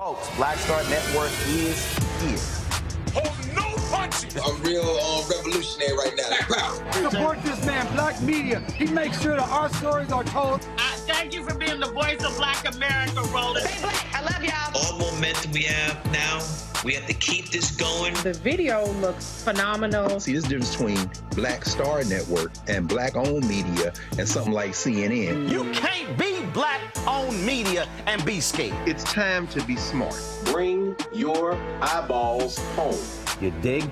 Folks, Black Star Network is here. Hold no punches. I'm real revolutionary right now. Support this man, Black Media. He makes sure that our stories are told. Thank you for being the voice of Black America, Roland. Stay black. I love y'all. All momentum we have now, we have to keep this going. The video looks phenomenal. See, this difference between Black Star Network and black-owned media and something like CNN. You can't be black-owned media and be scared. It's time to be smart. Bring your eyeballs home. You dig?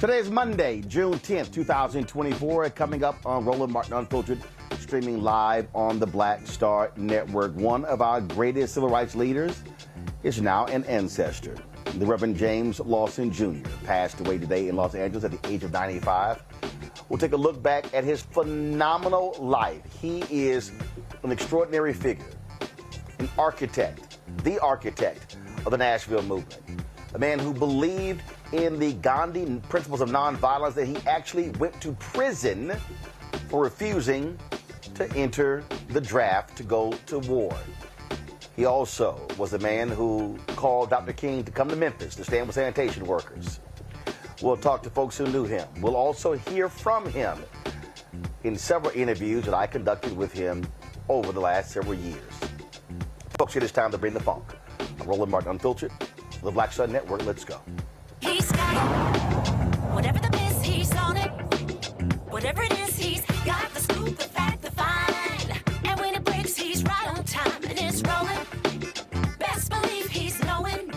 Today is Monday, June 10th, 2024. Coming up on Roland Martin Unfiltered, streaming live on the Black Star Network. One of our greatest civil rights leaders is now an ancestor. The Reverend James Lawson Jr. passed away today in Los Angeles at the age of 95. We'll take a look back at his phenomenal life. He is an extraordinary figure, an architect, the architect of the Nashville movement, a man who believed in the Gandhi principles of nonviolence, that he actually went to prison for refusing to enter the draft to go to war. He also was the man who called Dr. King to come to Memphis to stand with sanitation workers. We'll talk to folks who knew him. We'll also hear from him in several interviews that I conducted with him over the last several years. Folks, it is time to bring the funk. I'm Roland Martin Unfiltered, the Black Star Network. Let's go. He's got it. Whatever the miss, he's on it. Whatever it is, he's got the scoop, the fact, the find. And when it breaks, he's right on time and it's rolling. Best believe he's knowing.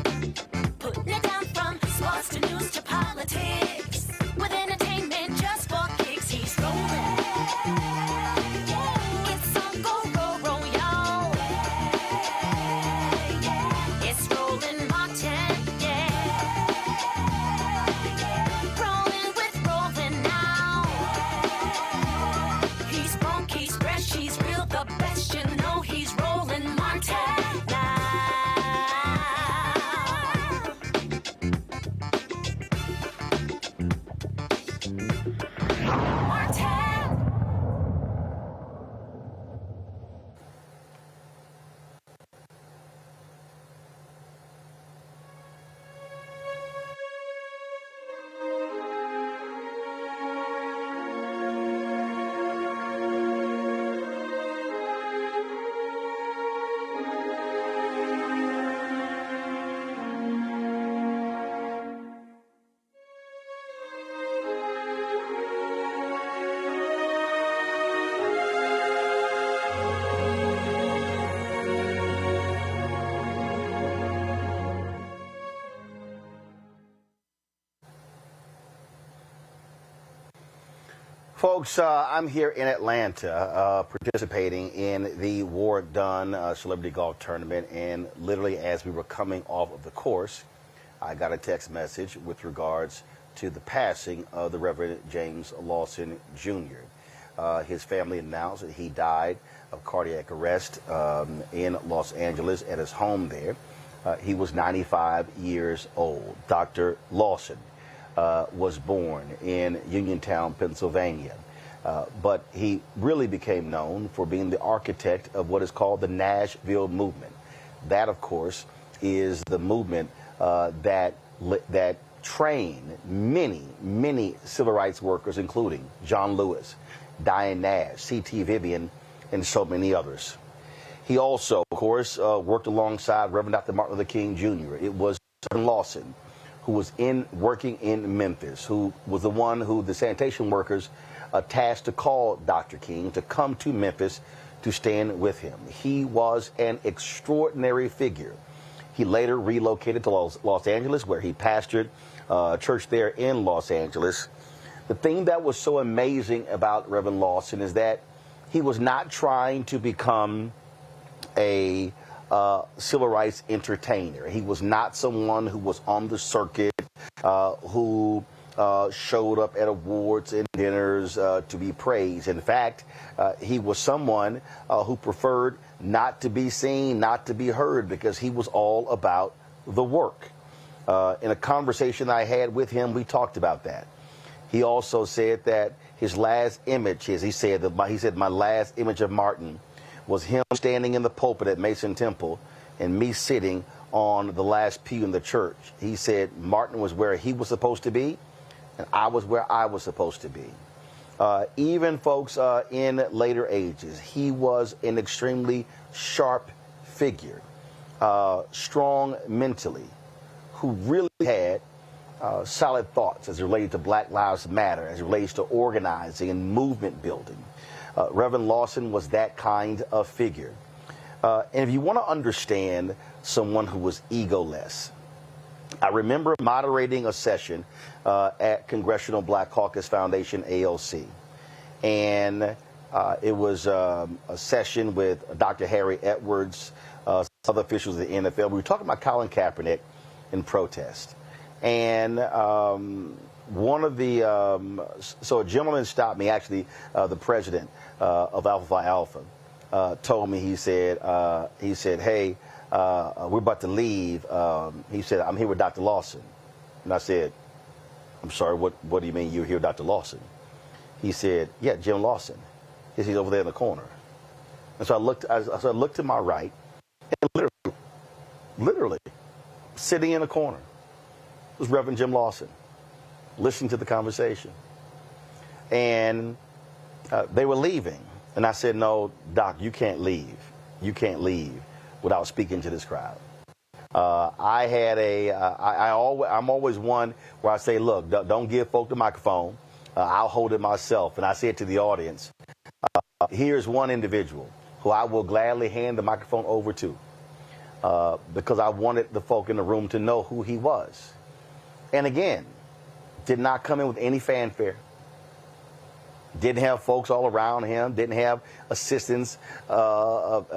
Putting it down from sports to news to politics. With entertainment just for kicks, he's rolling. It's on go, roll, roll, y'all. It's Roland Martin, yeah. Folks, I'm here in Atlanta participating in the War Done Celebrity Golf Tournament, and literally as we were coming off of the course, I got a text message with regards to the passing of the Reverend James Lawson Jr. His family announced that he died of cardiac arrest in Los Angeles at his home there. He was 95 years old. Dr. Lawson was born in Uniontown, Pennsylvania, but he really became known for being the architect of what is called the Nashville movement. That, of course, is the movement that trained many civil rights workers, including John Lewis, Diane Nash, C.T. Vivian, and so many others. He also, of course, worked alongside Reverend Dr. Martin Luther King Jr. It was Lawson who was working in Memphis, who was the one who the sanitation workers tasked to call Dr. King to come to Memphis to stand with him. He was an extraordinary figure. He later relocated to Los Angeles, where he pastored a church there in Los Angeles. The thing that was so amazing about Reverend Lawson is that he was not trying to become a civil rights entertainer. He was not someone who was on the circuit, who showed up at awards and dinners to be praised. In fact, he was someone who preferred not to be seen, not to be heard, because he was all about the work. In a conversation I had with him, we talked about that. He also said that his last image, he said, my last image of Martin was him standing in the pulpit at Mason Temple and me sitting on the last pew in the church. He said Martin was where he was supposed to be, and I was where I was supposed to be. Even folks in later ages, he was an extremely sharp figure, strong mentally, who really had solid thoughts as it related to Black Lives Matter, as it relates to organizing and movement building. Reverend Lawson was that kind of figure. And if you want to understand someone who was egoless, I remember moderating a session at Congressional Black Caucus Foundation, AOC. And it was a session with Dr. Harry Edwards, other officials of the NFL. We were talking about Colin Kaepernick in protest. And one of the, so a gentleman stopped me, actually, the president of Alpha Phi Alpha, told me, he said, hey, we're about to leave. He said, I'm here with Dr. Lawson. And I said, I'm sorry, what do you mean you're here with Dr. Lawson? He said, yeah, Jim Lawson. He's over there in the corner. And so I looked to my right, and literally, sitting in a corner was Reverend Jim Lawson, listening to the conversation. And they were leaving. And I said, no, Doc, you can't leave. You can't leave without speaking to this crowd. I'm always one where I say, look, don't give folk the microphone. I'll hold it myself. And I said to the audience, here's one individual who I will gladly hand the microphone over to because I wanted the folk in the room to know who he was. And again, did not come in with any fanfare. Didn't have folks all around him. Didn't have assistants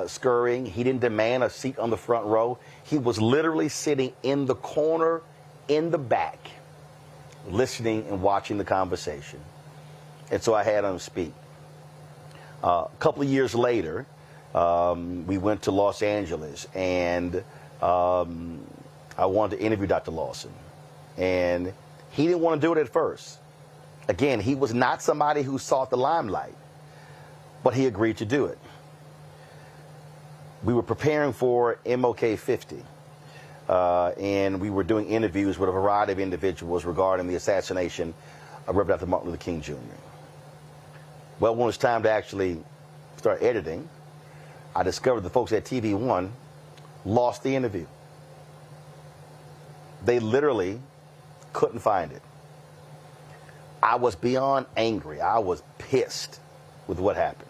scurrying. He didn't demand a seat on the front row. He was literally sitting in the corner in the back, listening and watching the conversation. And so I had him speak. A couple of years later, we went to Los Angeles, and I wanted to interview Dr. Lawson. And he didn't want to do it at first. Again, he was not somebody who sought the limelight, but he agreed to do it. We were preparing for MLK 50, and we were doing interviews with a variety of individuals regarding the assassination of Reverend Dr. Martin Luther King Jr. Well, when it was time to actually start editing, I discovered the folks at TV One lost the interview. They literally couldn't find it. I was beyond angry. I was pissed with what happened.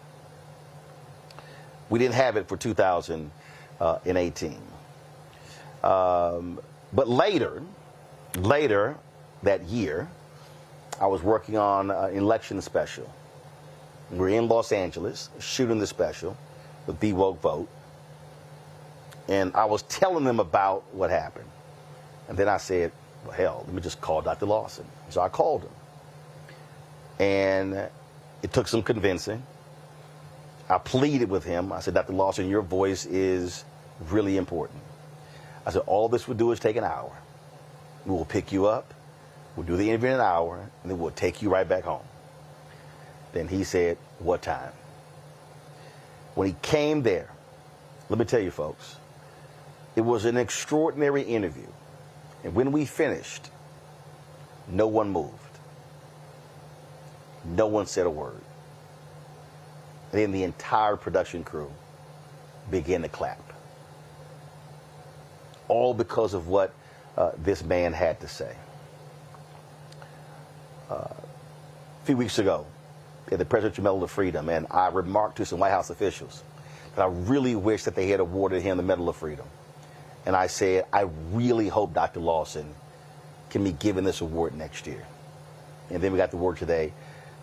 We didn't have it for 2018. But later that year, I was working on an election special. We're in Los Angeles shooting the special, the Be Woke Vote. And I was telling them about what happened. And then I said, well, hell, let me just call Dr. Lawson. So I called him. And it took some convincing. I pleaded with him. I said, Dr. Lawson, your voice is really important. I said, all this would do is take an hour. We will pick you up. We'll do the interview in an hour, and then we'll take you right back home. Then he said, what time? When he came there, let me tell you, folks, it was an extraordinary interview. And when we finished, no one moved. No one said a word. And then the entire production crew began to clap. All because of what this man had to say. A few weeks ago, at the Presidential Medal of Freedom, and I remarked to some White House officials that I really wish that they had awarded him the Medal of Freedom. And I said, I really hope Dr. Lawson can be given this award next year. And then we got the word today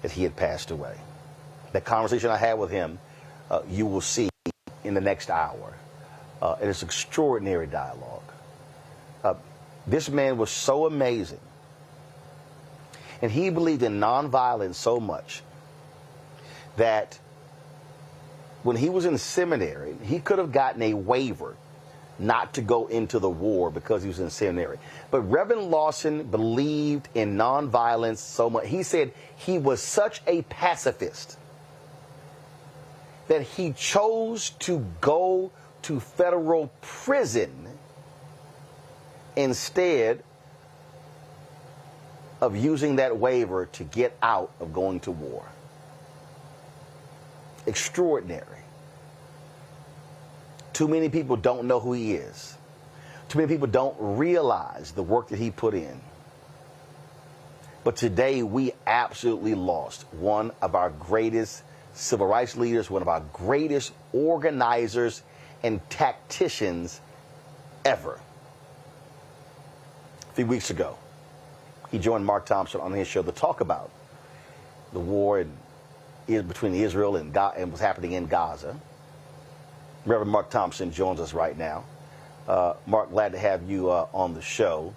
that he had passed away. That conversation I had with him, you will see in the next hour. It is extraordinary dialogue. This man was so amazing. And he believed in nonviolence so much that when he was in seminary, he could have gotten a waiver not to go into the war because he was in seminary. But Reverend Lawson believed in nonviolence so much. He said he was such a pacifist that he chose to go to federal prison instead of using that waiver to get out of going to war. Extraordinary. Too many people don't know who he is. Too many people don't realize the work that he put in. But today we absolutely lost one of our greatest civil rights leaders, one of our greatest organizers and tacticians ever. A few weeks ago, he joined Mark Thompson on his show to talk about the war between Israel and what's happening in Gaza. Reverend Mark Thompson joins us right now. Mark, glad to have you on the show.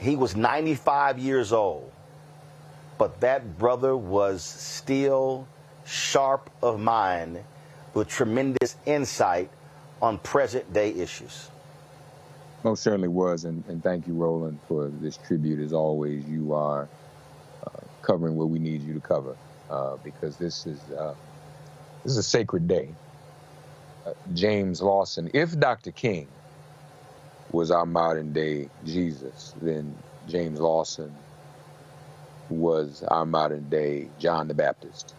He was 95 years old, but that brother was still sharp of mind with tremendous insight on present-day issues. Most certainly was, and thank you, Roland, for this tribute. As always, you are covering what we need you to cover, because this is a sacred day. James Lawson, if Dr. King was our modern-day Jesus, then James Lawson was our modern-day John the Baptist.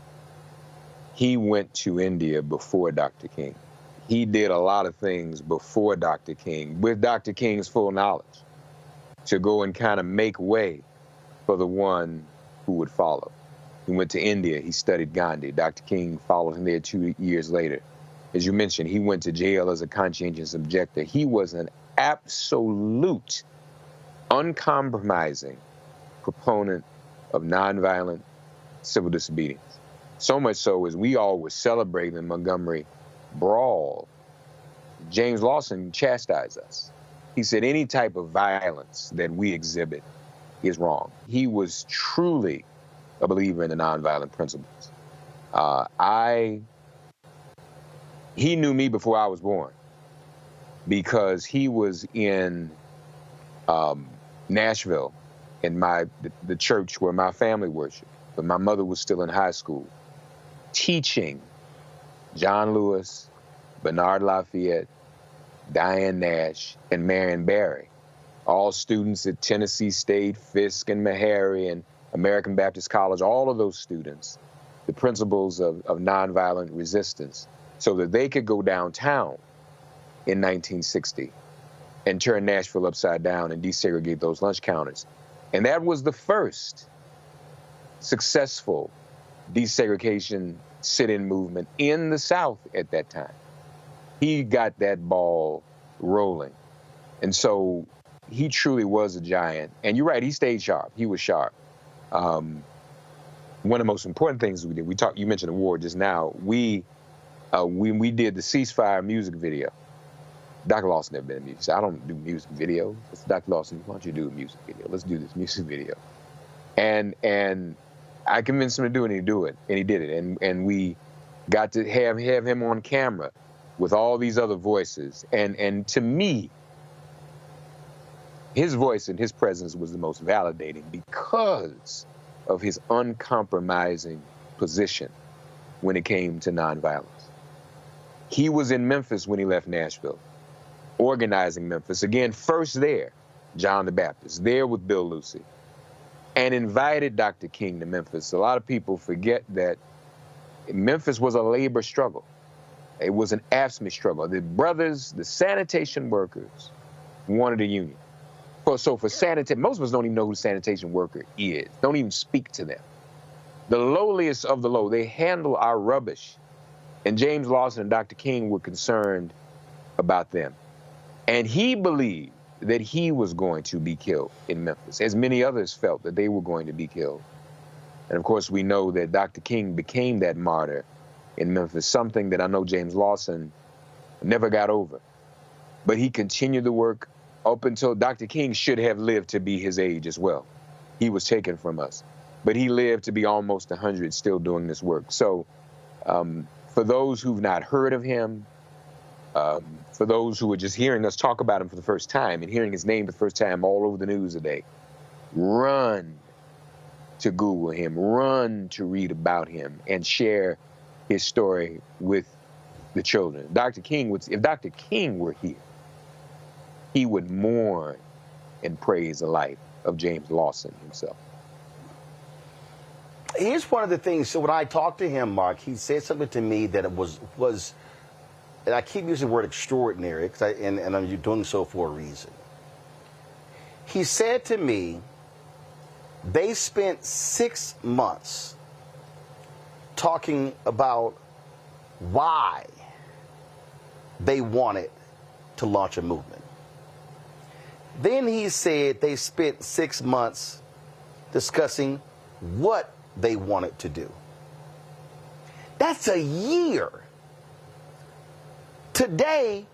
He went to India before Dr. King. He did a lot of things before Dr. King, with Dr. King's full knowledge, to go and kind of make way for the one who would follow. He went to India. He studied Gandhi. Dr. King followed him there 2 years later. As you mentioned, he went to jail as a conscientious objector. He was an absolute, uncompromising proponent of nonviolent civil disobedience. So much so as we all were celebrating the Montgomery brawl, James Lawson chastised us. He said any type of violence that we exhibit is wrong. He was truly a believer in the nonviolent principles. He knew me before I was born, because he was in Nashville, in the church where my family worshiped, but my mother was still in high school, teaching John Lewis, Bernard Lafayette, Diane Nash, and Marion Barry, all students at Tennessee State, Fisk and Meharry, and American Baptist College, all of those students, the principles of nonviolent resistance, so that they could go downtown in 1960 and turn Nashville upside down and desegregate those lunch counters. And that was the first successful desegregation sit-in movement in the South at that time. He got that ball rolling. And so he truly was a giant. And you're right, he stayed sharp. He was sharp. one of the most important things we did, you mentioned the war just now, we did the ceasefire music video. Dr. Lawson never been in music. So I don't do music videos. It's Dr. Lawson, why don't you do a music video? Let's do this music video. And I convinced him to do it, and he did it. And we got to have him on camera with all these other voices. And to me, his voice and his presence was the most validating because of his uncompromising position when it came to nonviolence. He was in Memphis when he left Nashville, organizing Memphis. Again, first there, John the Baptist, there with Bill Lucy, and invited Dr. King to Memphis. A lot of people forget that Memphis was a labor struggle. It was an AFSCME struggle. The brothers, the sanitation workers, wanted a union. So for sanitation, most of us don't even know who a sanitation worker is, don't even speak to them. The lowliest of the low, they handle our rubbish. And James Lawson and Dr. King were concerned about them. And he believed that he was going to be killed in Memphis, as many others felt that they were going to be killed. And of course, we know that Dr. King became that martyr in Memphis, something that I know James Lawson never got over. But he continued the work up until Dr. King should have lived to be his age as well. He was taken from us. But he lived to be almost 100 still doing this work. So for those who've not heard of him, for those who are just hearing us talk about him for the first time and hearing his name for the first time all over the news today, run to Google him, run to read about him and share his story with the children. Dr. King if Dr. King were here, he would mourn and praise the life of James Lawson himself. Here's one of the things. So when I talked to him, Mark, he said something to me that it was and I keep using the word extraordinary, and I'm doing so for a reason. He said to me, they spent 6 months talking about why they wanted to launch a movement. Then he said they spent 6 months discussing what they wanted to do. That's a year. Today,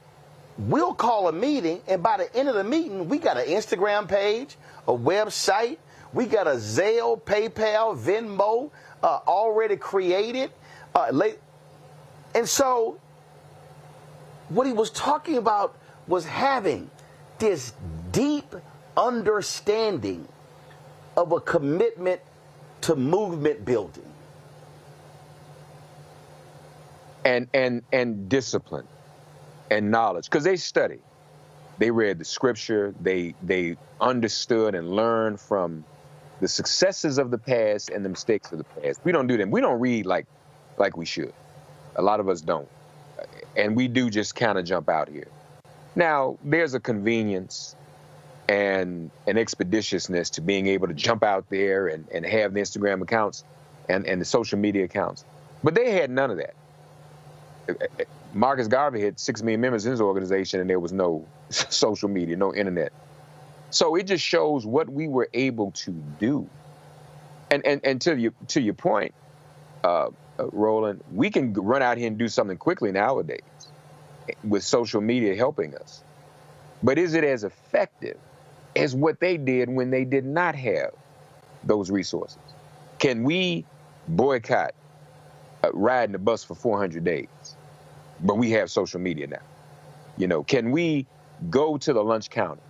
we'll call a meeting, and by the end of the meeting, we got an Instagram page, a website, we got a Zelle, PayPal, Venmo already created. And so what he was talking about was having this deep understanding of a commitment to movement building. And discipline and knowledge, because they studied. They read the scripture, they understood and learned from the successes of the past and the mistakes of the past. We don't do them. We don't read like we should. A lot of us don't. And we do just kind of jump out here. Now, there's a convenience and an expeditiousness to being able to jump out there and have the Instagram accounts and the social media accounts. But they had none of that. Marcus Garvey had 6 million members in his organization, and there was no social media, no internet. So it just shows what we were able to do. And to your point, Roland, we can run out here and do something quickly nowadays with social media helping us. But is it as effective as what they did when they did not have those resources? Can we boycott riding the bus for 400 days, but we have social media now? You know, can we go to the lunch counters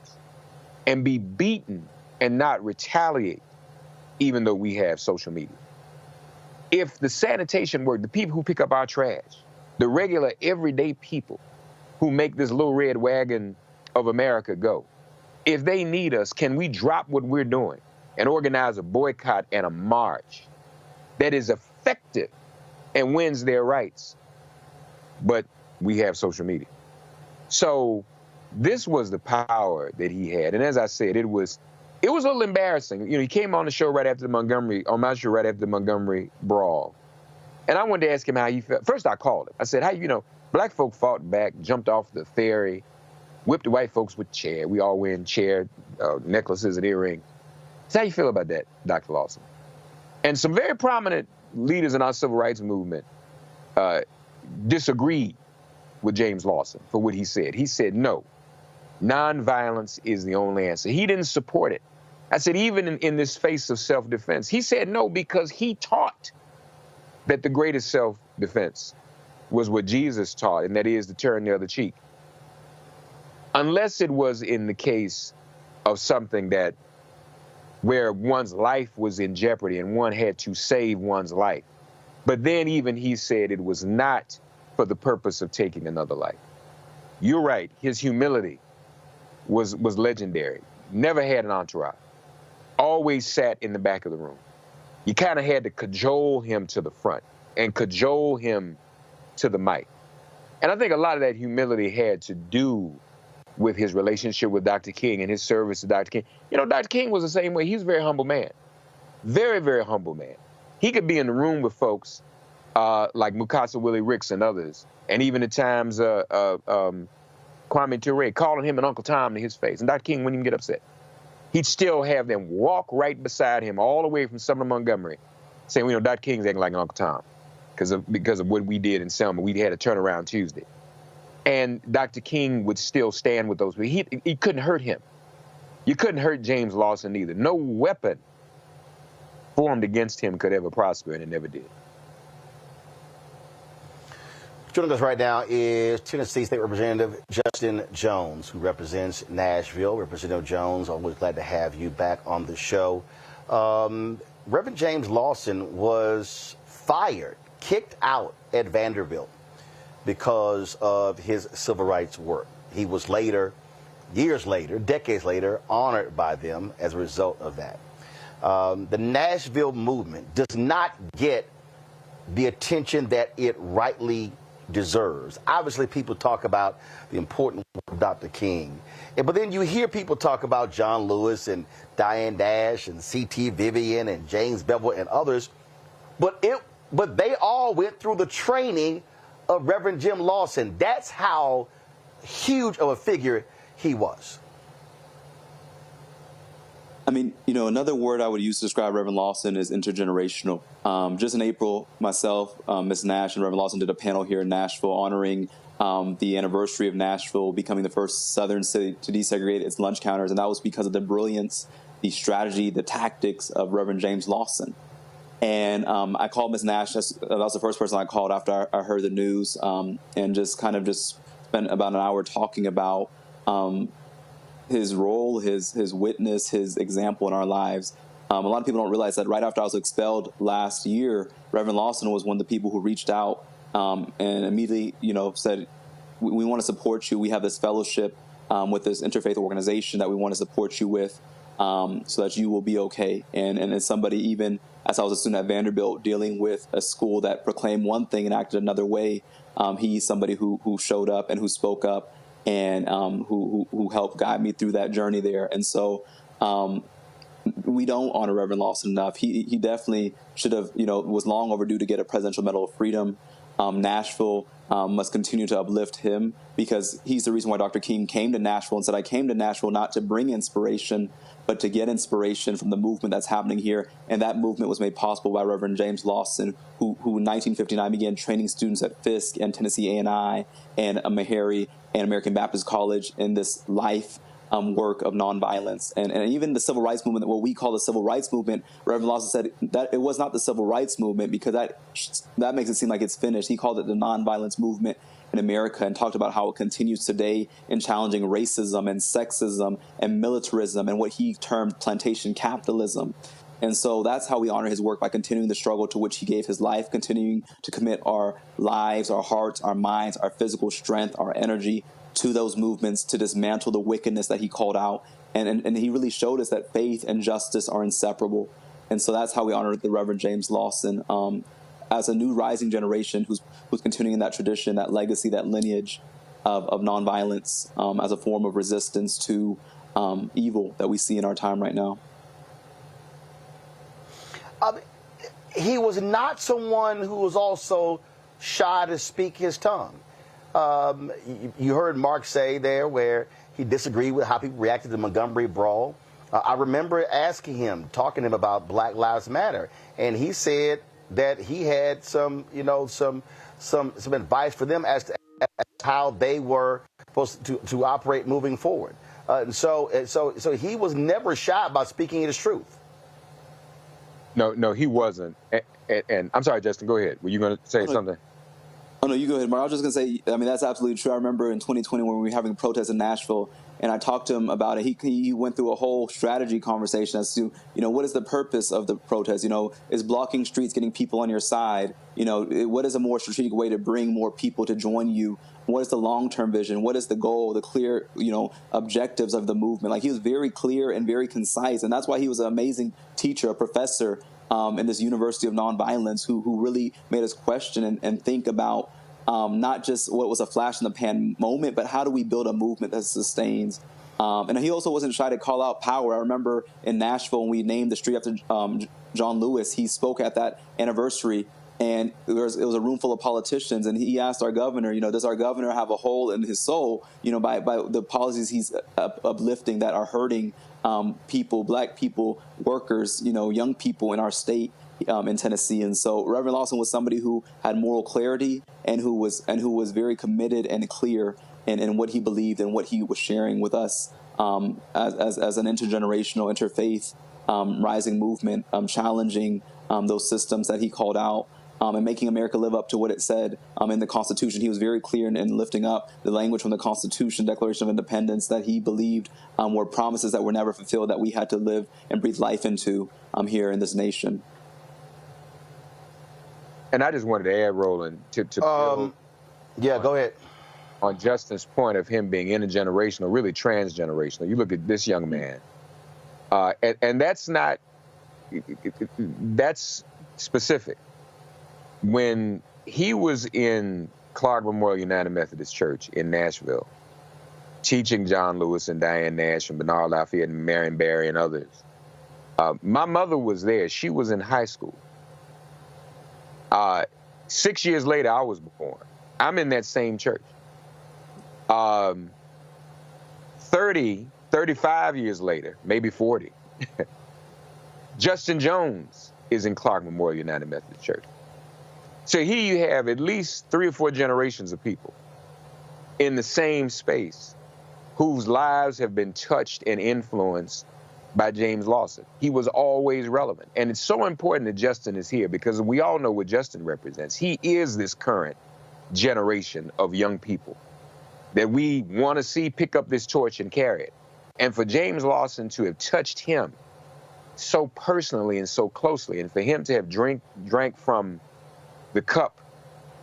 and be beaten and not retaliate, even though we have social media? If the sanitation work, the people who pick up our trash, the regular everyday people who make this little red wagon of America go, if they need us, can we drop what we're doing and organize a boycott and a march that is effective and wins their rights? But we have social media. So this was the power that he had. And as I said, it was a little embarrassing. You know, he came on the show right after the Montgomery brawl. And I wanted to ask him how he felt. First, I called him. I said, black folk fought back, jumped off the ferry, whipped the white folks with chair. We all wearing chair necklaces and earrings. So how you feel about that, Dr. Lawson? And some very prominent leaders in our civil rights movement disagreed with James Lawson for what he said. He said, no, nonviolence is the only answer. He didn't support it. I said, even in this face of self-defense, he said no because he taught that the greatest self-defense was what Jesus taught, and that is to turn the other cheek. Unless it was in the case of something where one's life was in jeopardy and one had to save one's life. But then even he said it was not for the purpose of taking another life. You're right, his humility was legendary. Never had an entourage. Always sat in the back of the room. You kind of had to cajole him to the front and cajole him to the mic. And I think a lot of that humility had to do with his relationship with Dr. King and his service to Dr. King. You know, Dr. King was the same way. He was a very humble man. Very, very humble man. He could be in the room with folks like Mukasa Willie Ricks and others, and even at times Kwame Ture, calling him an Uncle Tom to his face. And Dr. King wouldn't even get upset. He'd still have them walk right beside him all the way from Sumner, Montgomery, saying, you know, Dr. King's acting like an Uncle Tom because of what we did in Selma. We had a turnaround Tuesday. And Dr. King would still stand with those people. He couldn't hurt him. You couldn't hurt James Lawson either. No weapon formed against him could ever prosper, and it never did. Joining us right now is Tennessee State Representative Justin Jones, who represents Nashville. Representative Jones, always glad to have you back on the show. Reverend James Lawson was fired, kicked out at Vanderbilt because of his civil rights work. He was later, years later, decades later, honored by them as a result of that. The Nashville movement does not get the attention that it rightly deserves. Obviously, people talk about the important work of Dr. King, but then you hear people talk about John Lewis and Diane Dash and C.T. Vivian and James Bevel and others, but they all went through the training of Reverend Jim Lawson. That's how huge of a figure he was. I mean, you know, another word I would use to describe Reverend Lawson is intergenerational. Just in April, myself, Ms. Nash, and Reverend Lawson did a panel here in Nashville honoring the anniversary of Nashville becoming the first Southern city to desegregate its lunch counters, and that was because of the brilliance, the strategy, the tactics of Reverend James Lawson. And I called Ms. Nash. That was the first person I called after I heard the news, and just spent about an hour talking about his role, his witness, his example in our lives. A lot of people don't realize that right after I was expelled last year, Reverend Lawson was one of the people who reached out and immediately, you know, said, we want to support you. We have this fellowship with this interfaith organization that we want to support you with so that you will be okay. And as somebody, even as I was a student at Vanderbilt dealing with a school that proclaimed one thing and acted another way, he's somebody who showed up and who spoke up and who helped guide me through that journey there. And so we don't honor Reverend Lawson enough. He definitely should have, you know, was long overdue to get a Presidential Medal of Freedom. Nashville must continue to uplift him because he's the reason why Dr. King came to Nashville and said, I came to Nashville not to bring inspiration, but to get inspiration from the movement that's happening here. And that movement was made possible by Reverend James Lawson, who in 1959 began training students at Fisk and Tennessee A&I and Meharry and American Baptist College in this life work of nonviolence. And even the civil rights movement, what we call the civil rights movement, Reverend Lawson said that it was not the civil rights movement because that makes it seem like it's finished. He called it the nonviolence movement in America and talked about how it continues today in challenging racism and sexism and militarism and what he termed plantation capitalism. And so that's how we honor his work, by continuing the struggle to which he gave his life, continuing to commit our lives, our hearts, our minds, our physical strength, our energy to those movements to dismantle the wickedness that he called out. And he really showed us that faith and justice are inseparable. And so that's how we honor the Reverend James Lawson as a new rising generation who's continuing that tradition, that legacy, that lineage of nonviolence as a form of resistance to evil that we see in our time right now. He was not someone who was also shy to speak his tongue. You heard Mark say there where he disagreed with how people reacted to the Montgomery brawl. I remember asking him, talking to him about Black Lives Matter, and he said that he had some advice for them as to how they were supposed to operate moving forward. So he was never shy about speaking his truth. No, he wasn't. And I'm sorry, Justin, go ahead. Were you going to say something? Oh, no, you go ahead, Mark. I was just going to say, I mean, that's absolutely true. I remember in 2020 when we were having protests in Nashville, and I talked to him about it. He went through a whole strategy conversation as to, what is the purpose of the protest? Is blocking streets getting people on your side? What is a more strategic way to bring more people to join you? What is the long-term vision? What is the goal, the clear, objectives of the movement? Like, he was very clear and very concise, and that's why he was an amazing teacher, a professor in this University of Nonviolence who really made us question and think about not just what was a flash in the pan moment, but how do we build a movement that sustains? And he also wasn't shy to call out power. I remember in Nashville when we named the street after John Lewis, he spoke at that anniversary, and it was a room full of politicians, and he asked our governor, does our governor have a hole in his soul, by the policies he's uplifting that are hurting people, Black people, workers, young people in our state in Tennessee. And so Reverend Lawson was somebody who had moral clarity and who was very committed and clear in what he believed and what he was sharing with us as an intergenerational, interfaith rising movement, challenging those systems that he called out. And making America live up to what it said in the Constitution. He was very clear in lifting up the language from the Constitution, Declaration of Independence, that he believed were promises that were never fulfilled, that we had to live and breathe life into here in this nation. And I just wanted to add, Roland, to build go ahead. On Justin's point of him being intergenerational, really transgenerational. You look at this young man, and that's not, that's specific. When he was in Clark Memorial United Methodist Church in Nashville, teaching John Lewis and Diane Nash and Bernard Lafayette and Marion Barry and others, my mother was there. She was in high school. 6 years later, I was born. I'm in that same church. 35 years later, maybe 40, Justin Jones is in Clark Memorial United Methodist Church. So here you have at least 3 or 4 generations of people in the same space whose lives have been touched and influenced by James Lawson. He was always relevant. And it's so important that Justin is here because we all know what Justin represents. He is this current generation of young people that we want to see pick up this torch and carry it. And for James Lawson to have touched him so personally and so closely, and for him to have drank from the cup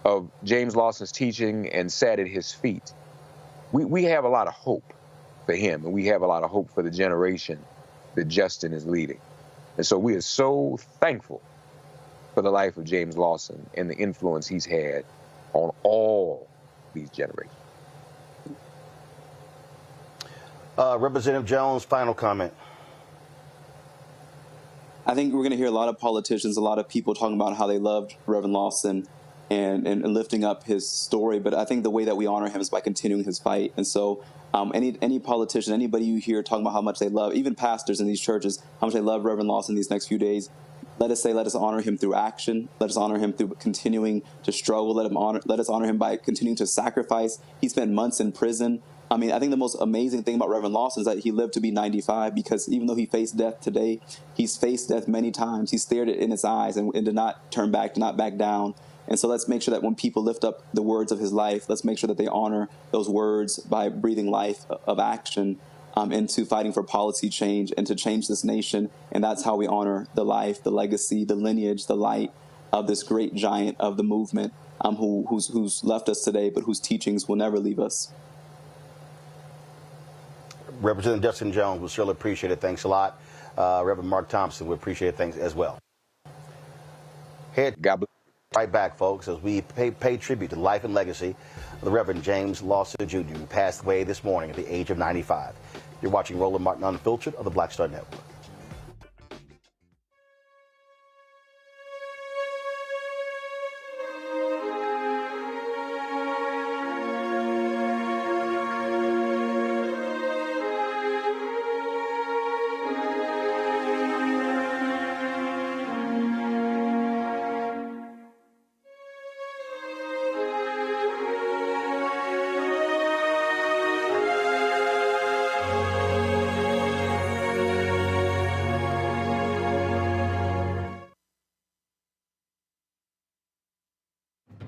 of James Lawson's teaching and sat at his feet, we have a lot of hope for him, and we have a lot of hope for the generation that Justin is leading. And so we are so thankful for the life of James Lawson and the influence he's had on all these generations. Representative Jones, final comment. I think we're going to hear a lot of politicians, a lot of people talking about how they loved Reverend Lawson and lifting up his story. But I think the way that we honor him is by continuing his fight. And so any politician, anybody you hear talking about how much they love, even pastors in these churches, how much they love Reverend Lawson these next few days, let us honor him through action. Let us honor him through continuing to struggle. Let us honor him by continuing to sacrifice. He spent months in prison. I mean, I think the most amazing thing about Reverend Lawson is that he lived to be 95, because even though he faced death today, he's faced death many times. He stared it in his eyes and did not turn back, did not back down. And so let's make sure that when people lift up the words of his life, let's make sure that they honor those words by breathing life of action into fighting for policy change and to change this nation. And that's how we honor the life, the legacy, the lineage, the light of this great giant of the movement who's left us today, but whose teachings will never leave us. Representative Justin Jones, we surely appreciate it. Thanks a lot. Reverend Mark Thompson, we appreciate it. Thanks as well. God bless. Right back, folks, as we pay tribute to the life and legacy of the Reverend James Lawson Jr., who passed away this morning at the age of 95. You're watching Roland Martin Unfiltered of the Black Star Network.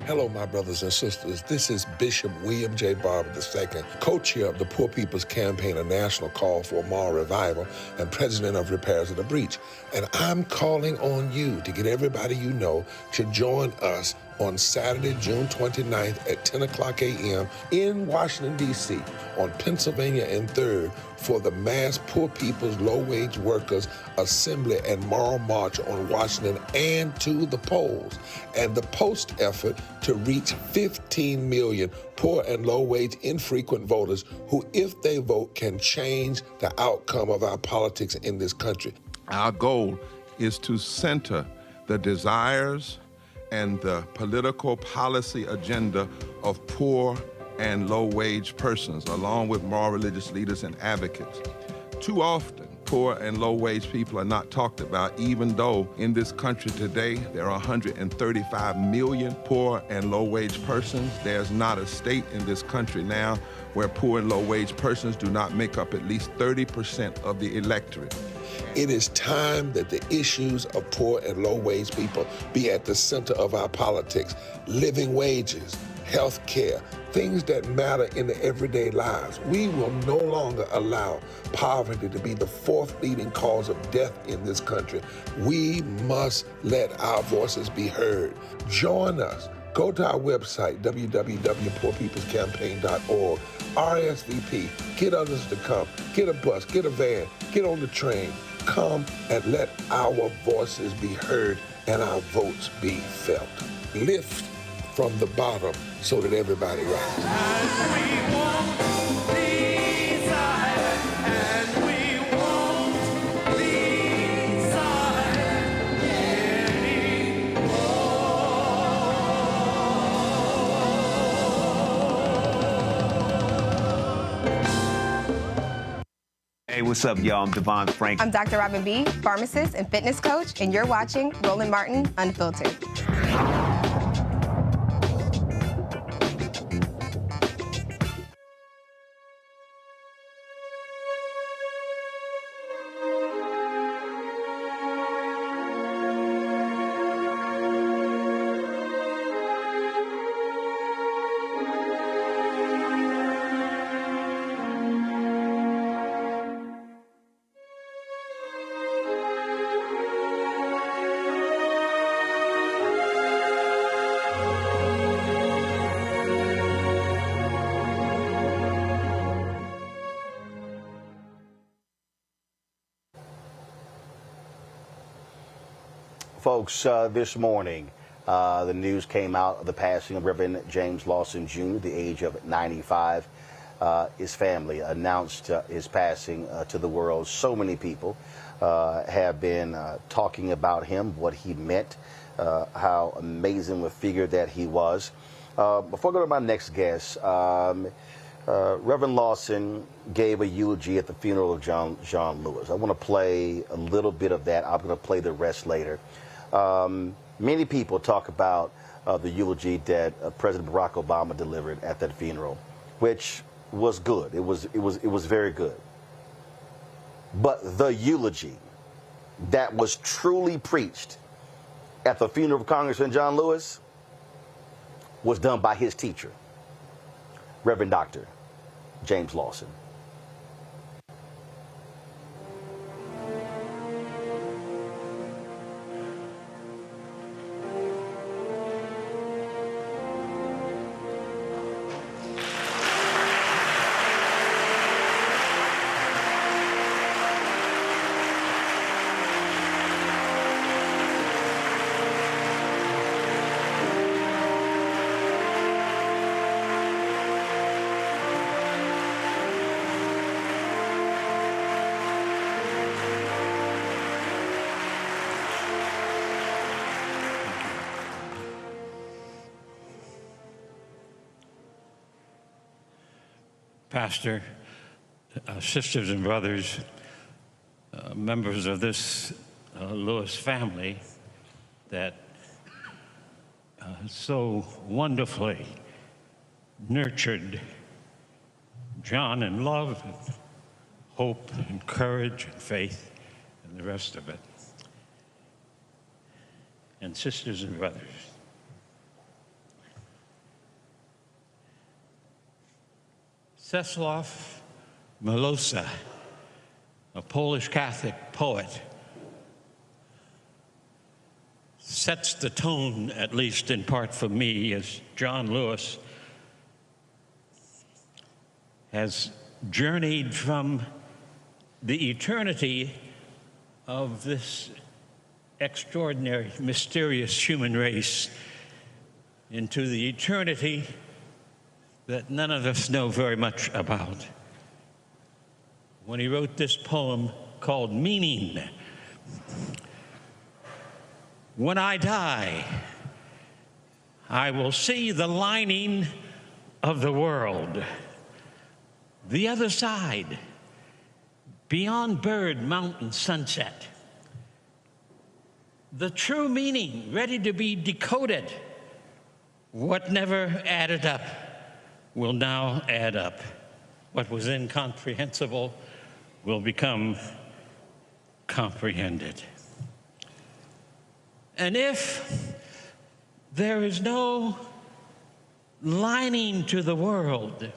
Hello, my brothers and sisters. This is Bishop William J. Barber II, co-chair of the Poor People's Campaign, a national call for moral revival, and president of Repairs of the Breach. And I'm calling on you to get everybody you know to join us on Saturday, June 29th at 10 o'clock a.m. in Washington, D.C. on Pennsylvania and 3rd for the mass Poor People's Low-Wage Workers Assembly and Moral March on Washington and to the polls, and the post effort to reach 15 million poor and low-wage infrequent voters who, if they vote, can change the outcome of our politics in this country. Our goal is to center the desires and the political policy agenda of poor and low-wage persons, along with moral religious leaders and advocates. Too often, poor and low-wage people are not talked about, even though in this country today there are 135 million poor and low-wage persons. There's not a state in this country now where poor and low-wage persons do not make up at least 30% of the electorate. It is time that the issues of poor and low-wage people be at the center of our politics. Living wages, health care, things that matter in the everyday lives. We will no longer allow poverty to be the fourth leading cause of death in this country. We must let our voices be heard. Join us. Go to our website, www.poorpeoplescampaign.org. RSVP. Get others to come. Get a bus. Get a van. Get on the train. Come and let our voices be heard and our votes be felt. Lift from the bottom so that everybody rises. Hey, what's up, y'all? I'm Devon Frank. I'm Dr. Robin B., pharmacist and fitness coach, and you're watching Roland Martin Unfiltered. Folks, this morning, the news came out of the passing of Reverend James Lawson Jr., the age of 95. His family announced his passing to the world. So many people have been talking about him, what he meant, how amazing a figure that he was. Before I go to my next guest, Reverend Lawson gave a eulogy at the funeral of John Lewis. I want to play a little bit of that. I'm going to play the rest later. Many people talk about the eulogy that President Barack Obama delivered at that funeral, which was good. It was very good. But the eulogy that was truly preached at the funeral of Congressman John Lewis was done by his teacher, Reverend Dr. James Lawson. Pastor, sisters and brothers, members of this Lewis family that so wonderfully nurtured John in love, and hope, and courage, and faith, and the rest of it. And sisters and brothers, Czesław Miłosz, a Polish Catholic poet, sets the tone, at least in part for me, as John Lewis has journeyed from the eternity of this extraordinary, mysterious human race into the eternity that none of us know very much about. When he wrote this poem called Meaning, when I die, I will see the lining of the world, the other side, beyond bird, mountain, sunset. The true meaning ready to be decoded. What never added up will now add up. What was incomprehensible will become comprehended. And if there is no lining to the world,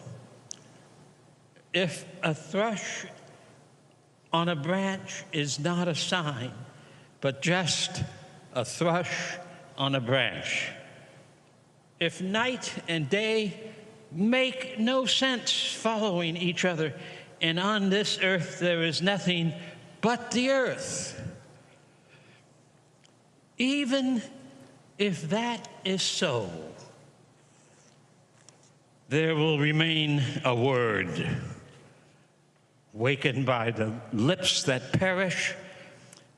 if a thrush on a branch is not a sign, but just a thrush on a branch, if night and day make no sense following each other, and on this earth there is nothing but the earth, even if that is so, there will remain a word, wakened by the lips that perish,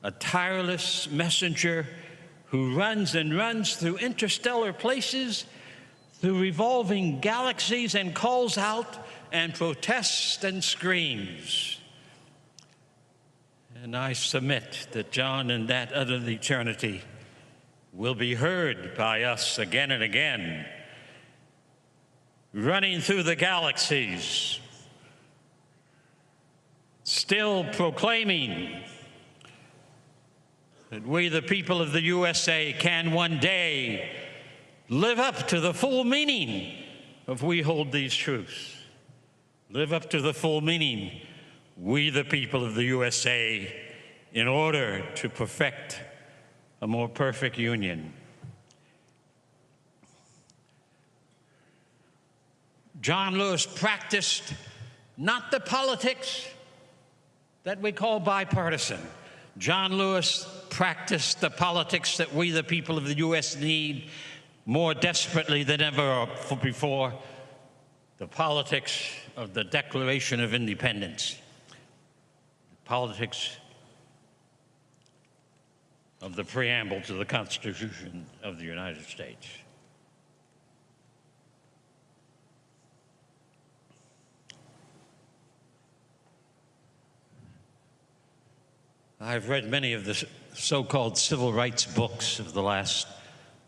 a tireless messenger who runs and runs through interstellar places, through revolving galaxies, and calls out and protests and screams. And I submit that John in that other eternity will be heard by us again and again, running through the galaxies, still proclaiming that we, the people of the USA, can one day live up to the full meaning of we hold these truths. Live up to the full meaning, we, the people of the USA, in order to perfect a more perfect union. John Lewis practiced not the politics that we call bipartisan. John Lewis practiced the politics that we, the people of the U.S., need more desperately than ever before, the politics of the Declaration of Independence, the politics of the preamble to the Constitution of the United States. I've read many of the so-called civil rights books of the last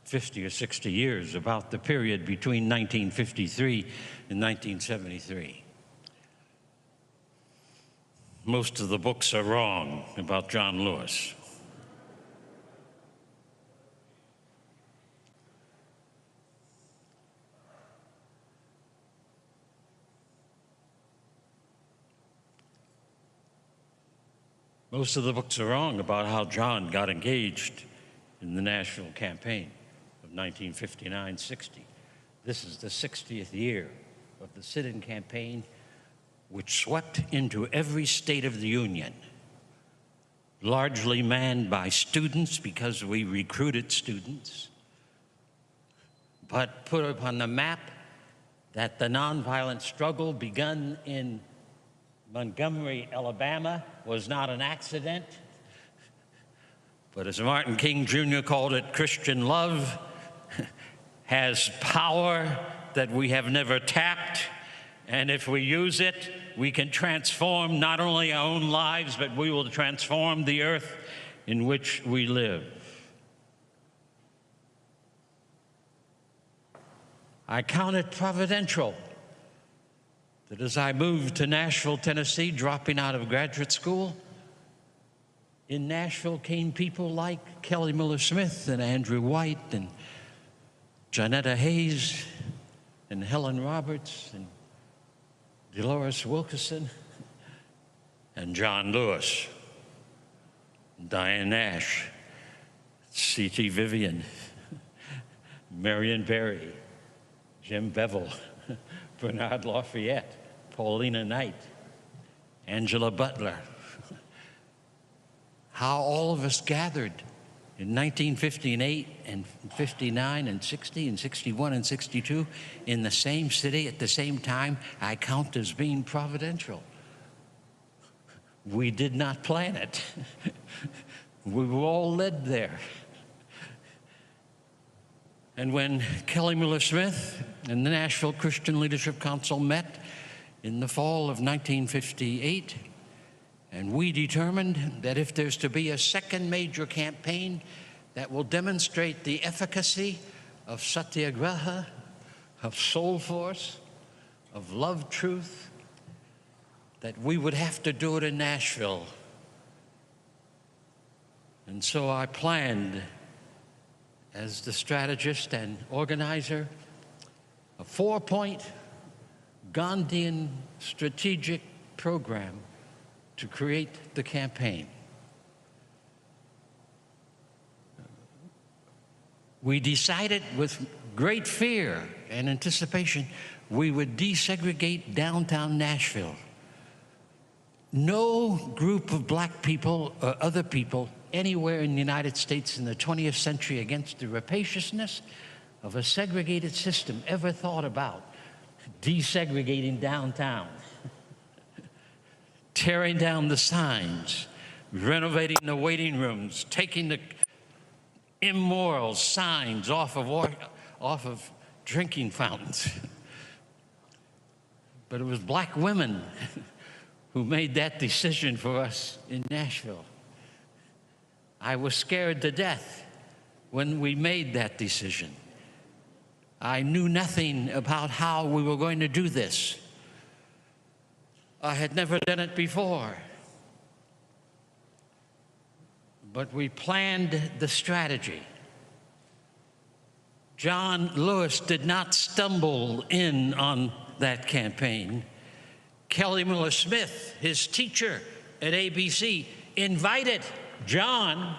50 or 60 years about the period between 1953 and 1973. Most of the books are wrong about John Lewis. Most of the books are wrong about how John got engaged in the national campaign of 1959-60. This is the 60th year of the sit-in campaign, which swept into every state of the Union, largely manned by students because we recruited students, but put upon the map that the nonviolent struggle begun in Montgomery, Alabama, was not an accident, but as Martin King Jr. called it, Christian love has power that we have never tapped, and if we use it, we can transform not only our own lives, but we will transform the earth in which we live. I count it providential that as I moved to Nashville, Tennessee, dropping out of graduate school, in Nashville came people like Kelly Miller Smith and Andrew White and Janetta Hayes and Helen Roberts and Dolores Wilkerson, and John Lewis, Diane Nash, C.T. Vivian, Marion Barry, Jim Bevel, Bernard Lafayette, Paulina Knight, Angela Butler. How all of us gathered in 1958 and 59 and 60 and 61 and 62 in the same city at the same time, I count as being providential. We did not plan it. We were all led there. And when Kelly Miller Smith and the Nashville Christian Leadership Council met in the fall of 1958, and we determined that if there's to be a second major campaign that will demonstrate the efficacy of satyagraha, of soul force, of love truth, that we would have to do it in Nashville. And so I planned, as the strategist and organizer, a 4-point Gandhian strategic program to create the campaign. We decided with great fear and anticipation we would desegregate downtown Nashville. No group of black people or other people anywhere in the United States in the 20th century against the rapaciousness of a segregated system ever thought about desegregating downtown, tearing down the signs, renovating the waiting rooms, taking the immoral signs off of drinking fountains. But it was black women who made that decision for us in Nashville. I was scared to death when we made that decision. I knew nothing about how we were going to do this. I had never done it before. But we planned the strategy. John Lewis did not stumble in on that campaign. Kelly Miller Smith, his teacher at ABC, invited John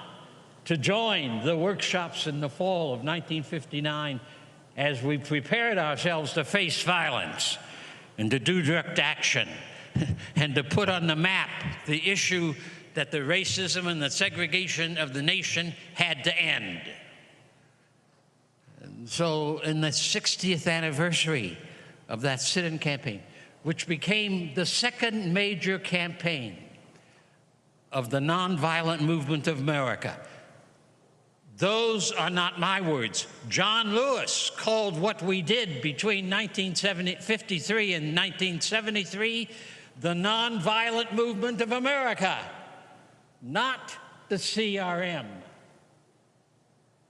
to join the workshops in the fall of 1959 as we prepared ourselves to face violence and to do direct action and to put on the map the issue that the racism and the segregation of the nation had to end. And so in the 60th anniversary of that sit-in campaign, which became the second major campaign of the nonviolent movement of America. Those are not my words. John Lewis called what we did between 1953 and 1973 the nonviolent movement of America, not the CRM.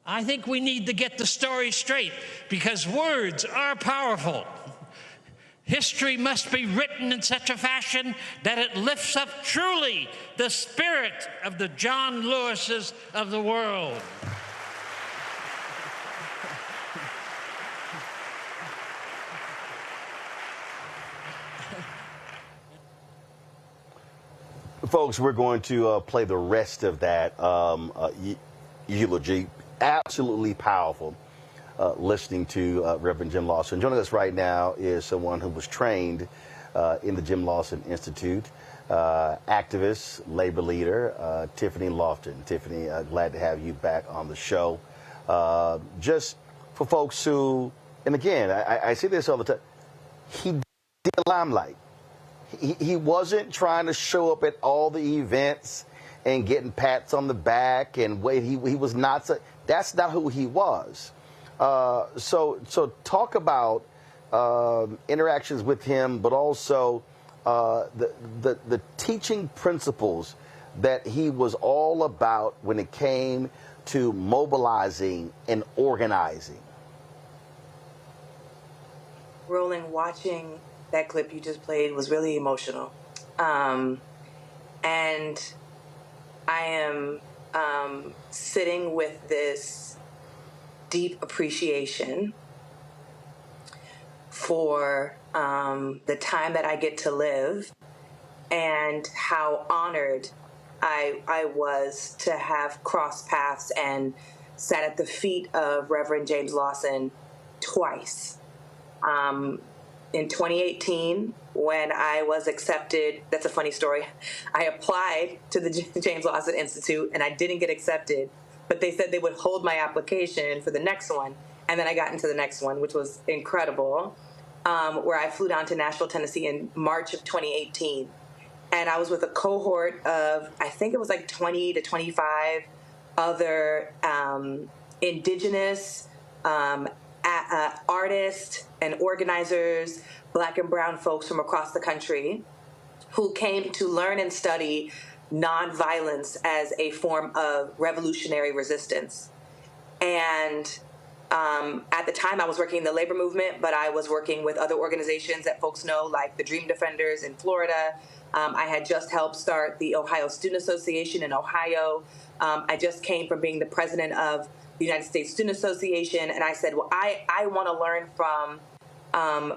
I think we need to get the story straight because words are powerful. History must be written in such a fashion that it lifts up truly the spirit of the John Lewises of the world. Folks, we're going to play the rest of that eulogy. Absolutely powerful. Listening to Reverend Jim Lawson. Joining us right now is someone who was trained in the Jim Lawson Institute, activist, labor leader, Tiffany Lofton. Tiffany, glad to have you back on the show. Just for folks who, and again, I see this all the time, he did the limelight. He wasn't trying to show up at all the events and getting pats on the back and he was not, that's not who he was. So talk about interactions with him, but also the teaching principles that he was all about when it came to mobilizing and organizing. Roland, watching that clip you just played was really emotional. And I am sitting with this deep appreciation for the time that I get to live, and how honored I was to have crossed paths and sat at the feet of Reverend James Lawson twice. In 2018, when I was accepted, that's a funny story, I applied to the James Lawson Institute and I didn't get accepted, but they said they would hold my application for the next one. And then I got into the next one, which was incredible, where I flew down to Nashville, Tennessee in March of 2018. And I was with a cohort of, I think it was like 20 to 25 other indigenous artists and organizers, Black and brown folks from across the country, who came to learn and study nonviolence as a form of revolutionary resistance. And at the time, I was working in the labor movement, but I was working with other organizations that folks know, like the Dream Defenders in Florida. I had just helped start the Ohio Student Association in Ohio. I just came from being the president of the United States Student Association, and I said, well, I want to learn from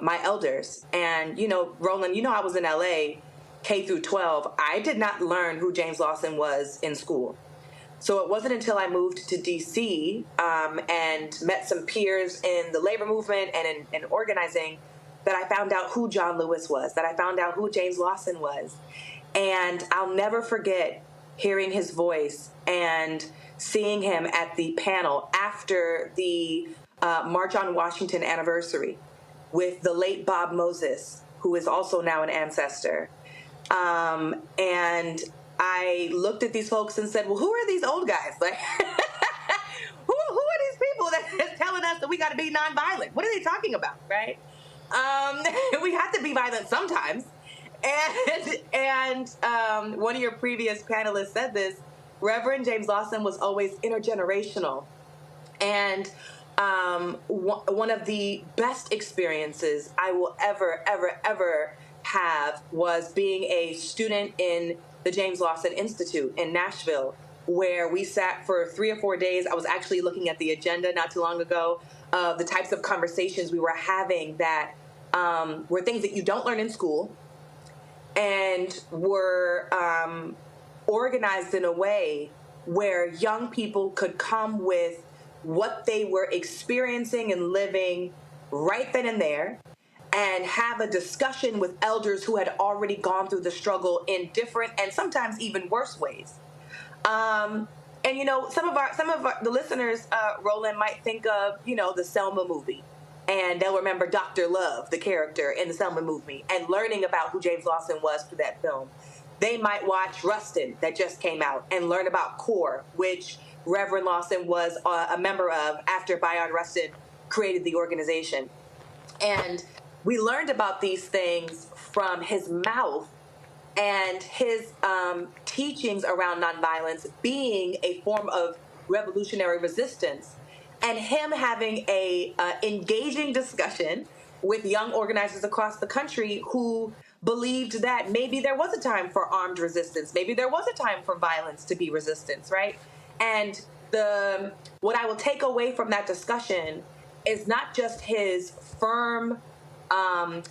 my elders. And, you know, Roland, you know, I was in LA, K through 12. I did not learn who James Lawson was in school. So it wasn't until I moved to DC and met some peers in the labor movement and in organizing that I found out who John Lewis was, that I found out who James Lawson was. And I'll never forget hearing his voice and seeing him at the panel after the March on Washington anniversary with the late Bob Moses, who is also now an ancestor. And I looked at these folks and said, well, who are these old guys? Like, who are these people that's telling us that we got to be nonviolent? What are they talking about, right? We have to be violent sometimes. And one of your previous panelists said this, Reverend James Lawson was always intergenerational. And one of the best experiences I will ever have was being a student in the James Lawson Institute in Nashville, where we sat for 3 or 4 days. I was actually looking at the agenda not too long ago of the types of conversations we were having that were things that you don't learn in school, and were organized in a way where young people could come with what they were experiencing and living right then and there, and have a discussion with elders who had already gone through the struggle in different and sometimes even worse ways. And you know, some of the listeners, Roland, might think of, you know, the Selma movie, and they'll remember Dr. Love, the character in the Selma movie, and learning about who James Lawson was through that film. They might watch Rustin, that just came out, and learn about CORE, which Reverend Lawson was a member of after Bayard Rustin created the organization. And we learned about these things from his mouth, and his teachings around nonviolence being a form of revolutionary resistance, and him having a engaging discussion with young organizers across the country who believed that maybe there was a time for armed resistance, maybe there was a time for violence to be resistance, right? And what I will take away from that discussion is not just his firm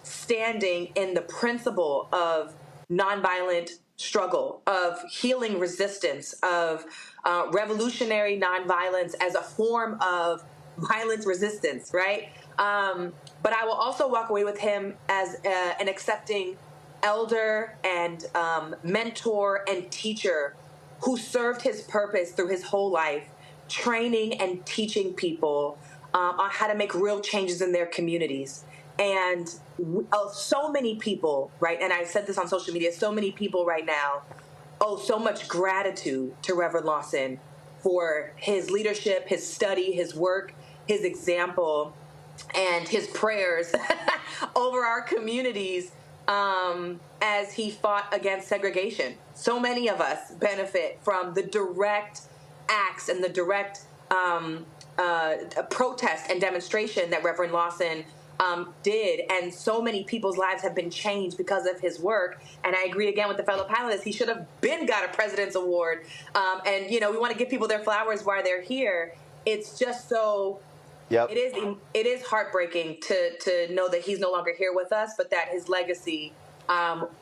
standing in the principle of nonviolent struggle, of healing resistance, of revolutionary nonviolence as a form of violence resistance, right? But I will also walk away with him as an accepting elder and mentor and teacher who served his purpose through his whole life, training and teaching people on how to make real changes in their communities. And so many people, right, and I said this on social media, so many people right now owe so much gratitude to Reverend Lawson for his leadership, his study, his work, his example, and his prayers over our communities as he fought against segregation. So many of us benefit from the direct acts and the direct protest and demonstration that Reverend Lawson did, and so many people's lives have been changed because of his work. And I agree again with the fellow panelists, he should have got a President's Award. And, you know, we want to give people their flowers while they're here. It's just so Yep. It is heartbreaking to know that he's no longer here with us, but that his legacy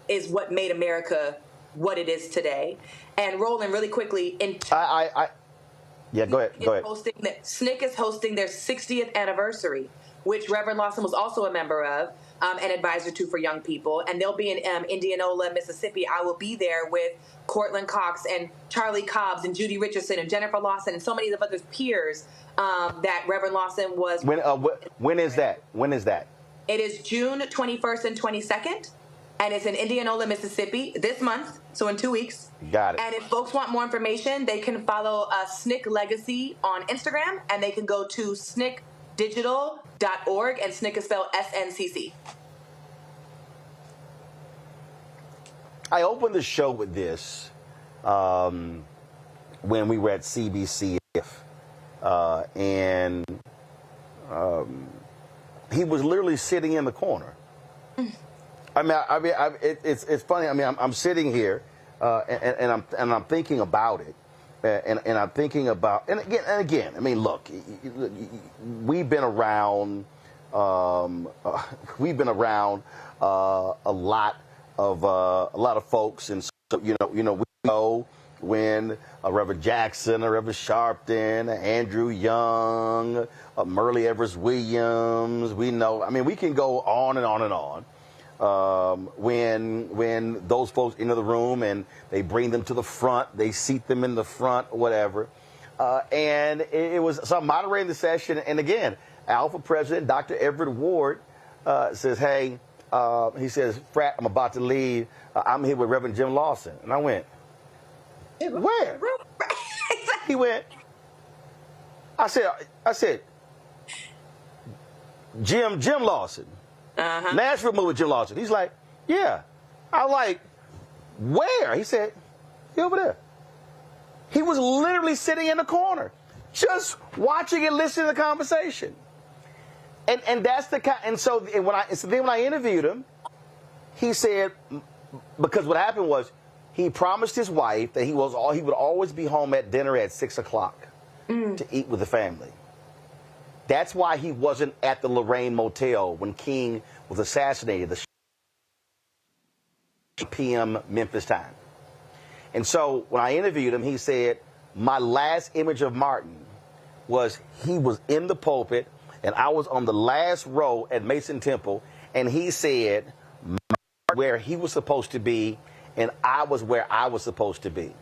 is what made America what it is today. And Roland, really quickly, yeah, go ahead. SNCC is hosting their 60th anniversary, which Reverend Lawson was also a member of, an advisor to for young people. And they'll be in Indianola, Mississippi. I will be there with Cortland Cox and Charlie Cobbs and Judy Richardson and Jennifer Lawson and so many of other peers that Reverend Lawson was. When is that? It is June 21st and 22nd. And it's in Indianola, Mississippi this month, so in 2 weeks. Got it. And if folks want more information, they can follow SNCC Legacy on Instagram, and they can go to sncdigital.org, and SNCC is spelled SNCC. I opened the show with this when we were at CBC, and he was literally sitting in the corner. It's funny. I'm sitting here, and I'm thinking about it, and I'm thinking about, and again. Look, we've been around, a lot of folks, and so, we know when Reverend Jackson, Reverend Sharpton, Andrew Young, Merle Evers Williams. We know. We can go on and on and on. When those folks enter the room and they bring them to the front, they seat them in the front, whatever. And it was, so I'm moderating the session. And again, Alpha President Dr. Everett Ward says, hey, he says, Frat, I'm about to leave. I'm here with Reverend Jim Lawson. And I went, where? He went, I said, Jim Lawson. Nashville moved with Jim Lawson. He's like, yeah. I'm like, where? He said, he over there. He was literally sitting in the corner, just watching and listening to the conversation. And that's the kind. And so then when I interviewed him, he said, because what happened was he promised his wife that he would always be home at dinner at 6 o'clock to eat with the family. That's why he wasn't at the Lorraine Motel when King was assassinated, the p.m. Memphis time. And so when I interviewed him, he said, my last image of Martin was he was in the pulpit, and I was on the last row at Mason Temple, and he said where he was supposed to be, and I was where I was supposed to be.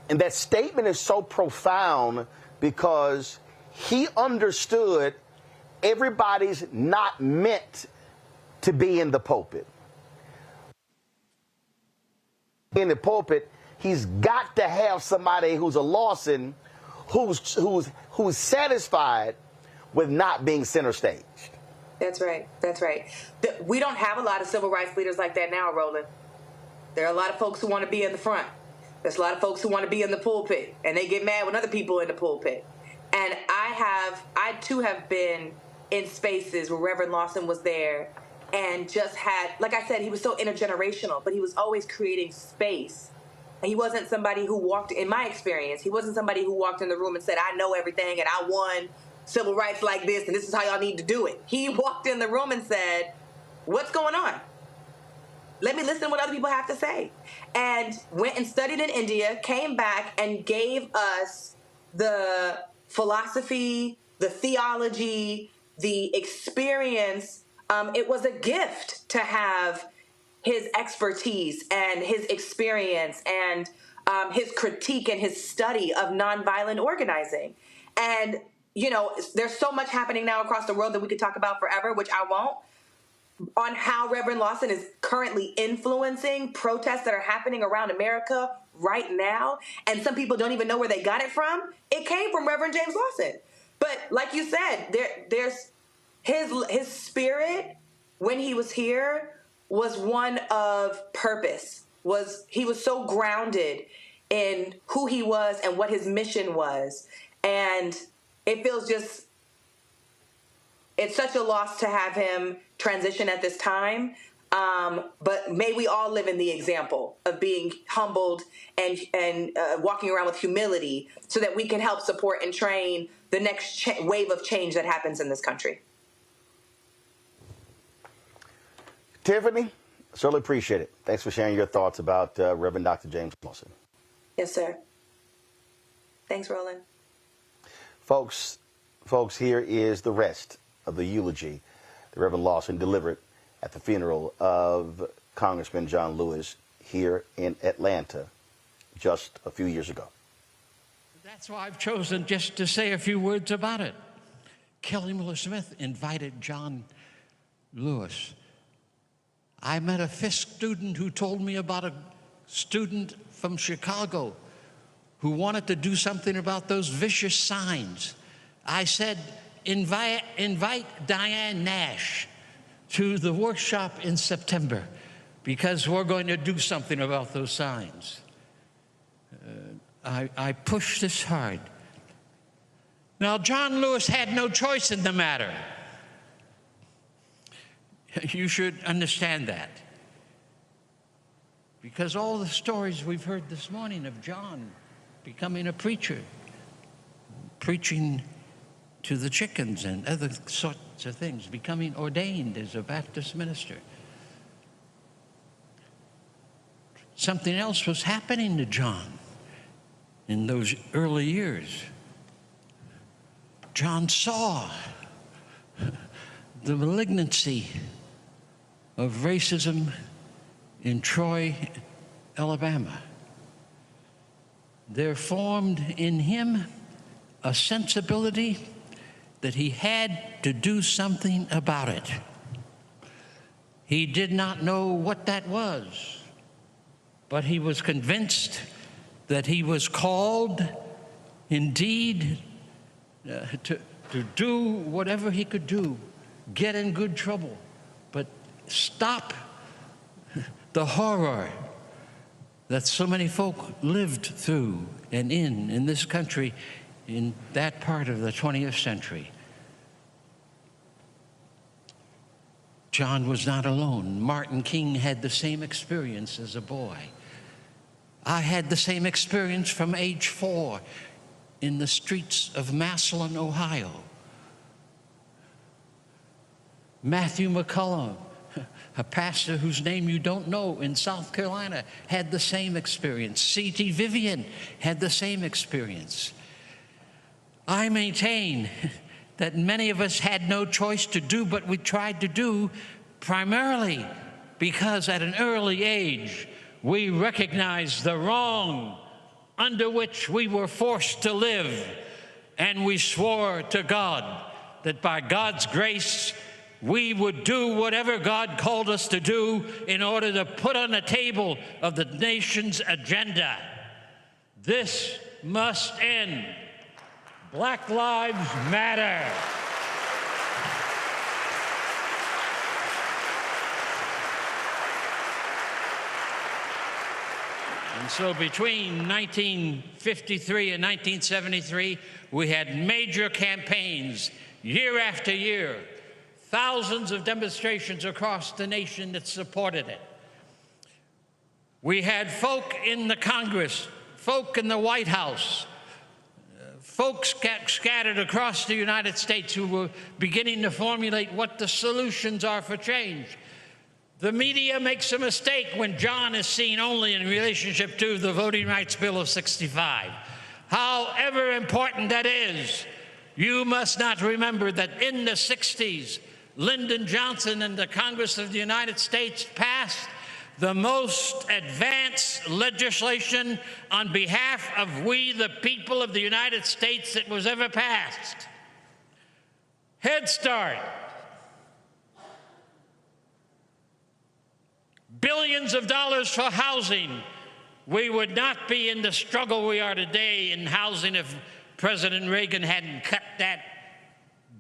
And that statement is so profound because he understood everybody's not meant to be in the pulpit. In the pulpit, he's got to have somebody who's a Lawson, who's satisfied with not being center staged. That's right. We don't have a lot of civil rights leaders like that now, Roland. There are a lot of folks who want to be in the front. There's a lot of folks who want to be in the pulpit, and they get mad when other people are in the pulpit. And I too have been in spaces where Reverend Lawson was there and just had, like I said, he was so intergenerational, but he was always creating space. And he wasn't somebody who walked, in my experience, he wasn't somebody who walked in the room and said, I know everything and I won civil rights like this and this is how y'all need to do it. He walked in the room and said, what's going on? Let me listen to what other people have to say. And went and studied in India, came back and gave us the philosophy, the theology, the experience. It was a gift to have his expertise and his experience and his critique and his study of nonviolent organizing. And, there's so much happening now across the world that we could talk about forever, which I won't, on how Reverend Lawson is currently influencing protests that are happening around America right now. And some people don't even know where they got it from. It came from Reverend James Lawson. But like you said, there's his spirit when he was here was one of purpose. He was so grounded in who he was and what his mission was. And it feels it's such a loss to have him transition at this time. But may we all live in the example of being humbled and walking around with humility so that we can help support and train the next wave of change that happens in this country. Tiffany, certainly appreciate it. Thanks for sharing your thoughts about Reverend Dr. James Lawson. Yes, sir. Thanks, Roland. Folks, here is the rest of the eulogy that Reverend Lawson delivered at the funeral of Congressman John Lewis here in Atlanta just a few years ago. That's why I've chosen just to say a few words about it. Kelly Miller Smith invited John Lewis. I met a Fisk student who told me about a student from Chicago who wanted to do something about those vicious signs. I said, invite Diane Nash to the workshop in September because we're going to do something about those signs. I pushed this hard. Now, John Lewis had no choice in the matter. You should understand that. Because all the stories we've heard this morning of John becoming a preacher, preaching to the chickens and other sorts of things, becoming ordained as a Baptist minister. Something else was happening to John in those early years. John saw the malignancy of racism in Troy, Alabama. There formed in him a sensibility that he had to do something about it. He did not know what that was, but he was convinced that he was called indeed to do whatever he could do, get in good trouble, but stop the horror that so many folk lived through and in this country in that part of the 20th century. John was not alone. Martin King had the same experience as a boy. I had the same experience from age 4 in the streets of Massillon, Ohio. Matthew McCullum, a pastor whose name you don't know in South Carolina, had the same experience. C.T. Vivian had the same experience. I maintain that many of us had no choice to do what we tried to do, primarily because at an early age we recognized the wrong under which we were forced to live, and we swore to God that by God's grace we would do whatever God called us to do in order to put on the table of the nation's agenda. This must end. Black Lives Matter. And so between 1953 and 1973, we had major campaigns year after year, thousands of demonstrations across the nation that supported it. We had folk in the Congress, folk in the White House, folks scattered across the United States who were beginning to formulate what the solutions are for change. The media makes a mistake when John is seen only in relationship to the Voting Rights Bill of '65. However important that is, you must not remember that in the '60s, Lyndon Johnson and the Congress of the United States passed the most advanced legislation on behalf of we, the people of the United States, that was ever passed. Head Start. Billions of dollars for housing. We would not be in the struggle we are today in housing if President Reagan hadn't cut that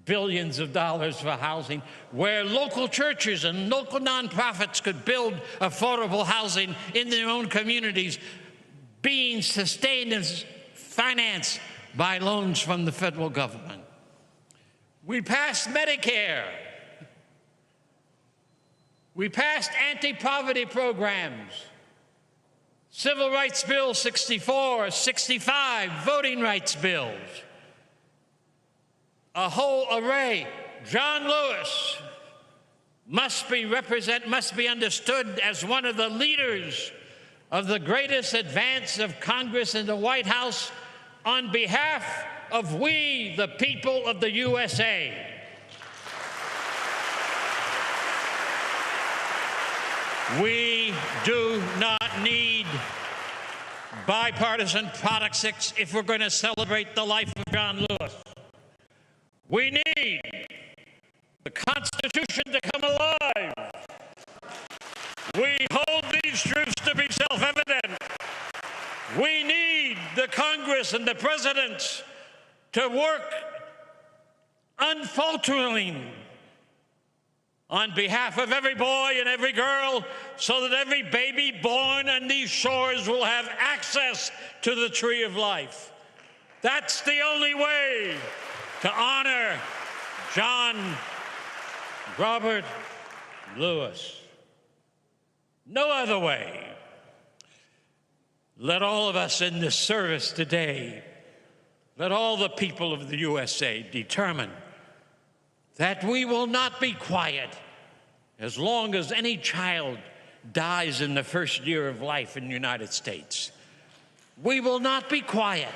billions of dollars for housing, where local churches and local nonprofits could build affordable housing in their own communities, being sustained and financed by loans from the federal government. We passed Medicare. We passed anti-poverty programs, Civil Rights Bill 64, 65, voting rights bills, a whole array. John Lewis must be understood as one of the leaders of the greatest advance of Congress and the White House on behalf of we, the people of the USA. We do not need bipartisan politics if we're going to celebrate the life of John Lewis. We need the Constitution to come alive. We hold these truths to be self-evident. We need the Congress and the presidents to work unfalteringly on behalf of every boy and every girl, so that every baby born on these shores will have access to the tree of life. That's the only way to honor John Robert Lewis. No other way. Let all of us in this service today, let all the people of the USA determine that we will not be quiet as long as any child dies in the first year of life in the United States. We will not be quiet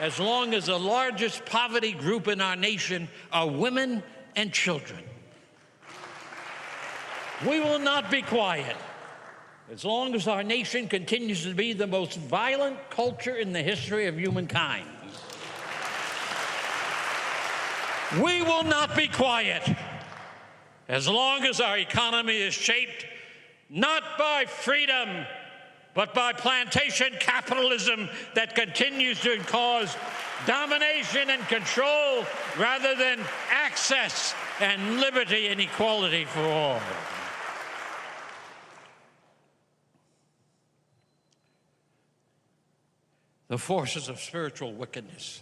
as long as the largest poverty group in our nation are women and children. We will not be quiet as long as our nation continues to be the most violent culture in the history of humankind. We will not be quiet as long as our economy is shaped not by freedom, but by plantation capitalism that continues to cause domination and control rather than access and liberty and equality for all. The forces of spiritual wickedness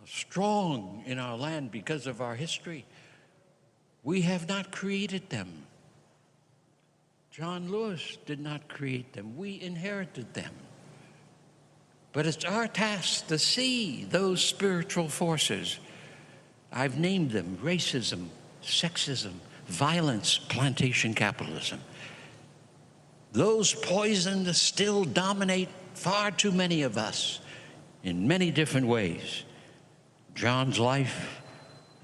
are strong in our land because of our history. We have not created them. John Lewis did not create them. We inherited them. But it's our task to see those spiritual forces. I've named them: racism, sexism, violence, plantation capitalism. Those poisons still dominate far too many of us in many different ways. John's life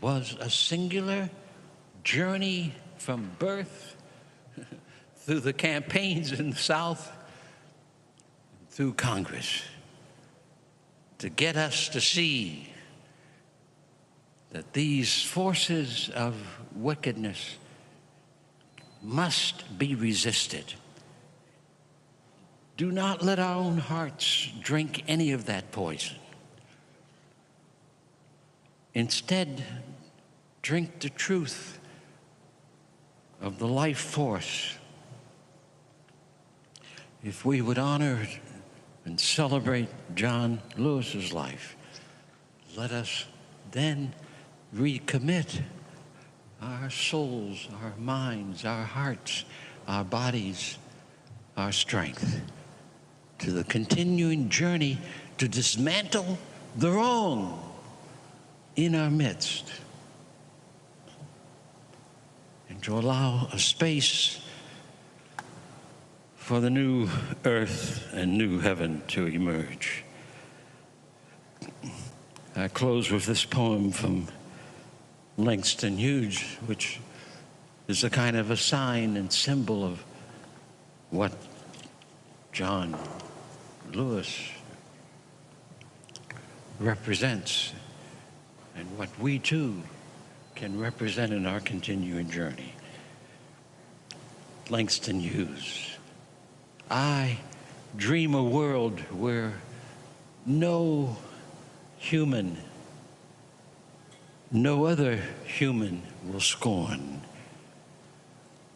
was a singular journey from birth through the campaigns in the South, through Congress, to get us to see that these forces of wickedness must be resisted. Do not let our own hearts drink any of that poison. Instead, drink the truth of the life force. If we would honor and celebrate John Lewis's life, let us then recommit our souls, our minds, our hearts, our bodies, our strength to the continuing journey to dismantle the wrong in our midst, and to allow a space for the new earth and new heaven to emerge. I close with this poem from Langston Hughes, which is a kind of a sign and symbol of what John Lewis represents and what we too can represent in our continuing journey. Langston Hughes. I dream a world where no human, no other human will scorn,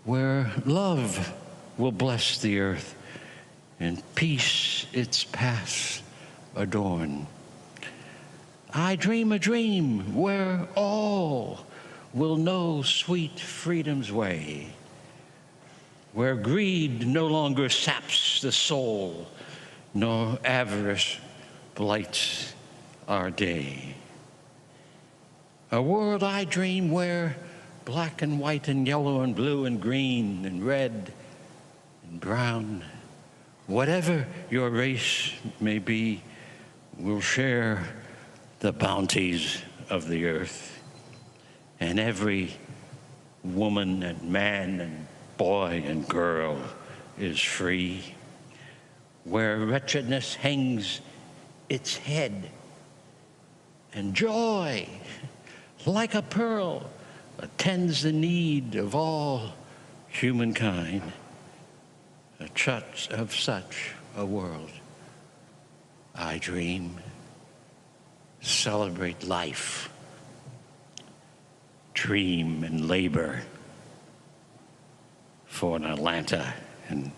where love will bless the earth and peace its paths adorn. I dream a dream where all will know sweet freedom's way, where greed no longer saps the soul, nor avarice blights our day. A world I dream where black and white and yellow and blue and green and red and brown, whatever your race may be, will share the bounties of the earth. And every woman and man and boy and girl is free. Where wretchedness hangs its head and joy, like a pearl, attends the need of all humankind. Of such a world I dream. Celebrate life, dream and labor for an Atlanta and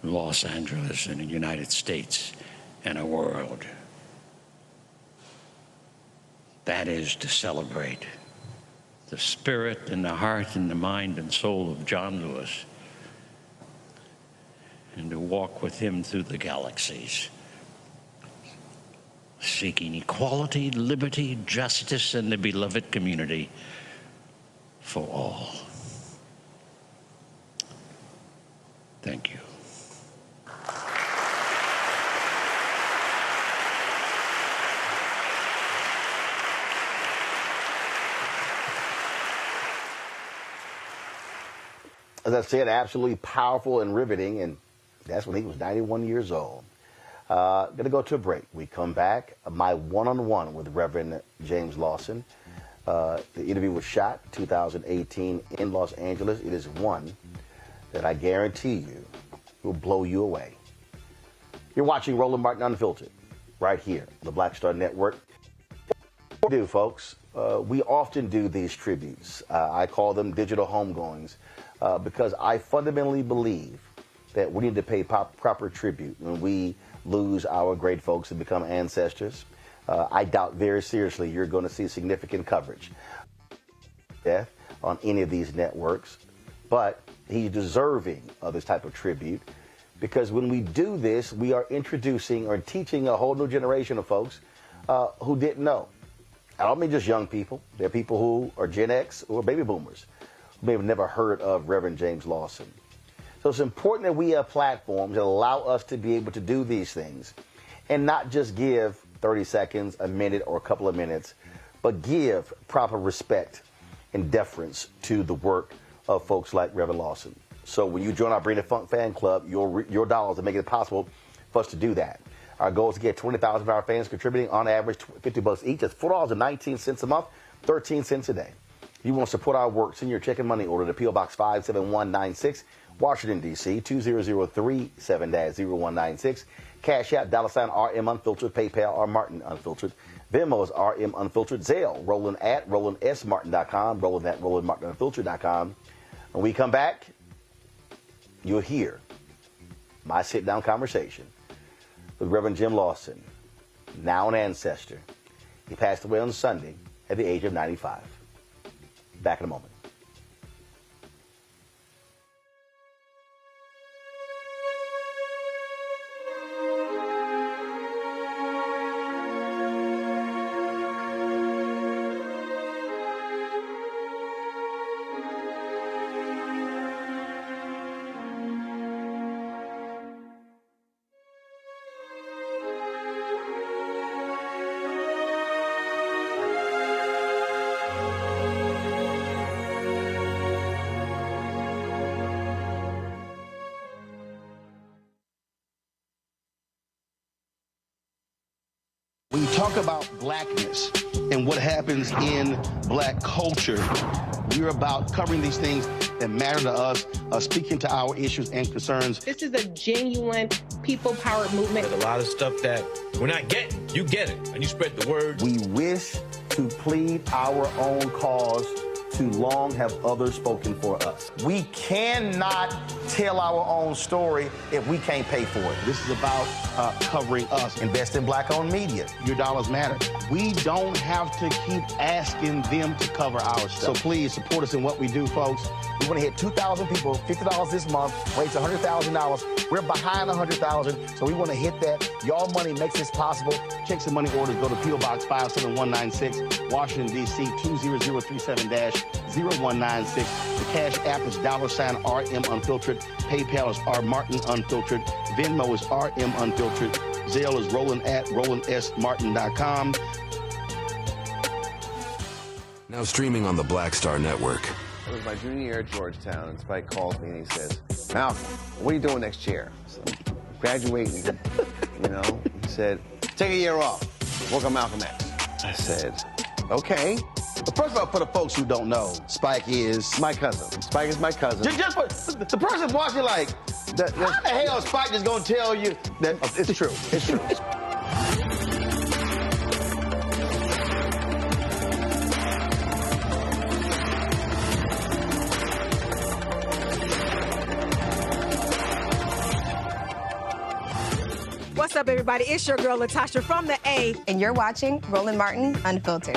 Los Angeles and the United States and a world. That is to celebrate the spirit and the heart and the mind and soul of John Lewis, and to walk with him through the galaxies, seeking equality, liberty, justice, and the beloved community for all. Thank you. As I said, absolutely powerful and riveting, and that's when he was 91 years old. Going to go to a break. We come back. My one-on-one with Reverend James Lawson. The interview was shot 2018 in Los Angeles. It is one that I guarantee you will blow you away. You're watching Roland Martin Unfiltered right here on the Black Star Network. What we do, folks, we often do these tributes. I call them digital homegoings because I fundamentally believe that we need to pay proper tribute when we lose our great folks and become ancestors. I doubt very seriously you're going to see significant coverage death on any of these networks, but he's deserving of this type of tribute because when we do this, we are introducing or teaching a whole new generation of folks who didn't know. I don't mean just young people. There are people who are Gen X or baby boomers who may have never heard of Reverend James Lawson. So it's important that we have platforms that allow us to be able to do these things and not just give 30 seconds, a minute, or a couple of minutes, but give proper respect and deference to the work of folks like Reverend Lawson. So when you join our Bring the Funk fan club, your dollars are making it possible for us to do that. Our goal is to get 20,000 of our fans contributing on average $50 each. That's $4.19 a month, 13 cents a day. If you want to support our work, send your check and money order to P.O. Box 57196, Washington, D.C., 20037-0196. Cash App, $RM Unfiltered, PayPal, R Martin Unfiltered. Venmo is RM Unfiltered. Zelle, Roland at RolandSMartin.com, Roland at RolandMartinUnfiltered.com. When we come back, you'll hear my sit-down conversation with Reverend Jim Lawson, now an ancestor. He passed away on Sunday at the age of 95. Back in a moment. When you talk about blackness and what happens in black culture, we're about covering these things that matter to us, speaking to our issues and concerns. This is a genuine people-powered movement. There's a lot of stuff that we're not getting. You get it, and you spread the word. We wish to plead our own cause too long have others spoken for us. We cannot tell our own story if we can't pay for it. This is about covering us. Invest in black-owned media. Your dollars matter. We don't have to keep asking them to cover our stuff. So please support us in what we do, folks. We want to hit 2,000 people, $50 this month, raise $100,000. We're behind $100,000, so we want to hit that. Y'all money makes this possible. Checks and money orders go to P.O. Box 57196, Washington, D.C. 20037-0196. The Cash App is $RM Unfiltered. PayPal is R Martin Unfiltered. Venmo is RM Unfiltered. Zelle is Roland at RolandSMartin.com. Now streaming on the Black Star Network. It was my junior year at Georgetown, and Spike calls me and he says, Malcolm, what are you doing next year? So, graduating, you know. He said, take a year off, work on Malcolm X. I said, okay. But first of all, for the folks who don't know, Spike is my cousin. Spike is my cousin. Just for the person watching, like, how the hell is Spike just gonna tell you that it's true? It's true. What's up, everybody? It's your girl, Latasha from the A. And you're watching Roland Martin Unfiltered.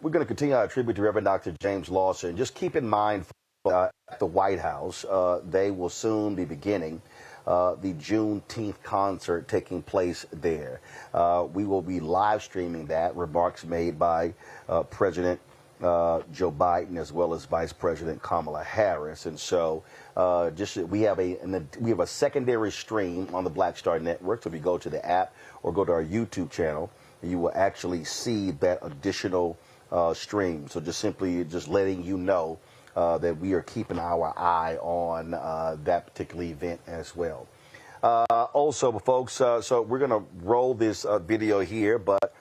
We're going to continue our tribute to Reverend Dr. James Lawson. Just keep in mind, at the White House, they will soon be beginning the Juneteenth concert taking place there. We will be live streaming that. Remarks made by President Joe Biden as well as Vice President Kamala Harris. And so we have a secondary stream on the Black Star Network. So if you go to the app or go to our YouTube channel, you will actually see that additional stream. So just letting you know that we are keeping our eye on that particular event as well. Also, folks, so we're going to roll this video here, but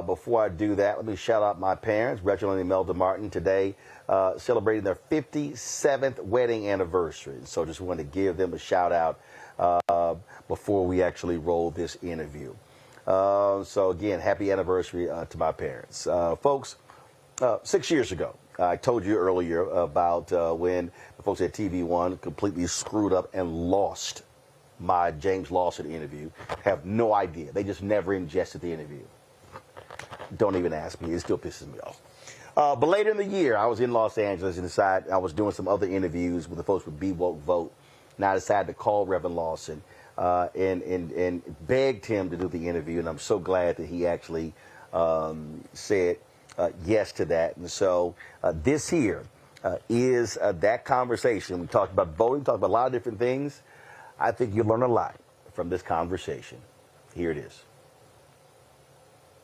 before I do that, let me shout out my parents, Reginald and Imelda Martin, today celebrating their 57th wedding anniversary. So just want to give them a shout out before we actually roll this interview. So again, happy anniversary to my parents. Folks, 6 years ago, I told you earlier about when the folks at TV1 completely screwed up and lost my James Lawson interview. Have no idea. They just never ingested the interview. Don't even ask me. It still pisses me off. But later in the year, I was in Los Angeles and decided I was doing some other interviews with the folks with Be Woke Vote. And I decided to call Reverend Lawson and begged him to do the interview. And I'm so glad that he actually said yes to that. And so this here is that conversation. We talked about voting, talked about a lot of different things. I think you'll learn a lot from this conversation. Here it is.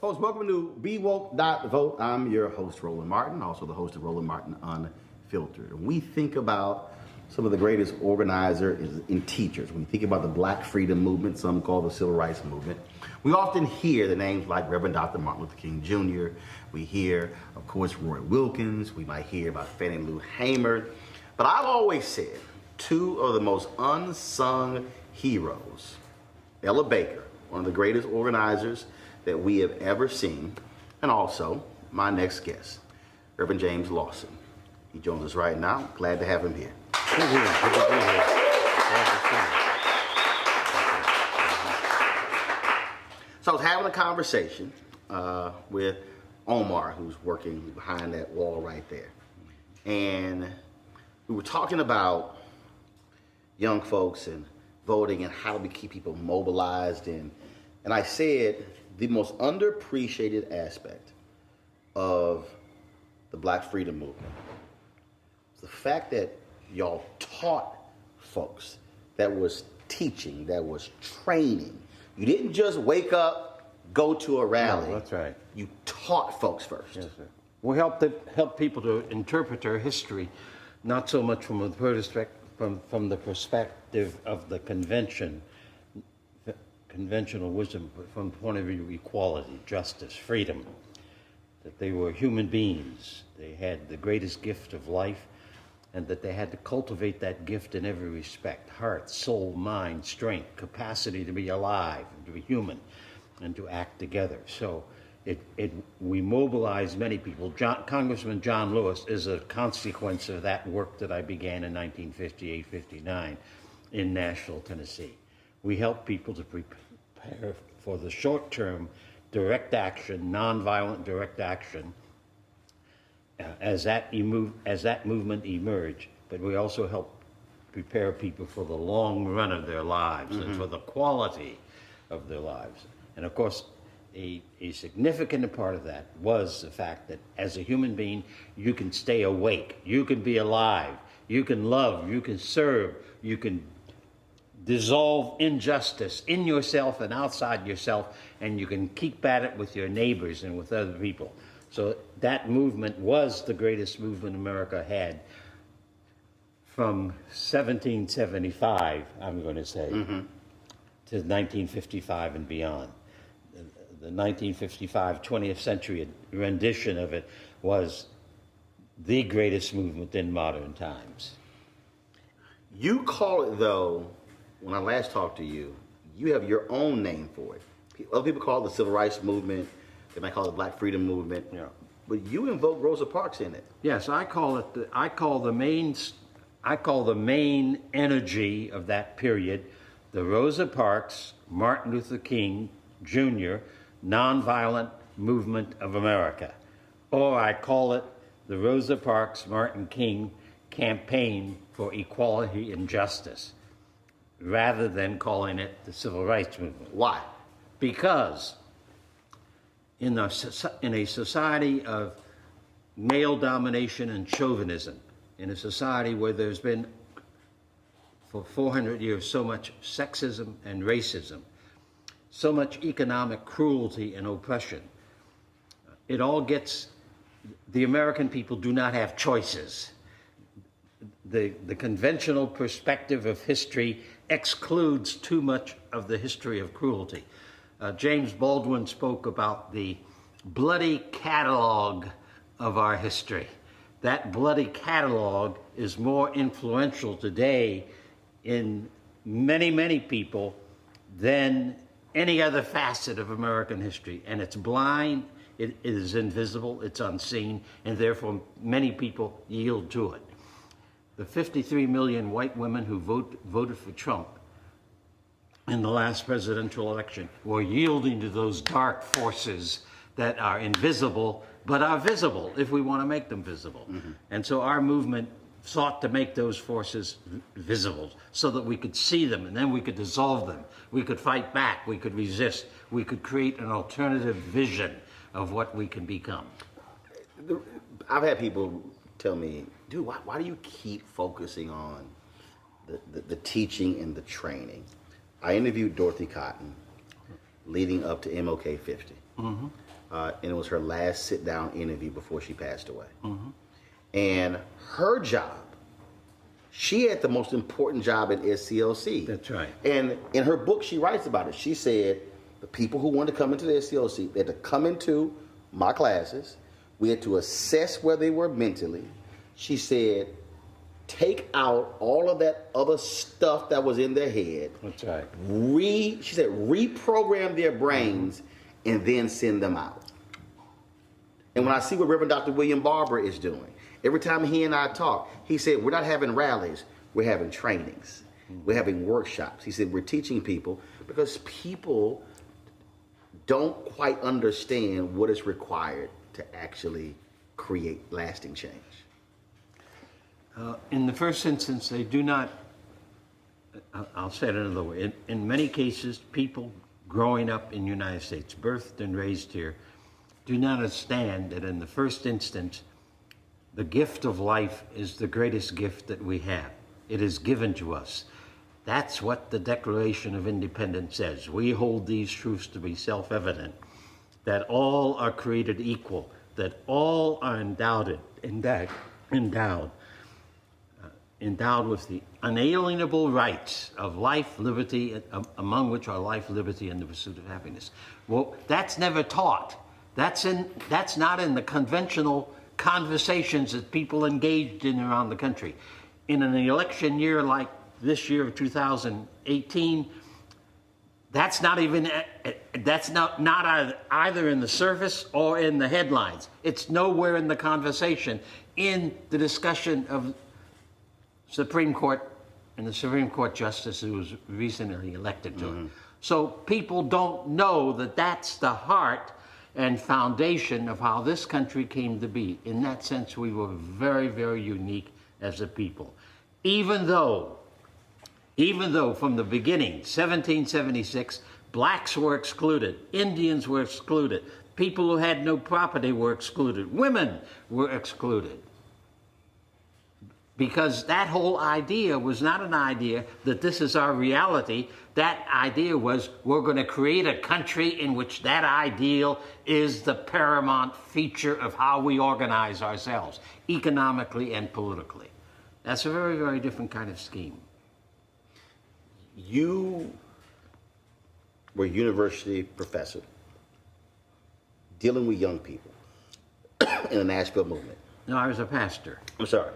Folks, welcome to BeWoke.vote. I'm your host, Roland Martin, also the host of Roland Martin Unfiltered. When we think about some of the greatest organizers and teachers, when we think about the Black Freedom Movement, some call the Civil Rights Movement, we often hear the names like Reverend Dr. Martin Luther King Jr. We hear, of course, Roy Wilkins. We might hear about Fannie Lou Hamer. But I've always said two of the most unsung heroes, Ella Baker, one of the greatest organizers that we have ever seen, and also my next guest, Reverend James Lawson. He joins us right now. Glad to have him here. Good to be here. So I was having a conversation with Omar, who's working behind that wall right there. And we were talking about young folks and voting and how do we keep people mobilized. And I said the most underappreciated aspect of the Black Freedom Movement is the fact that y'all taught folks, that was teaching, that was training. You didn't just wake up, go to a rally. No, that's right. You taught folks first. Yes, sir. We help people to interpret our history, not so much from the perspective of the conventional wisdom, but from the point of view of equality, justice, freedom. That they were human beings. They had the greatest gift of life, and that they had to cultivate that gift in every respect: heart, soul, mind, strength, capacity to be alive, and to be human, and to act together. So we mobilized many people. Congressman John Lewis is a consequence of that work that I began in 1958-59 in Nashville, Tennessee. We help people to prepare for the short-term direct action, nonviolent direct action, as that movement emerged. But we also help prepare people for the long run of their lives and for the quality of their lives. And of course, a significant part of that was the fact that as a human being, you can stay awake, you can be alive, you can love, you can serve, you can dissolve injustice in yourself and outside yourself, and you can keep at it with your neighbors and with other people. So that movement was the greatest movement America had from 1775, I'm going to say, to 1955 and beyond. The 1955 20th century rendition of it was the greatest movement in modern times. You call it, though, when I last talked to you, you have your own name for it. Other people call it the Civil Rights Movement. They might call it the Black Freedom Movement. Yeah. But you invoke Rosa Parks in it. Yes, I call the main energy of that period the Rosa Parks, Martin Luther King Jr. Nonviolent Movement of America. Or I call it the Rosa Parks, Martin King Campaign for Equality and Justice, rather than calling it the Civil Rights Movement. Why? Because in a society of male domination and chauvinism, in a society where there's been for 400 years so much sexism and racism, so much economic cruelty and oppression, the American people do not have choices. The conventional perspective of history excludes too much of the history of cruelty. James Baldwin spoke about the bloody catalog of our history. That bloody catalog is more influential today in many, many people than any other facet of American history. And it's blind, it is invisible, it's unseen, and therefore many people yield to it. The 53 million white women who voted for Trump in the last presidential election were yielding to those dark forces that are invisible, but are visible if we want to make them visible. And so our movement sought to make those forces visible so that we could see them, and then we could dissolve them. We could fight back, we could resist, we could create an alternative vision of what we can become. I've had people tell me, dude, why do you keep focusing on the teaching and the training? I interviewed Dorothy Cotton leading up to MLK 50. And it was her last sit-down interview before she passed away. And her job, she had the most important job at SCLC. That's right. And in her book, she writes about it. She said the people who wanted to come into the SCLC, they had to come into my classes. We had to assess where they were mentally. She said, take out all of that other stuff that was in their head. That's right. She said, reprogram their brains and then send them out. And when I see what Reverend Dr. William Barber is doing, every time he and I talk, he said, we're not having rallies, we're having trainings. We're having workshops. He said, we're teaching people because people don't quite understand what is required to actually create lasting change. In the first instance, they do not, I'll say it another way. In many cases, people growing up in the United States, birthed and raised here, do not understand that in the first instance, the gift of life is the greatest gift that we have. it is given to us. That's what the Declaration of Independence says. We hold these truths to be self-evident, that all are created equal, that all are endowed with the unalienable rights of life, liberty, among which are life, liberty, and the pursuit of happiness. Well, that's never taught. That's not in the conventional conversations that people engaged in around the country. In an election year like this year of 2018, that's not either in the surface or in the headlines. It's nowhere in the conversation, in the discussion of Supreme Court and the Supreme Court justice who was recently elected to it. So people don't know that that's the heart and foundation of how this country came to be. In that sense, we were very, very unique as a people. Even though from the beginning, 1776, blacks were excluded, Indians were excluded, people who had no property were excluded, women were excluded. Because that whole idea was not an idea that this is our reality. That idea was we're going to create a country in which that ideal is the paramount feature of how we organize ourselves, economically and politically. That's a very, very different kind of scheme. You were a university professor dealing with young people in the Nashville movement. No, I was a pastor. I'm sorry.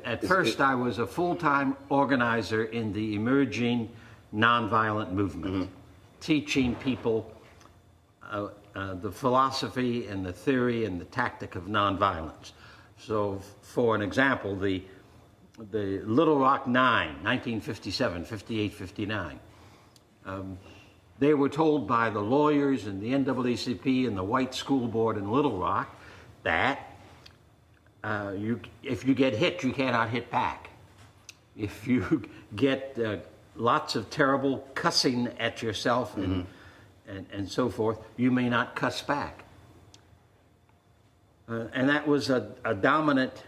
At first, I was a full-time organizer in the emerging nonviolent movement, teaching people the philosophy and the theory and the tactic of nonviolence. So, for an example, the Little Rock Nine, 1957, 58, 59. They were told by the lawyers and the NAACP and the white school board in Little Rock that if you get hit, you cannot hit back. If you get lots of terrible cussing at yourself and so forth, you may not cuss back. And that was a dominant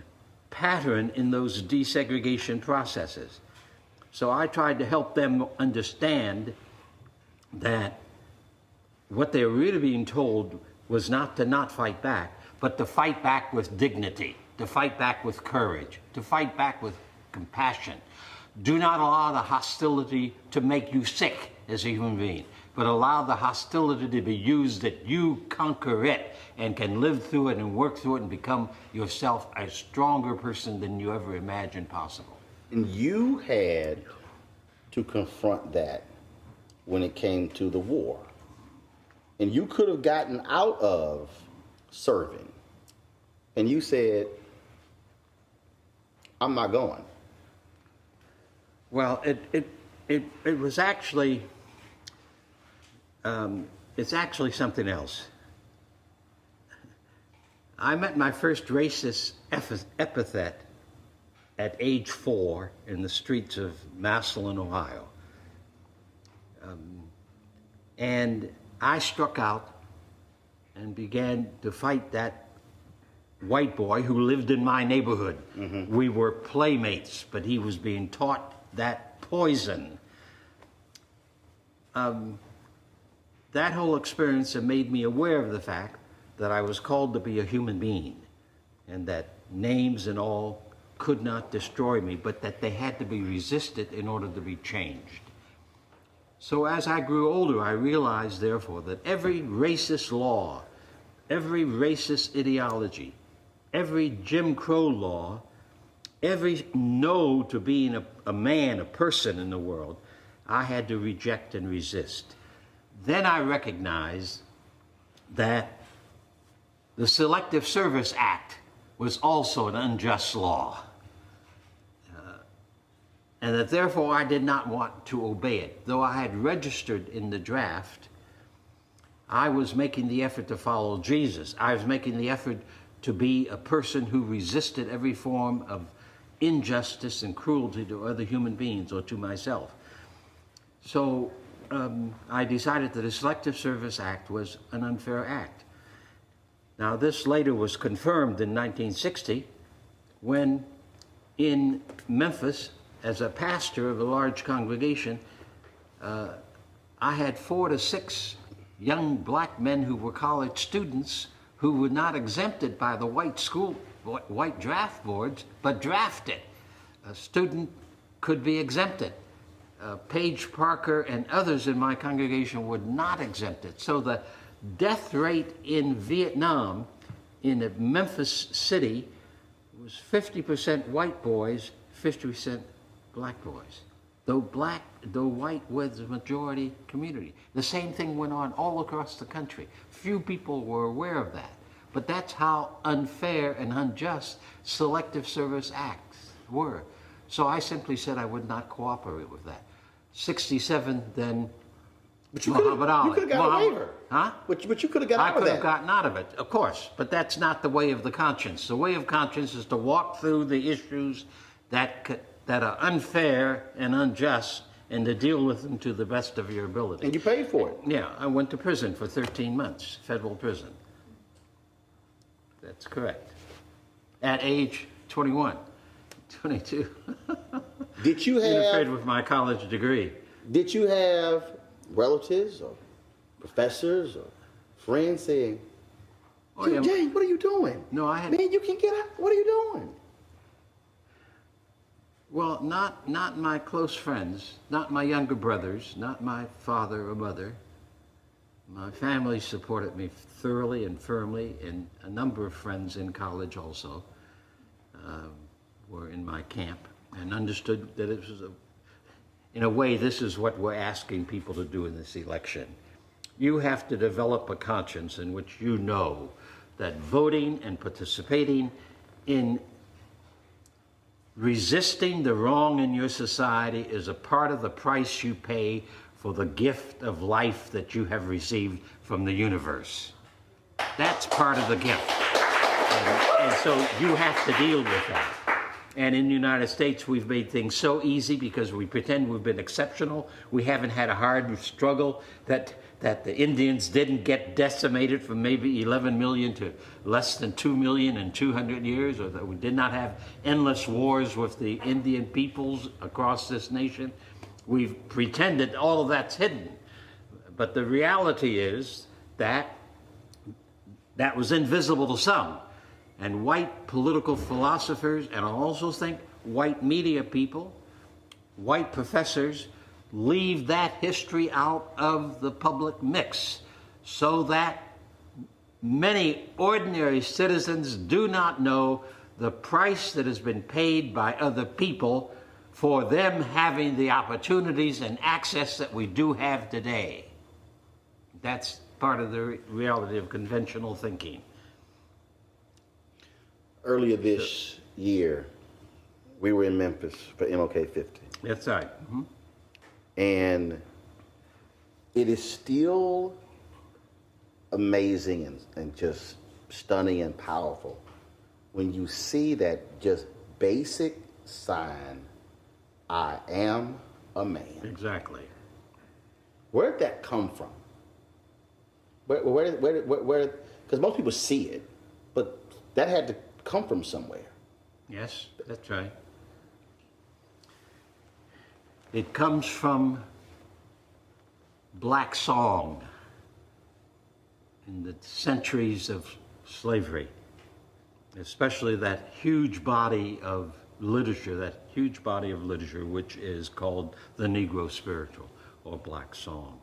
pattern in those desegregation processes. So I tried to help them understand that what they were really being told was not to not fight back, but to fight back with dignity, to fight back with courage, to fight back with compassion. Do not allow the hostility to make you sick as a human being, but allow the hostility to be used that you conquer it and can live through it and work through it and become yourself a stronger person than you ever imagined possible. And you had to confront that when it came to the war. And you could have gotten out of serving. And you said, I'm not going. Well, it was actually, it's actually something else. I met my first racist epithet at age 4 in the streets of Massillon, Ohio. And I struck out and began to fight that white boy who lived in my neighborhood. We were playmates, but he was being taught that poison. That whole experience had made me aware of the fact that I was called to be a human being and that names and all could not destroy me, but that they had to be resisted in order to be changed. So as I grew older, I realized, therefore, that every racist law, every racist ideology, every Jim Crow law, every no to being a man, a person in the world, I had to reject and resist. Then I recognized that the Selective Service Act was also an unjust law, and that therefore I did not want to obey it. Though I had registered in the draft, I was making the effort to follow Jesus. I was making the effort to be a person who resisted every form of injustice and cruelty to other human beings or to myself. So I decided that the Selective Service Act was an unfair act. Now, this later was confirmed in 1960 when in Memphis, as a pastor of a large congregation, I had 4 to 6 young black men who were college students who were not exempted by the white draft boards, but drafted. A student could be exempted. Paige Parker and others in my congregation were not exempted. So the death rate in Vietnam, in Memphis City, was 50% white boys, 50% black boys. Though white was the majority community. The same thing went on all across the country. Few people were aware of that. But that's how unfair and unjust selective service acts were. So I simply said I would not cooperate with that. 67, then But you Muhammad Ali. could have got a waiver. Huh? But you could have got out I of could that. have gotten out of it, of course. But that's not the way of the conscience. The way of conscience is to walk through the issues that are unfair and unjust and to deal with them to the best of your ability. And you paid for it. Yeah, I went to prison for 13 months, federal prison. That's correct. At age 21, 22. Did you Interfered have with my college degree. Did you have relatives or professors or friends saying, Oh, yeah. James, what are you doing? No, I had. Man, you can get out. What are you doing? Well, not my close friends, not my younger brothers, not my father or mother. My family supported me thoroughly and firmly, and a number of friends in college also were in my camp and understood that it was in a way, this is what we're asking people to do in this election. You have to develop a conscience in which you know that voting and participating in resisting the wrong in your society is a part of the price you pay for the gift of life that you have received from the universe. That's part of the gift. And so you have to deal with that. And in the United States, we've made things so easy because we pretend we've been exceptional. We haven't had a hard struggle that the Indians didn't get decimated from maybe 11 million to less than 2 million in 200 years, or that we did not have endless wars with the Indian peoples across this nation. We've pretended all of that's hidden. But the reality is that that was invisible to some. And white political philosophers, and I also think white media people, white professors, leave that history out of the public mix so that many ordinary citizens do not know the price that has been paid by other people for them having the opportunities and access that we do have today. That's part of the reality of conventional thinking. Earlier this year, we were in Memphis for MLK 50. That's right. Mm-hmm. And it is still amazing and just stunning and powerful when you see that just basic sign, I am a man. Exactly. Where did that come from? Where? Because most people see it, but that had to come from somewhere. Yes, that's right. It comes from black song in the centuries of slavery, especially that huge body of literature, which is called the Negro spiritual or black song.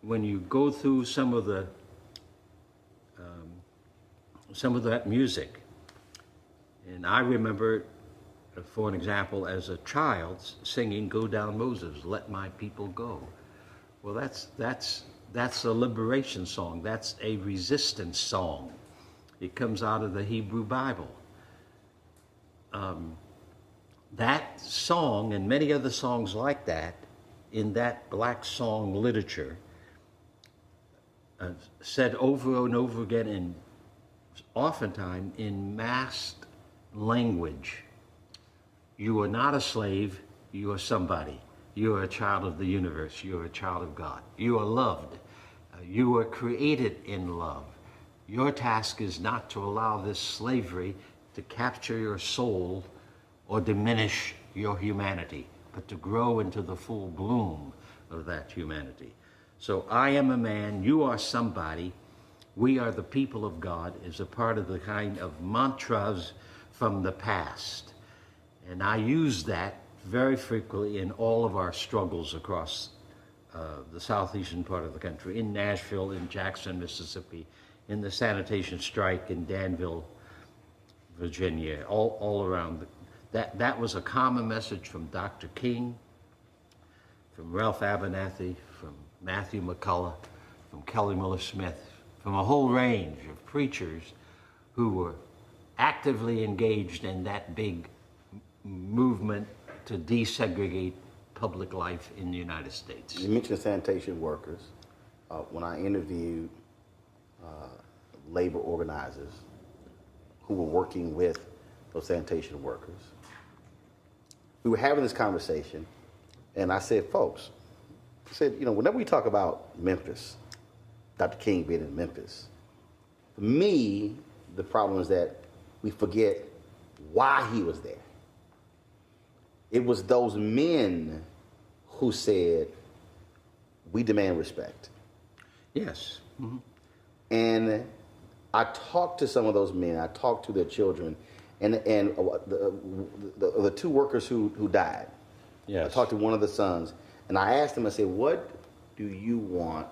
When you go through some of that music, and I remember, for an example, as a child singing "Go Down Moses, Let My People Go." Well, that's a liberation song. That's a resistance song. It comes out of the Hebrew Bible. That song and many other songs like that in that black song literature said over and over again, and oftentimes in masked language. You are not a slave, you are somebody. You are a child of the universe, you are a child of God. You are loved, you are created in love. Your task is not to allow this slavery to capture your soul or diminish your humanity, but to grow into the full bloom of that humanity. So I am a man, you are somebody, we are the people of God is a part of the kind of mantras from the past. And I use that very frequently in all of our struggles across the southeastern part of the country, in Nashville, in Jackson, Mississippi, in the sanitation strike in Danville, Virginia, all around. That was a common message from Dr. King, from Ralph Abernathy, from Matthew McCullough, from Kelly Miller Smith, from a whole range of preachers who were actively engaged in that big movement to desegregate public life in the United States. You mentioned sanitation workers. When I interviewed labor organizers who were working with those sanitation workers, we were having this conversation, and I said, folks, I said, you know, whenever we talk about Memphis, Dr. King being in Memphis, for me, the problem is that we forget why he was there. It was those men who said, we demand respect. Yes. Mm-hmm. And I talked to some of those men, I talked to their children, and the two workers who died. Yes. I talked to one of the sons, and I asked him, I said, what do you want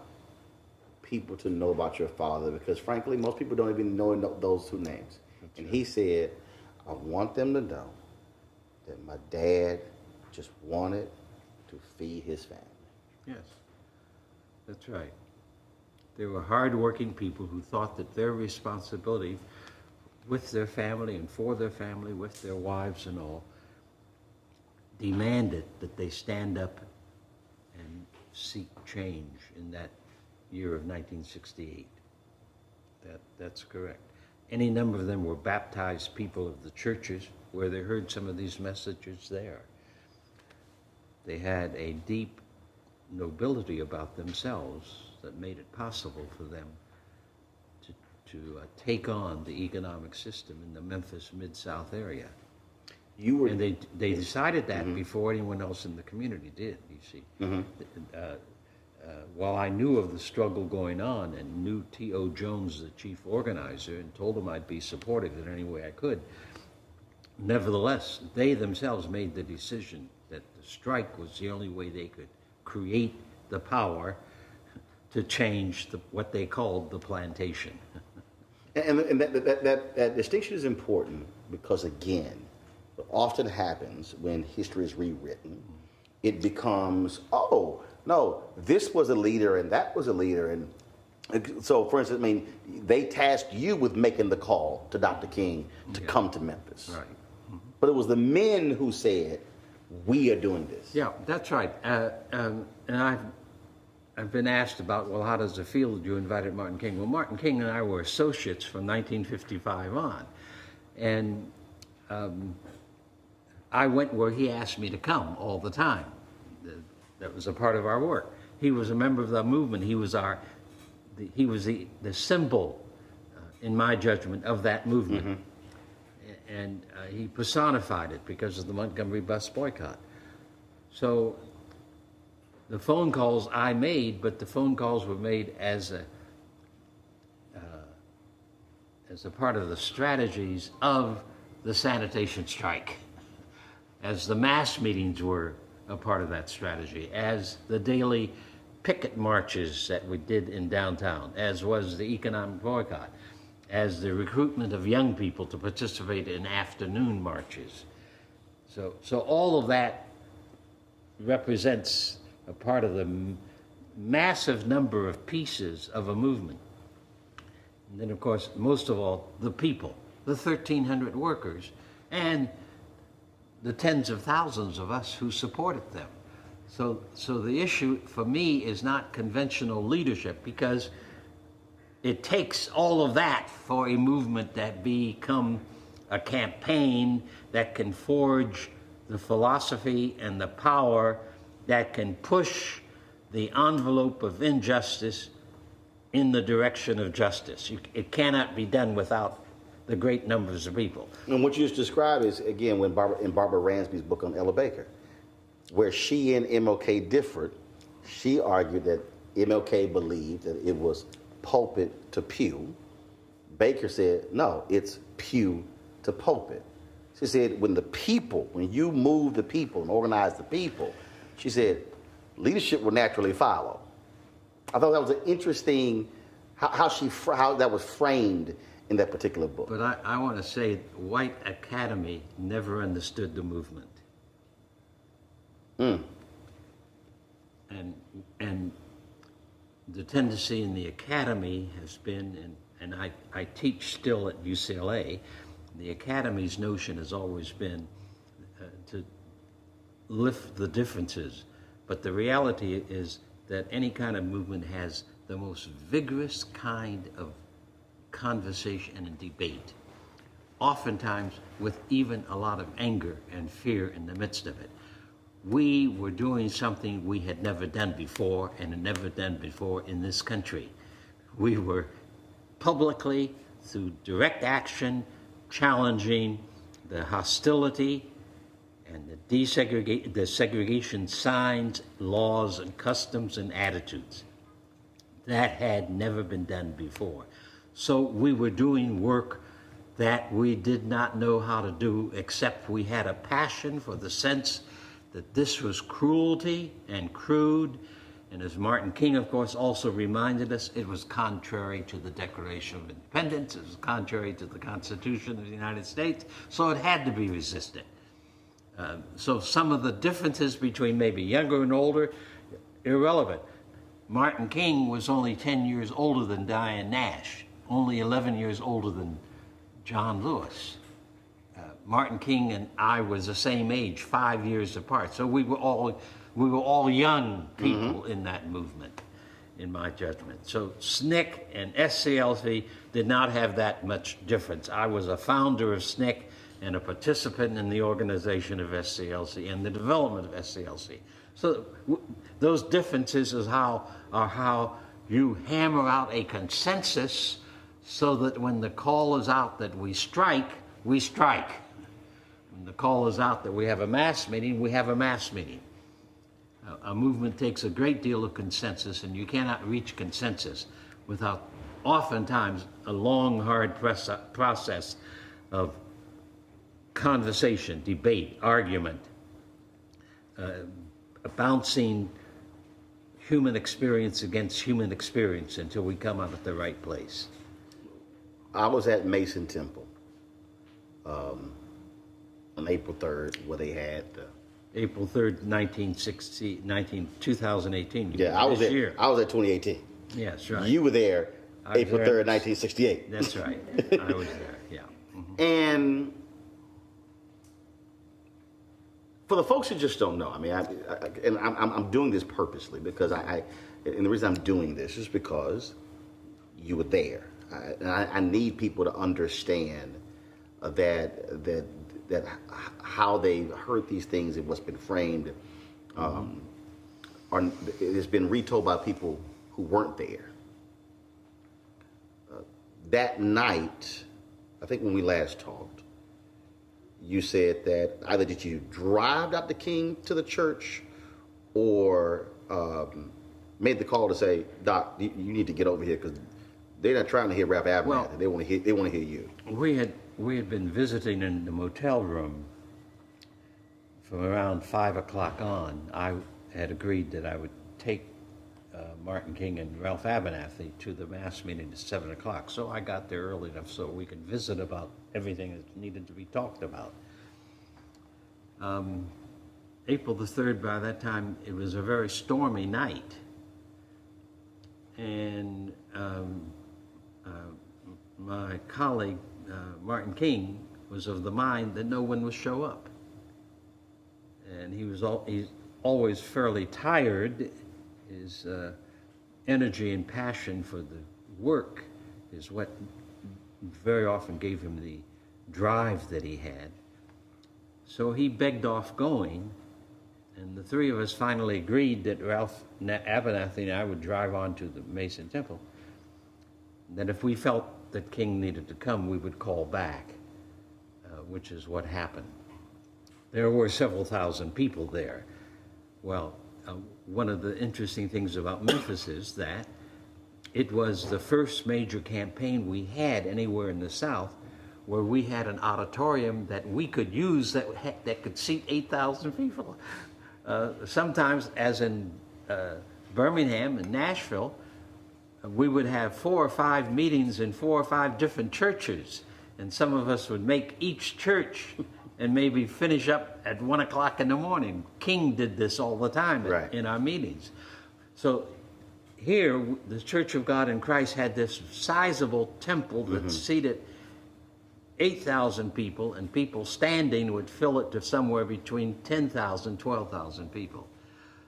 people to know about your father? Because frankly, most people don't even know those two names. That's and he said, I want them to know that my dad just wanted to feed his family. Yes, that's right. They were hardworking people who thought that their responsibility with their family and for their family, with their wives and all, demanded that they stand up and seek change in that year of 1968. That's correct. Any number of them were baptized people of the churches where they heard some of these messages there. They had a deep nobility about themselves that made it possible for them to take on the economic system in the Memphis Mid-South area. And they decided that mm-hmm. before anyone else in the community did, you see. Mm-hmm. While I knew of the struggle going on and knew T.O. Jones, the chief organizer, and told him I'd be supportive in any way I could, nevertheless, they themselves made the decision that the strike was the only way they could create the power to change what they called the plantation. And that distinction is important because, again, what often happens when history is rewritten, it becomes, oh, no, this was a leader and that was a leader. And so, for instance, I mean, they tasked you with making the call to Dr. King to come to Memphis. Right. Mm-hmm. But it was the men who said, we are doing this. Yeah, that's right. And I've been asked about, well, how does it feel that you invited Martin King? Well, Martin King and I were associates from 1955 on. And I went where he asked me to come all the time. That was a part of our work. He was a member of the movement. He was the symbol, in my judgment, of that movement. Mm-hmm. And he personified it because of the Montgomery bus boycott. So the phone calls I made, but the phone calls were made as a part of the strategies of the sanitation strike, as the mass meetings were a part of that strategy, as the daily picket marches that we did in downtown, as was the economic boycott, as the recruitment of young people to participate in afternoon marches. So all of that represents a part of the massive number of pieces of a movement. And then, of course, most of all, the people, the 1,300 workers, and the tens of thousands of us who supported them. So the issue for me is not conventional leadership, because it takes all of that for a movement that become a campaign that can forge the philosophy and the power that can push the envelope of injustice in the direction of justice. It cannot be done without the great numbers of people. And what you just described is, again, in Barbara Ransby's book on Ella Baker, where she and MLK differed. She argued that MLK believed that it was pulpit to pew. Baker said, no, it's pew to pulpit. She said, when you move the people and organize the people, she said, leadership will naturally follow. I thought that was an interesting, how that was framed in that particular book. But I want to say, white academy never understood the movement. And the tendency in the academy has been, and I teach still at UCLA, the academy's notion has always been to lift the differences. But the reality is that any kind of movement has the most vigorous kind of conversation and debate, oftentimes with even a lot of anger and fear in the midst of it. We were doing something we had never done before and had never done before in this country. We were publicly, through direct action, challenging the hostility and the segregation signs, laws, and customs and attitudes. That had never been done before. So we were doing work that we did not know how to do, except we had a passion for the sense that this was cruelty and crude. And as Martin King, of course, also reminded us, it was contrary to the Declaration of Independence. It was contrary to the Constitution of the United States. So it had to be resisted. So some of the differences between maybe younger and older, irrelevant. Martin King was only 10 years older than Diane Nash, only 11 years older than John Lewis. Martin King and I was the same age, 5 years apart. So we were all young people in that movement, in my judgment. So SNCC and SCLC did not have that much difference. I was a founder of SNCC and a participant in the organization of SCLC and the development of SCLC. So those differences are how you hammer out a consensus so that when the call is out that we strike, we strike. When the call is out that we have a mass meeting, we have a mass meeting. A movement takes a great deal of consensus, and you cannot reach consensus without oftentimes a long, hard process of conversation, debate, argument, bouncing human experience against human experience until we come out at the right place. I was at Mason Temple on April 3rd, where they had April 3rd, 2018. Yeah, I was at 2018. Yeah, that's right. You were there April 3rd, 1968. That's right. I was there, yeah. And for the folks who just don't know, I mean, I'm doing this purposely because and the reason I'm doing this is because you were there. I need people to understand that how they heard these things and what's been framed, it has been retold by people who weren't there. That night, I think when we last talked, you said that either did you drive Dr. King to the church or made the call to say, Doc, you need to get over here because they're not trying to hear Ralph Abernathy. Well, they want to hear you. We had been visiting in the motel room from around 5 o'clock on. I had agreed that I would take Martin King and Ralph Abernathy to the mass meeting at 7 o'clock. So I got there early enough so we could visit about everything that needed to be talked about. April the 3rd, by that time, it was a very stormy night. And my colleague, Martin King, was of the mind that no one would show up. And he's always fairly tired. His energy and passion for the work is what very often gave him the drive that he had. So he begged off going, and the three of us finally agreed that Ralph Abernathy and I would drive on to the Mason Temple. That if we felt that King needed to come, we would call back, which is what happened. There were several thousand people there. Well, one of the interesting things about Memphis is that it was the first major campaign we had anywhere in the South where we had an auditorium that we could use that could seat 8,000 people. Sometimes, as in Birmingham and Nashville, we would have 4 or 5 meetings in 4 or 5 different churches, and some of us would make each church and maybe finish up at 1 o'clock in the morning. King did this all the time in our meetings. So here, the Church of God in Christ had this sizable temple that seated 8,000 people, and people standing would fill it to somewhere between 10,000, 12,000 people.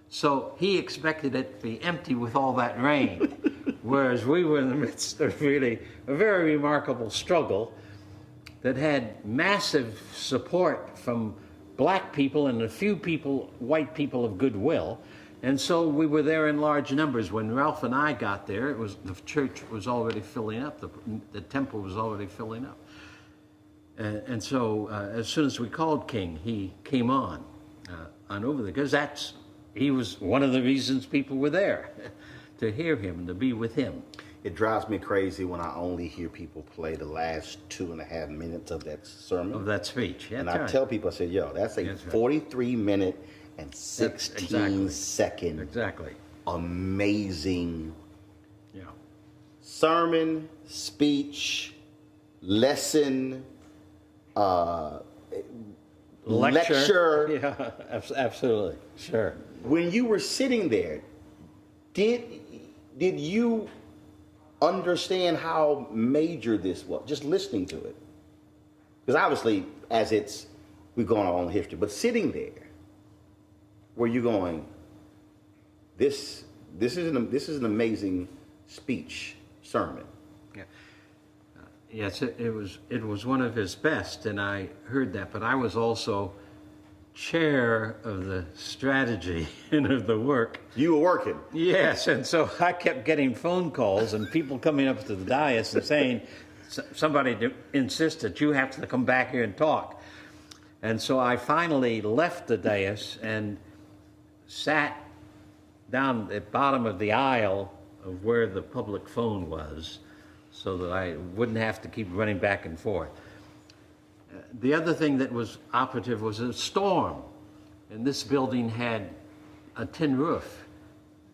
So he expected it to be empty with all that rain, whereas we were in the midst of really a very remarkable struggle that had massive support from black people and a few people, white people of goodwill. And so we were there in large numbers. When Ralph and I got there, the church was already filling up, the temple was already filling up. And so as soon as we called King, he came on over there, because he was one of the reasons people were there, to hear him and to be with him. It drives me crazy when I only hear people play the last 2.5 minutes of that sermon. Of that speech, yeah. And I tell people, I say, yo, that's a 43-minute and 16-second amazing sermon, speech, lesson, lecture. Yeah, absolutely, sure. When you were sitting there, did you understand how major this was, just listening to it? Because obviously, we've gone our own history, but sitting there, were you going, this is an amazing speech, sermon? Yeah. Yes, it was one of his best, and I heard that, but I was also chair of the strategy and of the work. You were working? Yes, and so I kept getting phone calls and people coming up to the dais and saying, somebody insists that you have to come back here and talk. And so I finally left the dais and sat down at the bottom of the aisle of where the public phone was, so that I wouldn't have to keep running back and forth. The other thing that was operative was a storm, and this building had a tin roof,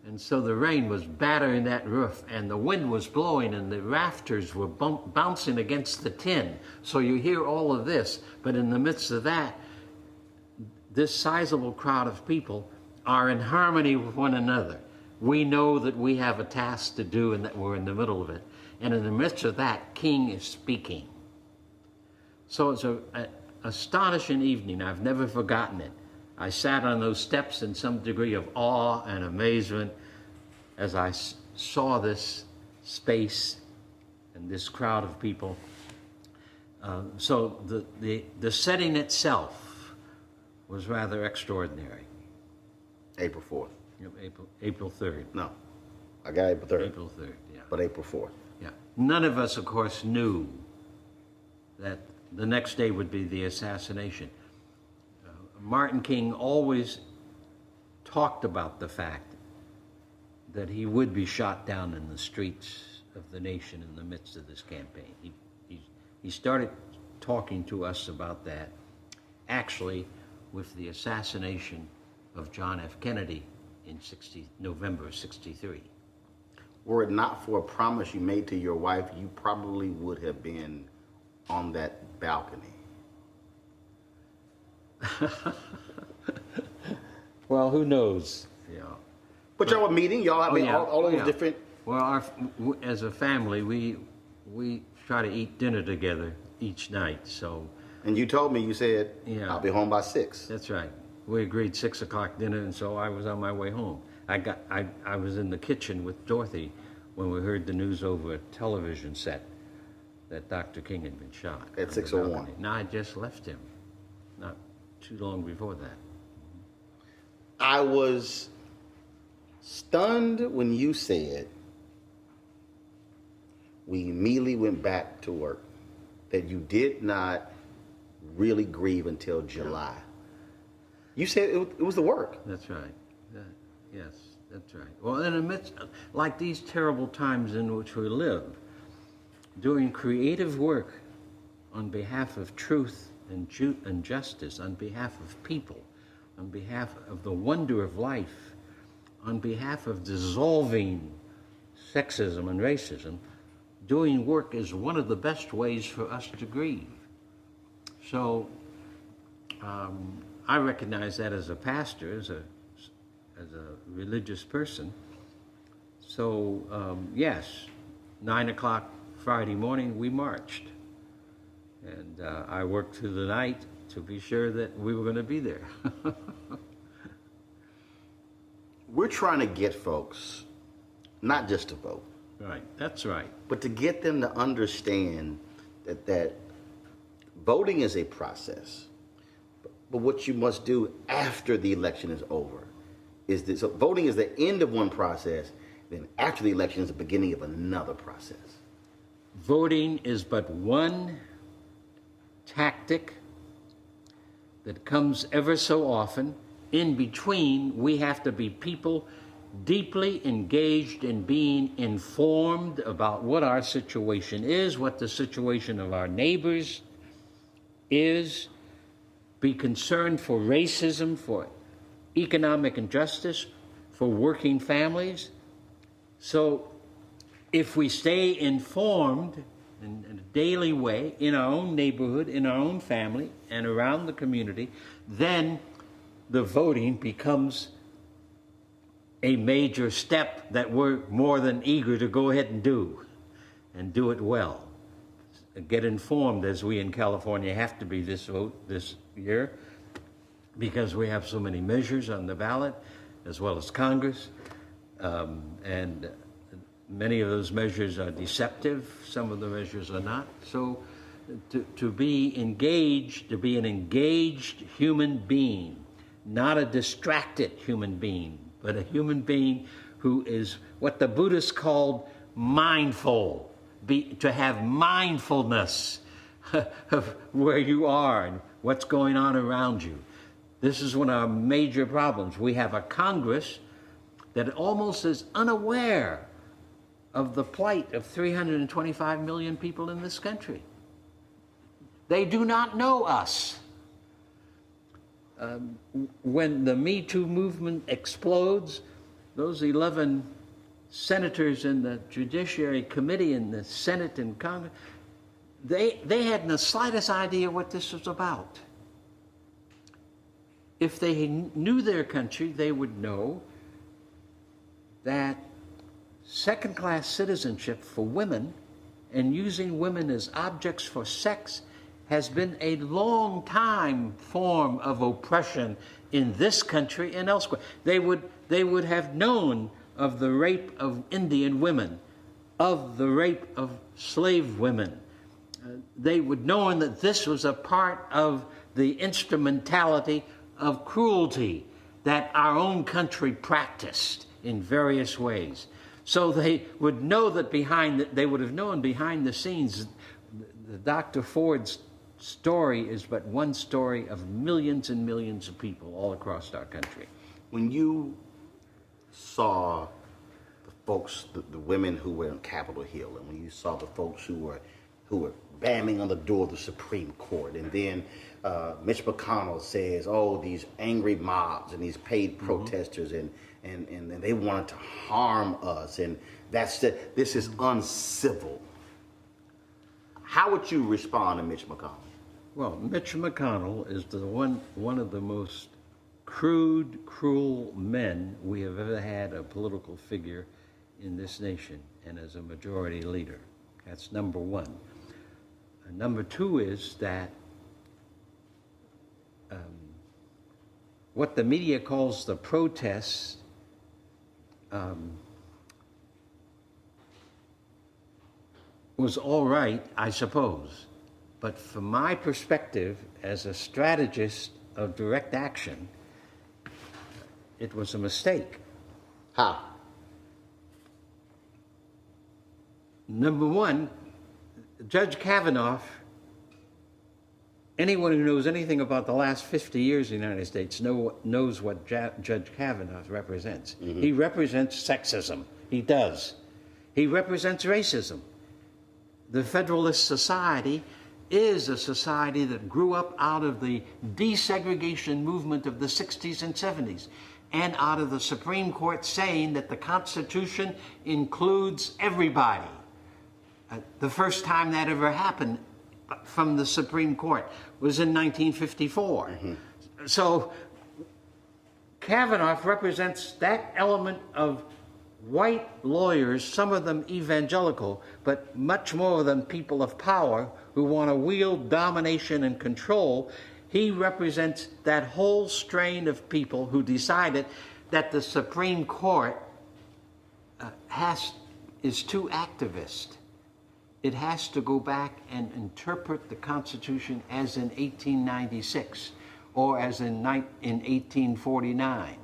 and so the rain was battering that roof, and the wind was blowing, and the rafters were bouncing against the tin. So you hear all of this, but in the midst of that, this sizable crowd of people are in harmony with one another. We know that we have a task to do and that we're in the middle of it. And in the midst of that, King is speaking. So it's an astonishing evening. I've never forgotten it. I sat on those steps in some degree of awe and amazement as I saw this space and this crowd of people. So the setting itself was rather extraordinary. April 4th. April 3rd. No, I got April 3rd. April 3rd, yeah. But April 4th. Yeah. None of us, of course, knew that the next day would be the assassination. Martin King always talked about the fact that he would be shot down in the streets of the nation in the midst of this campaign. He started talking to us about that actually with the assassination of John F. Kennedy in November of '63. Were it not for a promise you made to your wife, you probably would have been on that balcony. Well, who knows? Yeah. But y'all were meeting, y'all. I mean, all those different. Well, as a family, we try to eat dinner together each night. So. And you told me, you said, yeah, I'll be home by 6. That's right. We agreed 6 o'clock dinner, and so I was on my way home. I was in the kitchen with Dorothy when we heard the news over a television set that Dr. King had been shot. At 6:01. No, I just left him, not too long before that. I was stunned when you said, we immediately went back to work, that you did not really grieve until July. You said it was the work. That's right. Yes, that's right. Well, in the midst, like these terrible times in which we live, doing creative work on behalf of truth and justice, on behalf of people, on behalf of the wonder of life, on behalf of dissolving sexism and racism, doing work is one of the best ways for us to grieve. So I recognize that as a pastor, as a religious person. So yes, 9 o'clock Friday morning, we marched. And I worked through the night to be sure that we were going to be there. We're trying to get folks, not just to vote. Right, that's right. But to get them to understand that voting is a process. But what you must do after the election is over is this. So voting is the end of one process, then after the election is the beginning of another process. Voting is but one tactic that comes ever so often. In between, we have to be people deeply engaged in being informed about what our situation is, what the situation of our neighbors is, be concerned for racism, for economic injustice, for working families. So if we stay informed in a daily way, in our own neighborhood, in our own family, and around the community, then the voting becomes a major step that we're more than eager to go ahead and do it well. Get informed, as we in California have to be this year, because we have so many measures on the ballot, as well as Congress, and many of those measures are deceptive, some of the measures are not. So to be engaged, to be an engaged human being, not a distracted human being, but a human being who is what the Buddhists called mindful, to have mindfulness of where you are and what's going on around you. This is one of our major problems. We have a Congress that almost is unaware of the plight of 325 million people in this country. They do not know us. When the Me Too movement explodes, those 11 senators in the Judiciary Committee in the Senate and Congress, they hadn't the slightest idea what this was about. If they knew their country, they would know that second-class citizenship for women and using women as objects for sex has been a long time form of oppression in this country and elsewhere. They would have known of the rape of Indian women, of the rape of slave women. They would know that this was a part of the instrumentality of cruelty that our own country practiced in various ways. So they would know that they would have known behind the scenes, the Dr. Ford's story is but one story of millions and millions of people all across our country. When you saw the folks, the women who were on Capitol Hill, and when you saw the folks who were banging on the door of the Supreme Court, and then Mitch McConnell says, "Oh, these angry mobs and these paid protesters, and they wanted to harm us, and this is uncivil." How would you respond to Mitch McConnell? Well, Mitch McConnell is one of the most crude, cruel men we have ever had a political figure in this nation, and as a majority leader. That's number one. Number two is that what the media calls the protests was all right, I suppose. But from my perspective, as a strategist of direct action, it was a mistake. How? Number one, Judge Kavanaugh, anyone who knows anything about the last 50 years in the United States knows what Judge Kavanaugh represents. Mm-hmm. He represents sexism. He does. He represents racism. The Federalist Society is a society that grew up out of the desegregation movement of the 60s and 70s, and out of the Supreme Court saying that the Constitution includes everybody. The first time that ever happened from the Supreme Court was in 1954. Mm-hmm. So Kavanaugh represents that element of white lawyers, some of them evangelical, but much more than people of power who want to wield domination and control. He represents that whole strain of people who decided that the Supreme Court is too activist. It has to go back and interpret the Constitution as in 1896 or as in 1849.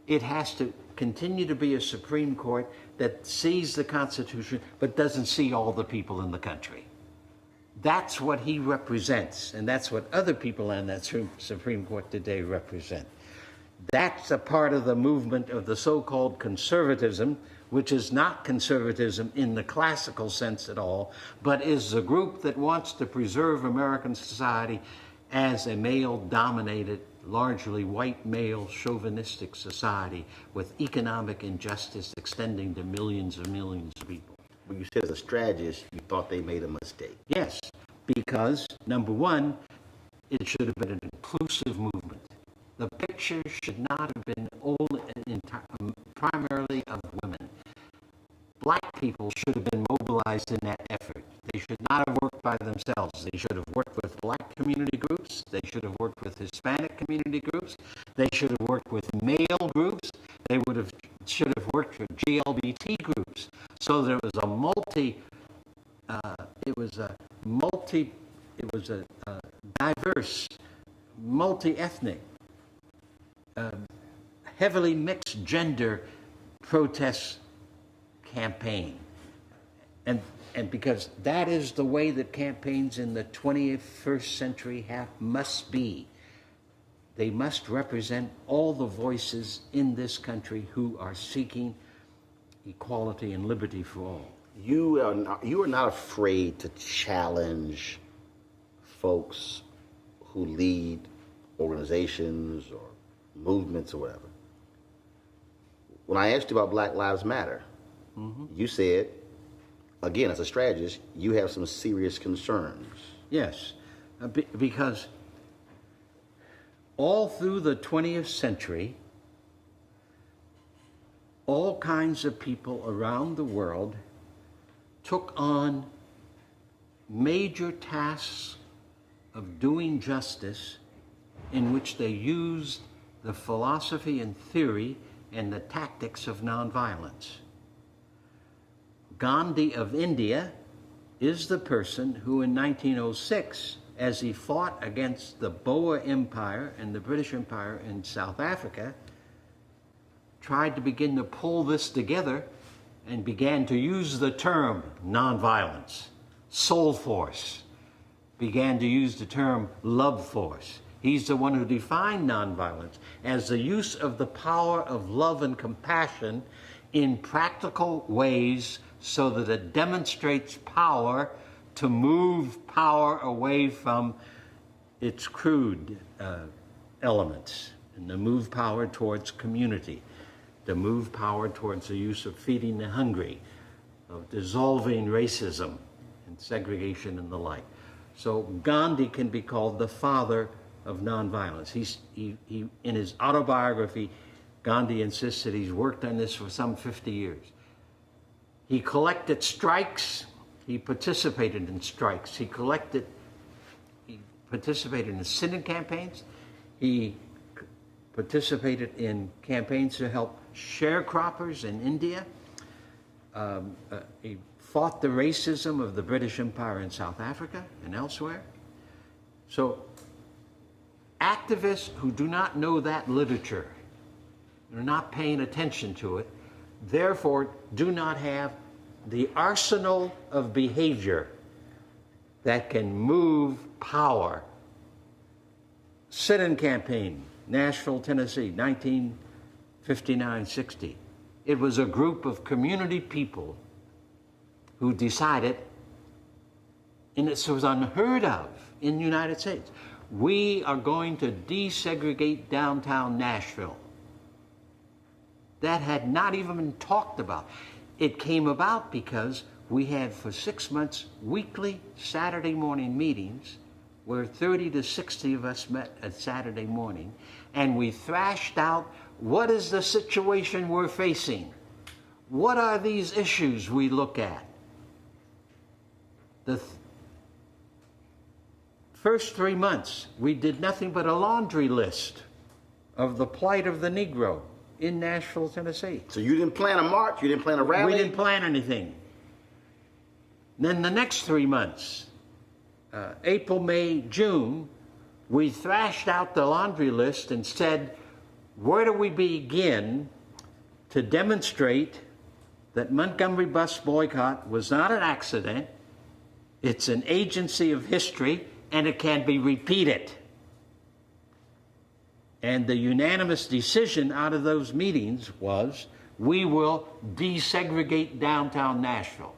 It has to continue to be a Supreme Court that sees the Constitution but doesn't see all the people in the country. That's what he represents, and that's what other people on that Supreme Court today represent. That's a part of the movement of the so-called conservatism, which is not conservatism in the classical sense at all, but is a group that wants to preserve American society as a male-dominated, largely white male chauvinistic society with economic injustice extending to millions and millions of people. When you said as a strategist, you thought they made a mistake. Yes, because number one, it should have been an inclusive movement. The picture should not have been primarily of women. Black people should have been mobilized in that effort. They should not have worked by themselves. They should have worked with black community groups. They should have worked with Hispanic community groups. They should have worked with male groups. They should have worked with GLBT groups. So there was a diverse, multi-ethnic, heavily mixed gender protest campaign. And because that is the way that campaigns in the 21st century must be. They must represent all the voices in this country who are seeking equality and liberty for all. You are not afraid to challenge folks who lead organizations or movements or whatever. When I asked you about Black Lives Matter, you said, again, as a strategist, you have some serious concerns. Yes, because all through the 20th century, all kinds of people around the world took on major tasks of doing justice in which they used the philosophy and theory and the tactics of nonviolence. Gandhi of India is the person who in 1906, as he fought against the Boer Empire and the British Empire in South Africa, tried to begin to pull this together and began to use the term nonviolence, soul force, began to use the term love force. He's the one who defined nonviolence as the use of the power of love and compassion in practical ways so that it demonstrates power to move power away from its crude elements and to move power towards community, to move power towards the use of feeding the hungry, of dissolving racism and segregation and the like. So Gandhi can be called the father of nonviolence. He in his autobiography, Gandhi insists that he's worked on this for some 50 years. He collected strikes. He participated in strikes. He participated in sitting campaigns. He participated in campaigns to help sharecroppers in India. He fought the racism of the British Empire in South Africa and elsewhere. So activists who do not know that literature, are not paying attention to it, therefore do not have the arsenal of behavior that can move power. Sit-in campaign, Nashville, Tennessee, 1959-60. It was a group of community people who decided, and this was unheard of in the United States, we are going to desegregate downtown Nashville. That had not even been talked about. It came about because we had for 6 months weekly Saturday morning meetings where 30 to 60 of us met at Saturday morning, and we thrashed out what is the situation we're facing? What are these issues we look at? The first 3 months, we did nothing but a laundry list of the plight of the Negro in Nashville, Tennessee. So you didn't plan a march? You didn't plan a rally? We didn't plan anything. Then the next 3 months, April, May, June, we thrashed out the laundry list and said, where do we begin to demonstrate that Montgomery bus boycott was not an accident, it's an agency of history, and it can be repeated. And the unanimous decision out of those meetings was, we will desegregate downtown Nashville.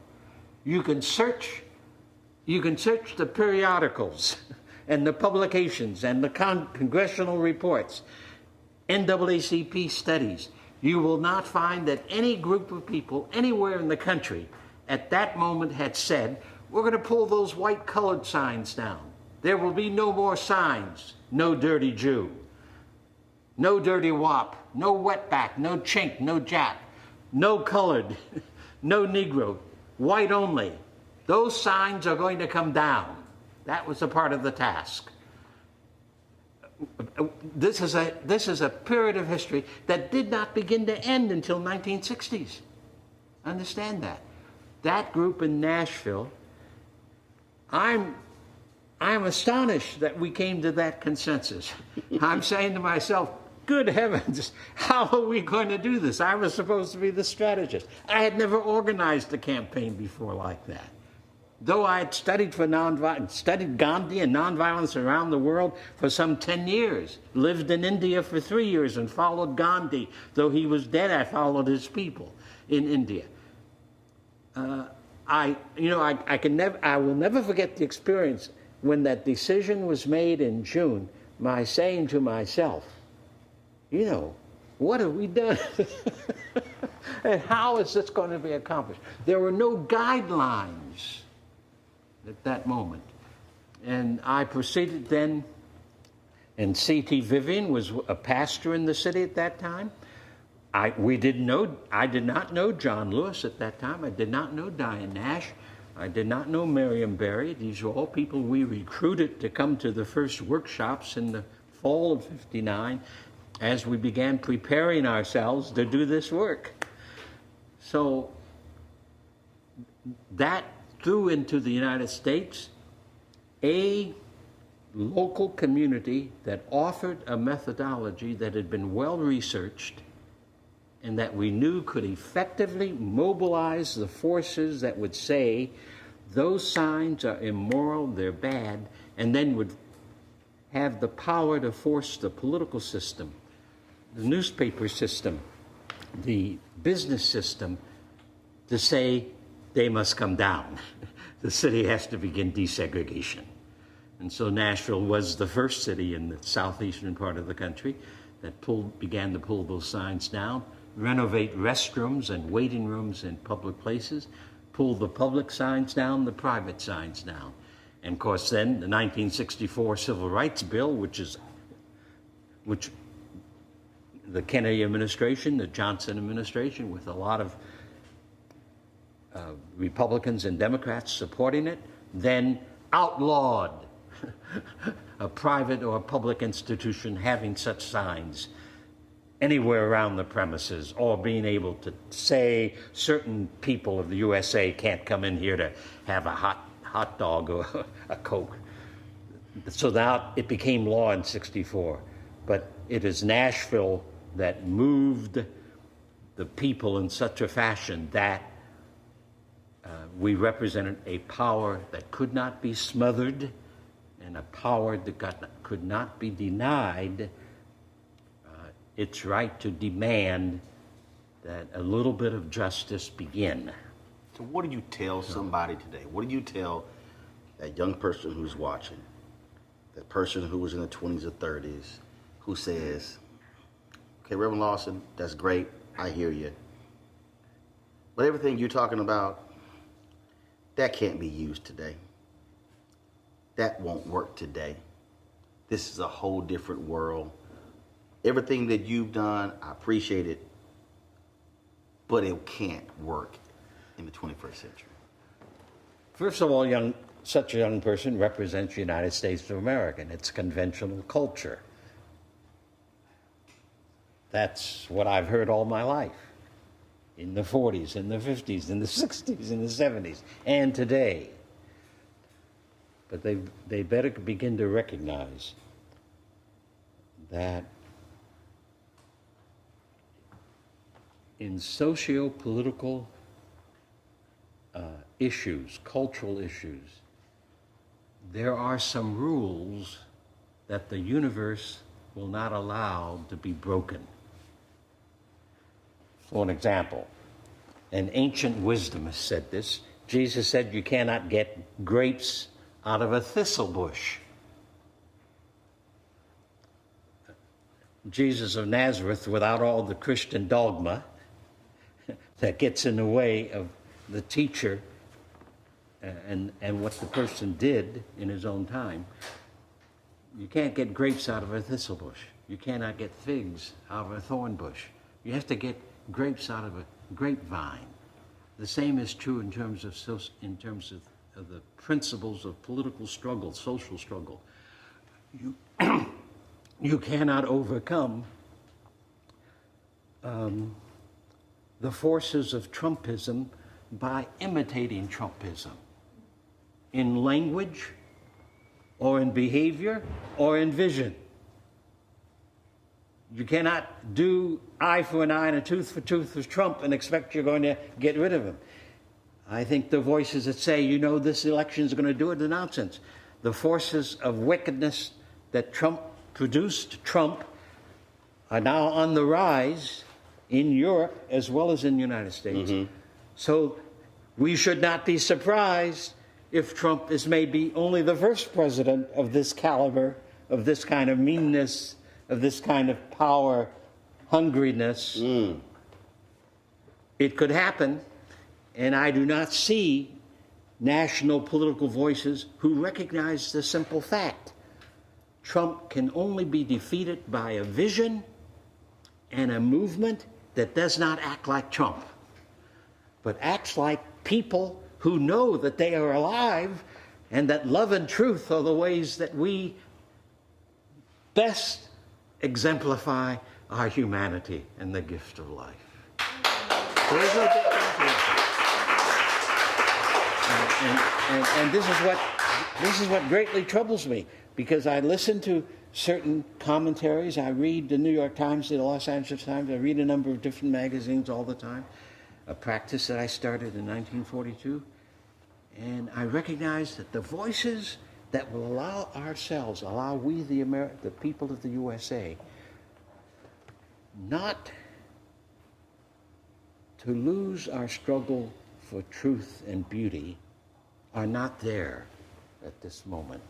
You can search the periodicals and the publications and the congressional reports, NAACP studies. You will not find that any group of people anywhere in the country at that moment had said, we're going to pull those white colored signs down. There will be no more signs. No dirty Jew. No dirty wop. No wetback. No chink. No Jap. No colored. No Negro. White only. Those signs are going to come down. That was a part of the task. This is a period of history that did not begin to end until 1960s. Understand that. That group in Nashville, I'm astonished that we came to that consensus. I'm saying to myself, good heavens, how are we going to do this? I was supposed to be the strategist. I had never organized a campaign before like that. Though I had studied studied Gandhi and nonviolence around the world for some 10 years, lived in India for 3 years and followed Gandhi. Though he was dead, I followed his people in India. I will never forget the experience when that decision was made in June, my saying to myself, what have we done? And how is this going to be accomplished? There were no guidelines at that moment. And I proceeded then, and C.T. Vivian was a pastor in the city at that time. I did not know John Lewis at that time. I did not know Diane Nash. I did not know Miriam Berry. These were all people we recruited to come to the first workshops in the fall of '59 as we began preparing ourselves to do this work. So that threw into the United States a local community that offered a methodology that had been well researched and that we knew could effectively mobilize the forces that would say those signs are immoral, they're bad, and then would have the power to force the political system, the newspaper system, the business system to say they must come down. The city has to begin desegregation. And so Nashville was the first city in the southeastern part of the country that began to pull those signs down, renovate restrooms and waiting rooms in public places, pull the public signs down, the private signs down. And of course then the 1964 Civil Rights Bill, which the Kennedy administration, the Johnson administration, with a lot of Republicans and Democrats supporting it, then outlawed a private or public institution having such signs anywhere around the premises, or being able to say certain people of the USA can't come in here to have a hot dog or a Coke. So now it became law in '64. But it is Nashville that moved the people in such a fashion that We represented a power that could not be smothered and a power that could not be denied its right to demand that a little bit of justice begin. So what do you tell somebody today? What do you tell that young person who's watching, that person who was in the 20s or 30s, who says, okay, Reverend Lawson, that's great, I hear you, but everything you're talking about, that can't be used today. That won't work today. This is a whole different world. Everything that you've done, I appreciate it, but it can't work in the 21st century. First of all, such a young person represents the United States of America and its conventional culture. That's what I've heard all my life, in the 40s, in the 50s, in the 60s, in the 70s, and today. But they better begin to recognize that in socio-political issues, cultural issues, there are some rules that the universe will not allow to be broken. For an example, an ancient wisdom has said this. Jesus said you cannot get grapes out of a thistle bush. Jesus of Nazareth, without all the Christian dogma that gets in the way of the teacher and what the person did in his own time, you can't get grapes out of a thistle bush. You cannot get figs out of a thorn bush. You have to get grapes out of a grapevine. The same is true in terms of the principles of political struggle, social struggle. You cannot overcome the forces of Trumpism by imitating Trumpism in language or in behavior or in vision. You cannot do eye for an eye and a tooth for tooth with Trump and expect you're going to get rid of him. I think the voices that say, you know, this election is going to do it are nonsense. The forces of wickedness that Trump produced, Trump, are now on the rise in Europe as well as in the United States. Mm-hmm. So we should not be surprised if Trump is maybe only the first president of this caliber, of this kind of meanness, of this kind of power hungriness. It could happen, and I do not see national political voices who recognize the simple fact. Trump can only be defeated by a vision and a movement that does not act like Trump, but acts like people who know that they are alive and that love and truth are the ways that we best exemplify our humanity and the gift of life. There's no and this is what greatly troubles me, because I listen to certain commentaries. I read the New York Times, the Los Angeles Times. I read a number of different magazines all the time, a practice that I started in 1942. And I recognize that the voices that will allow we, the people of the USA, not to lose our struggle for truth and beauty are not there at this moment.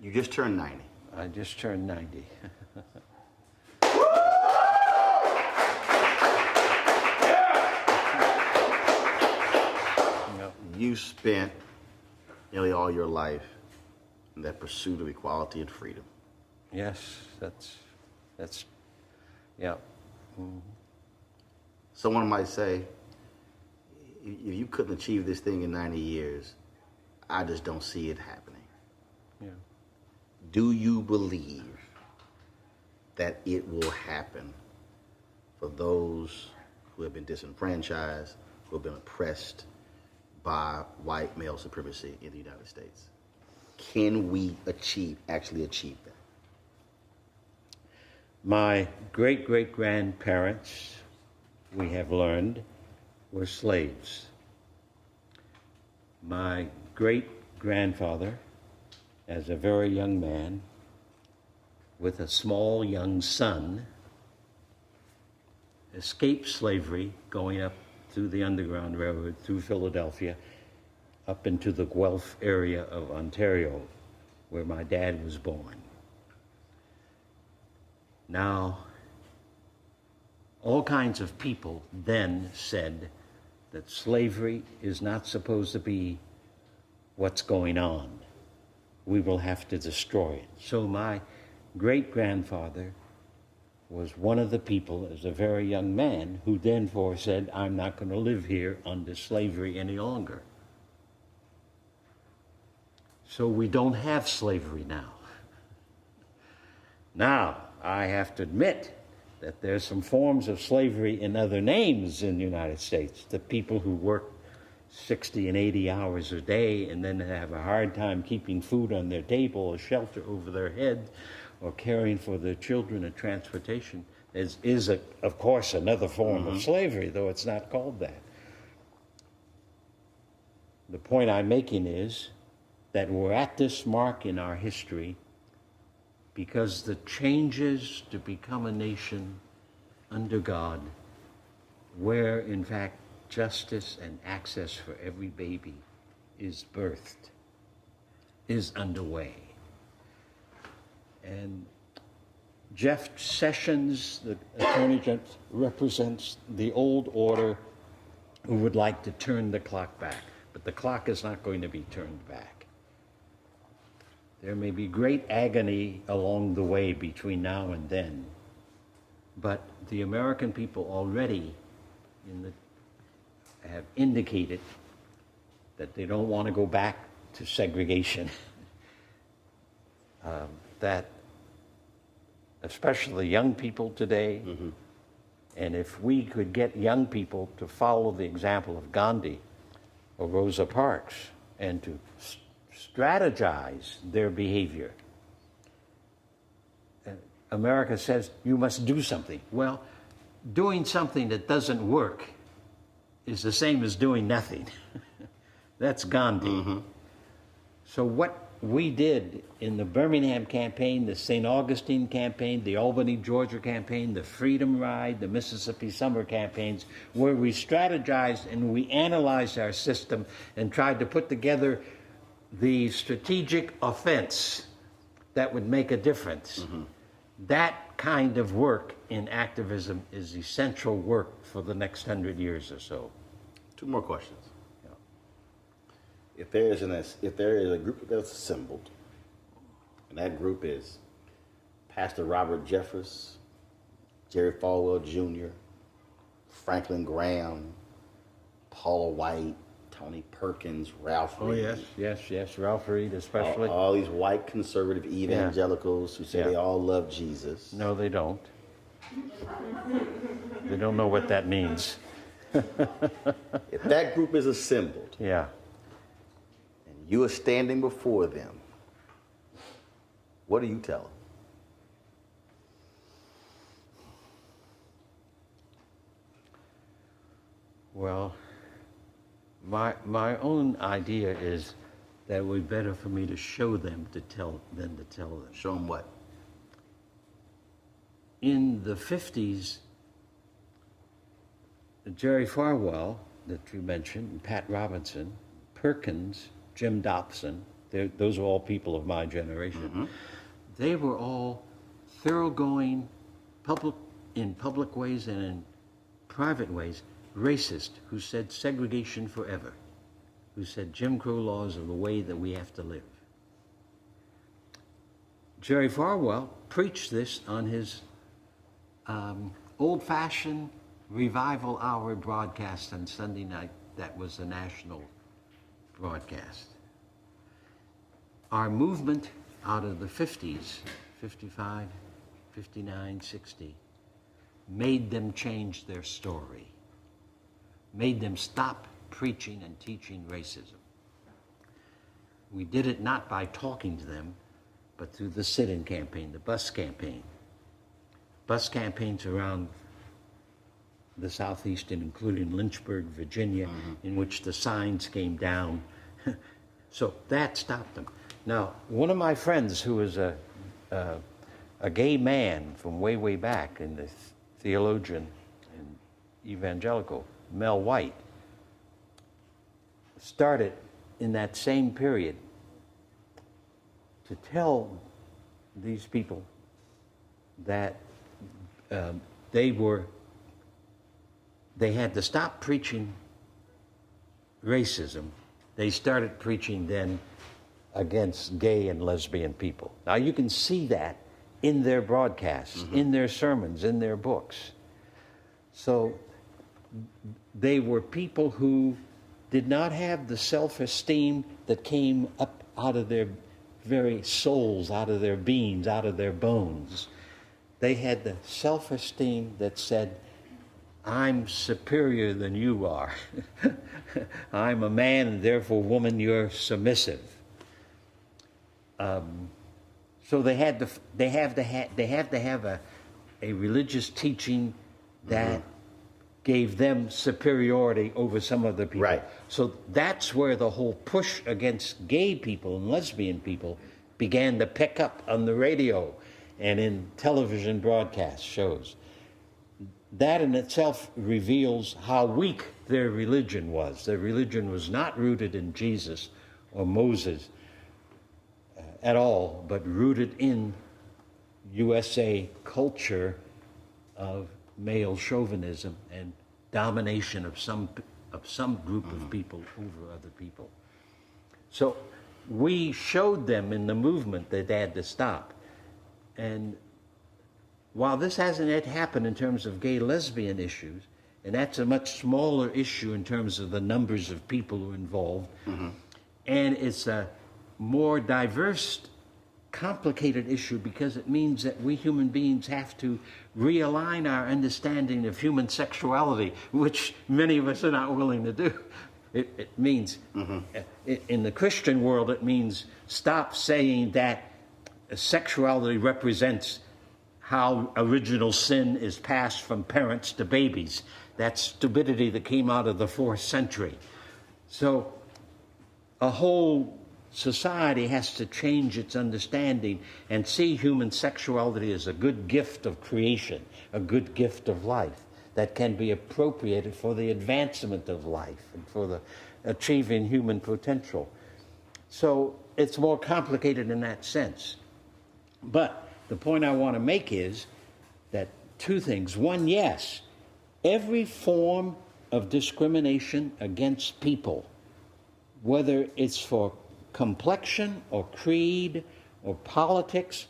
You just turned 90. I just turned 90. You spent nearly all your life in that pursuit of equality and freedom. Yes, that's yeah. Mm-hmm. Someone might say, if you couldn't achieve this thing in 90 years, I just don't see it happening. Yeah. Do you believe that it will happen for those who have been disenfranchised, who have been oppressed by white male supremacy in the United States? Can we actually achieve that? My great-great-grandparents, we have learned, were slaves. My great-grandfather, as a very young man, with a small young son, escaped slavery going up through the Underground Railroad, through Philadelphia, up into the Guelph area of Ontario, where my dad was born. Now, all kinds of people then said that slavery is not supposed to be what's going on. We will have to destroy it. So my great-grandfather was one of the people, as a very young man, who then said, I'm not going to live here under slavery any longer. So we don't have slavery now. Now, I have to admit that there's some forms of slavery in other names in the United States. The people who work 60 and 80 hours a day and then have a hard time keeping food on their table or shelter over their head or caring for their children and transportation is of course, another form of slavery, though it's not called that. The point I'm making is that we're at this mark in our history because the changes to become a nation under God, where in fact justice and access for every baby is birthed, is underway. And Jeff Sessions, the Attorney General, represents the old order who would like to turn the clock back. But the clock is not going to be turned back. There may be great agony along the way between now and then, but the American people already have indicated that they don't want to go back to segregation. That especially young people today, and if we could get young people to follow the example of Gandhi or Rosa Parks and to strategize their behavior. America says you must do something. Well, doing something that doesn't work is the same as doing nothing. That's Gandhi. So what we did in the Birmingham campaign, the St. Augustine campaign, the Albany, Georgia campaign, the Freedom Ride, the Mississippi Summer campaigns, where we strategized and we analyzed our system and tried to put together the strategic offense that would make a difference. That kind of work in activism is essential work for the next 100 years or so. Two more questions. If there is a group that's assembled, and that group is Pastor Robert Jeffress, Jerry Falwell Jr., Franklin Graham, Paula White, Tony Perkins, Ralph Reed. Oh, yes, Ralph Reed especially. All these white conservative evangelicals who say they all love Jesus. No, they don't. They don't know what that means. If that group is assembled, and you are standing before them, what do you tell them? Well, my own idea is that it would be better for me to show them than to tell them. Show them what? In the 50s, Jerry Falwell, that you mentioned, Pat Robinson, Perkins, Jim Dobson, those are all people of my generation. They were all thoroughgoing, in public ways and in private ways, racist, who said segregation forever, who said Jim Crow laws are the way that we have to live. Jerry Falwell preached this on his old-fashioned Revival Hour broadcast on Sunday night. That was a national broadcast. Our movement out of the 50s, 55, 59, 60, made them change their story, made them stop preaching and teaching racism. We did it not by talking to them, but through the sit-in campaign, the bus campaign. Bus campaigns around the Southeast, including Lynchburg, Virginia, in which the signs came down. So that stopped them. Now, one of my friends who was a gay man from way, way back, and the theologian and evangelical, Mel White, started in that same period to tell these people that they had to stop preaching racism. They started preaching then against gay and lesbian people. Now you can see that in their broadcasts, in their sermons, in their books. So they were people who did not have the self-esteem that came up out of their very souls, out of their beings, out of their bones. They had the self-esteem that said, I'm superior than you are. I'm a man, and therefore, woman, you're submissive. So they have to have a religious teaching that gave them superiority over some other people. Right. So that's where the whole push against gay people and lesbian people began to pick up on the radio and in television broadcast shows. That in itself reveals how weak their religion was. Their religion was not rooted in Jesus or Moses at all, but rooted in USA culture of male chauvinism and domination of some group of people over other people. So we showed them in the movement that they had to stop. And while this hasn't yet happened in terms of gay lesbian issues, and that's a much smaller issue in terms of the numbers of people who are involved, and it's a more diverse, complicated issue because it means that we human beings have to realign our understanding of human sexuality, which many of us are not willing to do. It means, in the Christian world, it means stop saying that sexuality represents how original sin is passed from parents to babies. That's stupidity that came out of the 4th century. So a whole society has to change its understanding and see human sexuality as a good gift of creation, a good gift of life that can be appropriated for the advancement of life and for the achieving human potential. So it's more complicated in that sense. But the point I want to make is that two things. One, yes, every form of discrimination against people, whether it's for complexion or creed or politics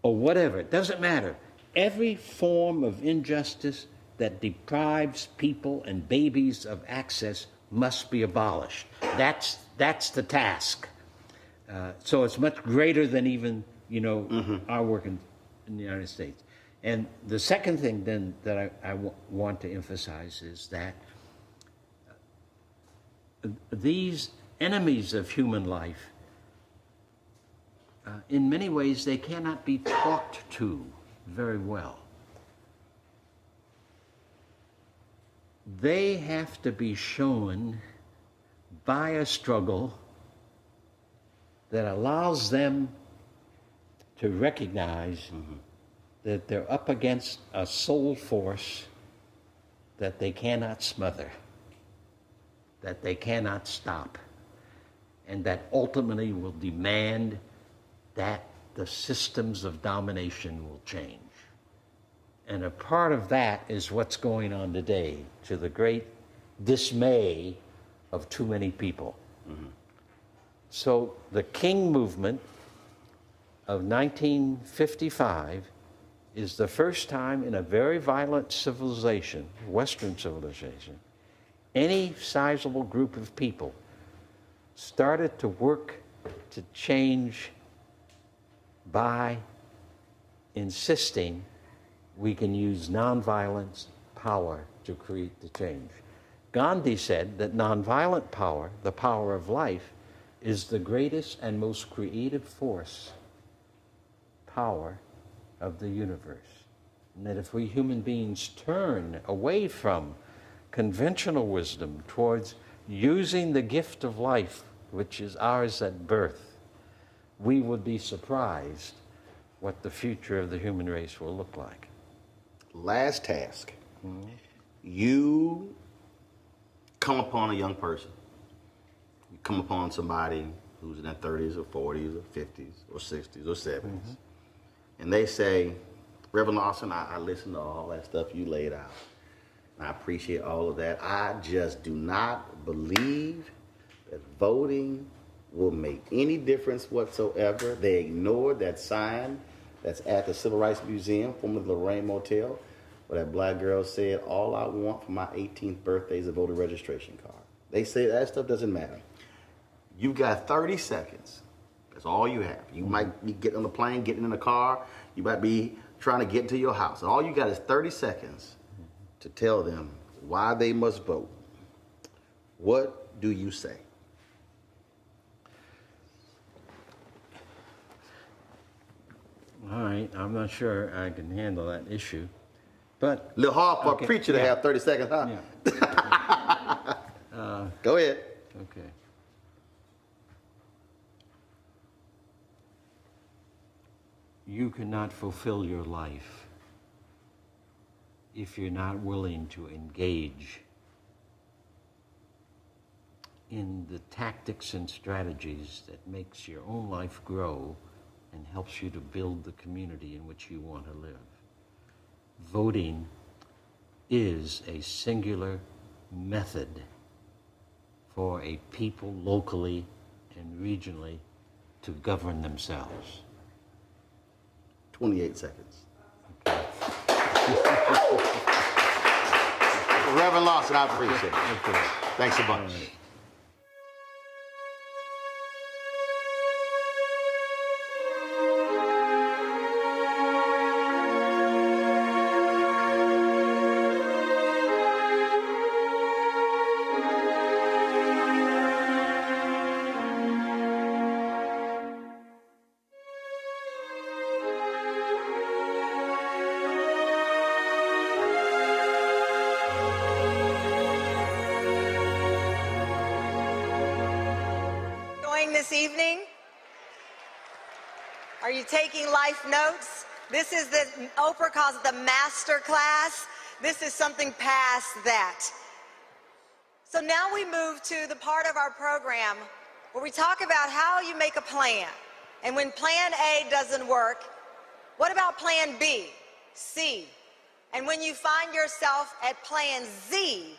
or whatever, it doesn't matter. Every form of injustice that deprives people and babies of access must be abolished. That's the task. So it's much greater than even, our work in the United States. And the second thing then that I want to emphasize is that these enemies of human life, in many ways, they cannot be talked to very well. They have to be shown by a struggle that allows them to recognize that they're up against a soul force that they cannot smother, that they cannot stop, and that ultimately will demand that the systems of domination will change. And a part of that is what's going on today, to the great dismay of too many people. So the King movement of 1955 is the first time in a very violent civilization, Western civilization, any sizable group of people started to work to change by insisting we can use nonviolence power to create the change. Gandhi said that nonviolent power, the power of life, is the greatest and most creative power of the universe. And that if we human beings turn away from conventional wisdom towards using the gift of life, which is ours at birth, we would be surprised what the future of the human race will look like. Last task. You come upon a young person. You come upon somebody who's in their 30s or 40s or 50s or 60s or 70s. And they say, Reverend Lawson, I listened to all that stuff you laid out. And I appreciate all of that. I just do not believe that voting will make any difference whatsoever. They ignored that sign that's at the Civil Rights Museum, formerly the Lorraine Motel, where that black girl said, all I want for my 18th birthday is a voter registration card. They say that stuff doesn't matter. You've got 30 seconds. That's all you have. You might be getting on the plane, getting in the car. You might be trying to get into your house. All you got is 30 seconds to tell them why they must vote. What do you say? All right, I'm not sure I can handle that issue, but... A little hard for a preacher to have 30 seconds, huh? Yeah. Go ahead. Okay. You cannot fulfill your life if you're not willing to engage in the tactics and strategies that makes your own life grow and helps you to build the community in which you want to live. Voting is a singular method for a people locally and regionally to govern themselves. 28 seconds. Okay. Reverend Lawson, I appreciate it. Okay. Thanks a bunch. This evening? Are you taking life notes? This is Oprah calls it the master class. This is something past that. So now we move to the part of our program where we talk about how you make a plan. And when plan A doesn't work, what about plan B, C? And when you find yourself at plan Z,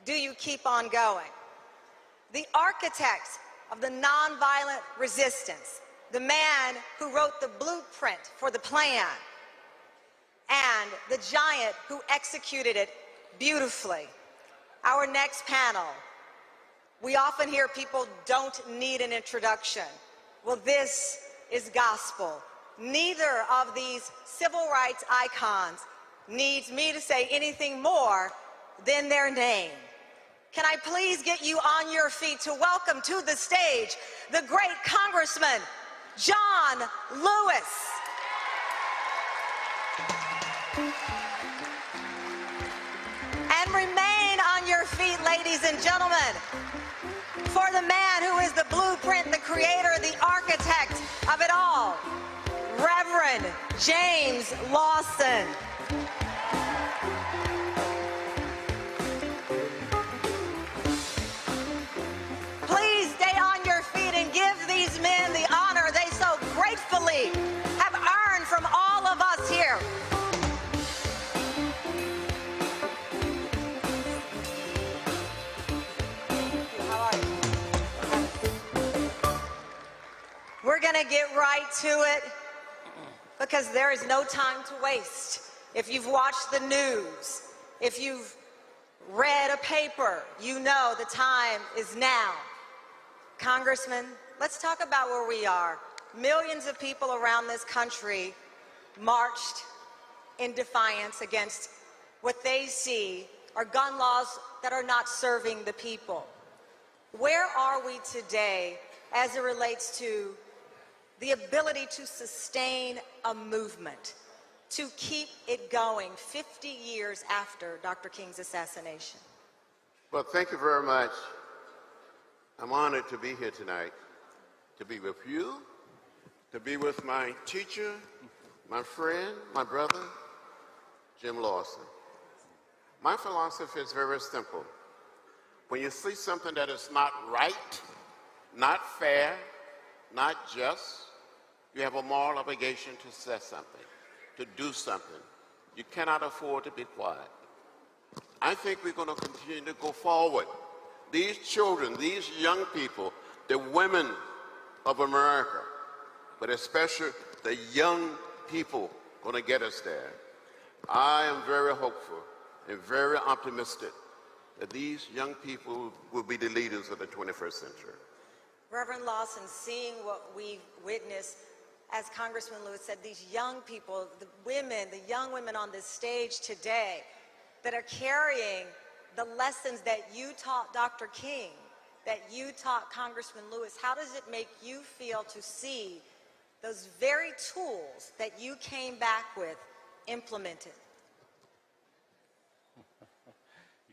do you keep on going? The architect of the nonviolent resistance, the man who wrote the blueprint for the plan, and the giant who executed it beautifully. Our next panel. We often hear people don't need an introduction. Well, this is gospel. Neither of these civil rights icons needs me to say anything more than their name. Can I please get you on your feet to welcome to the stage the great Congressman John Lewis. And remain on your feet, ladies and gentlemen, for the man who is the blueprint, the creator, the architect of it all, Reverend James Lawson. Please stay on your feet and give these men the honor they so gratefully have earned from all of us here. How are you? We're going to get right to it because there is no time to waste. If you've watched the news, if you've read a paper, you know the time is now. Congressman, let's talk about where we are. Millions of people around this country marched in defiance against what they see are gun laws that are not serving the people. Where are we today as it relates to the ability to sustain a movement? to keep it going 50 years after Dr. King's assassination? Well, thank you very much. I'm honored to be here tonight, to be with you, to be with my teacher, my friend, my brother, Jim Lawson. My philosophy is very simple. When you see something that is not right, not fair, not just, you have a moral obligation to say something, to do something. You cannot afford to be quiet. I think we're going to continue to go forward. These children, these young people, the women of America, but especially the young people going to get us there. I am very hopeful and very optimistic that these young people will be the leaders of the 21st century. Reverend Lawson, seeing what we've witnessed, as Congressman Lewis said, these young people, the women, the young women on this stage today that are carrying the lessons that you taught Dr. King, that you taught Congressman Lewis, how does it make you feel to see those very tools that you came back with implemented?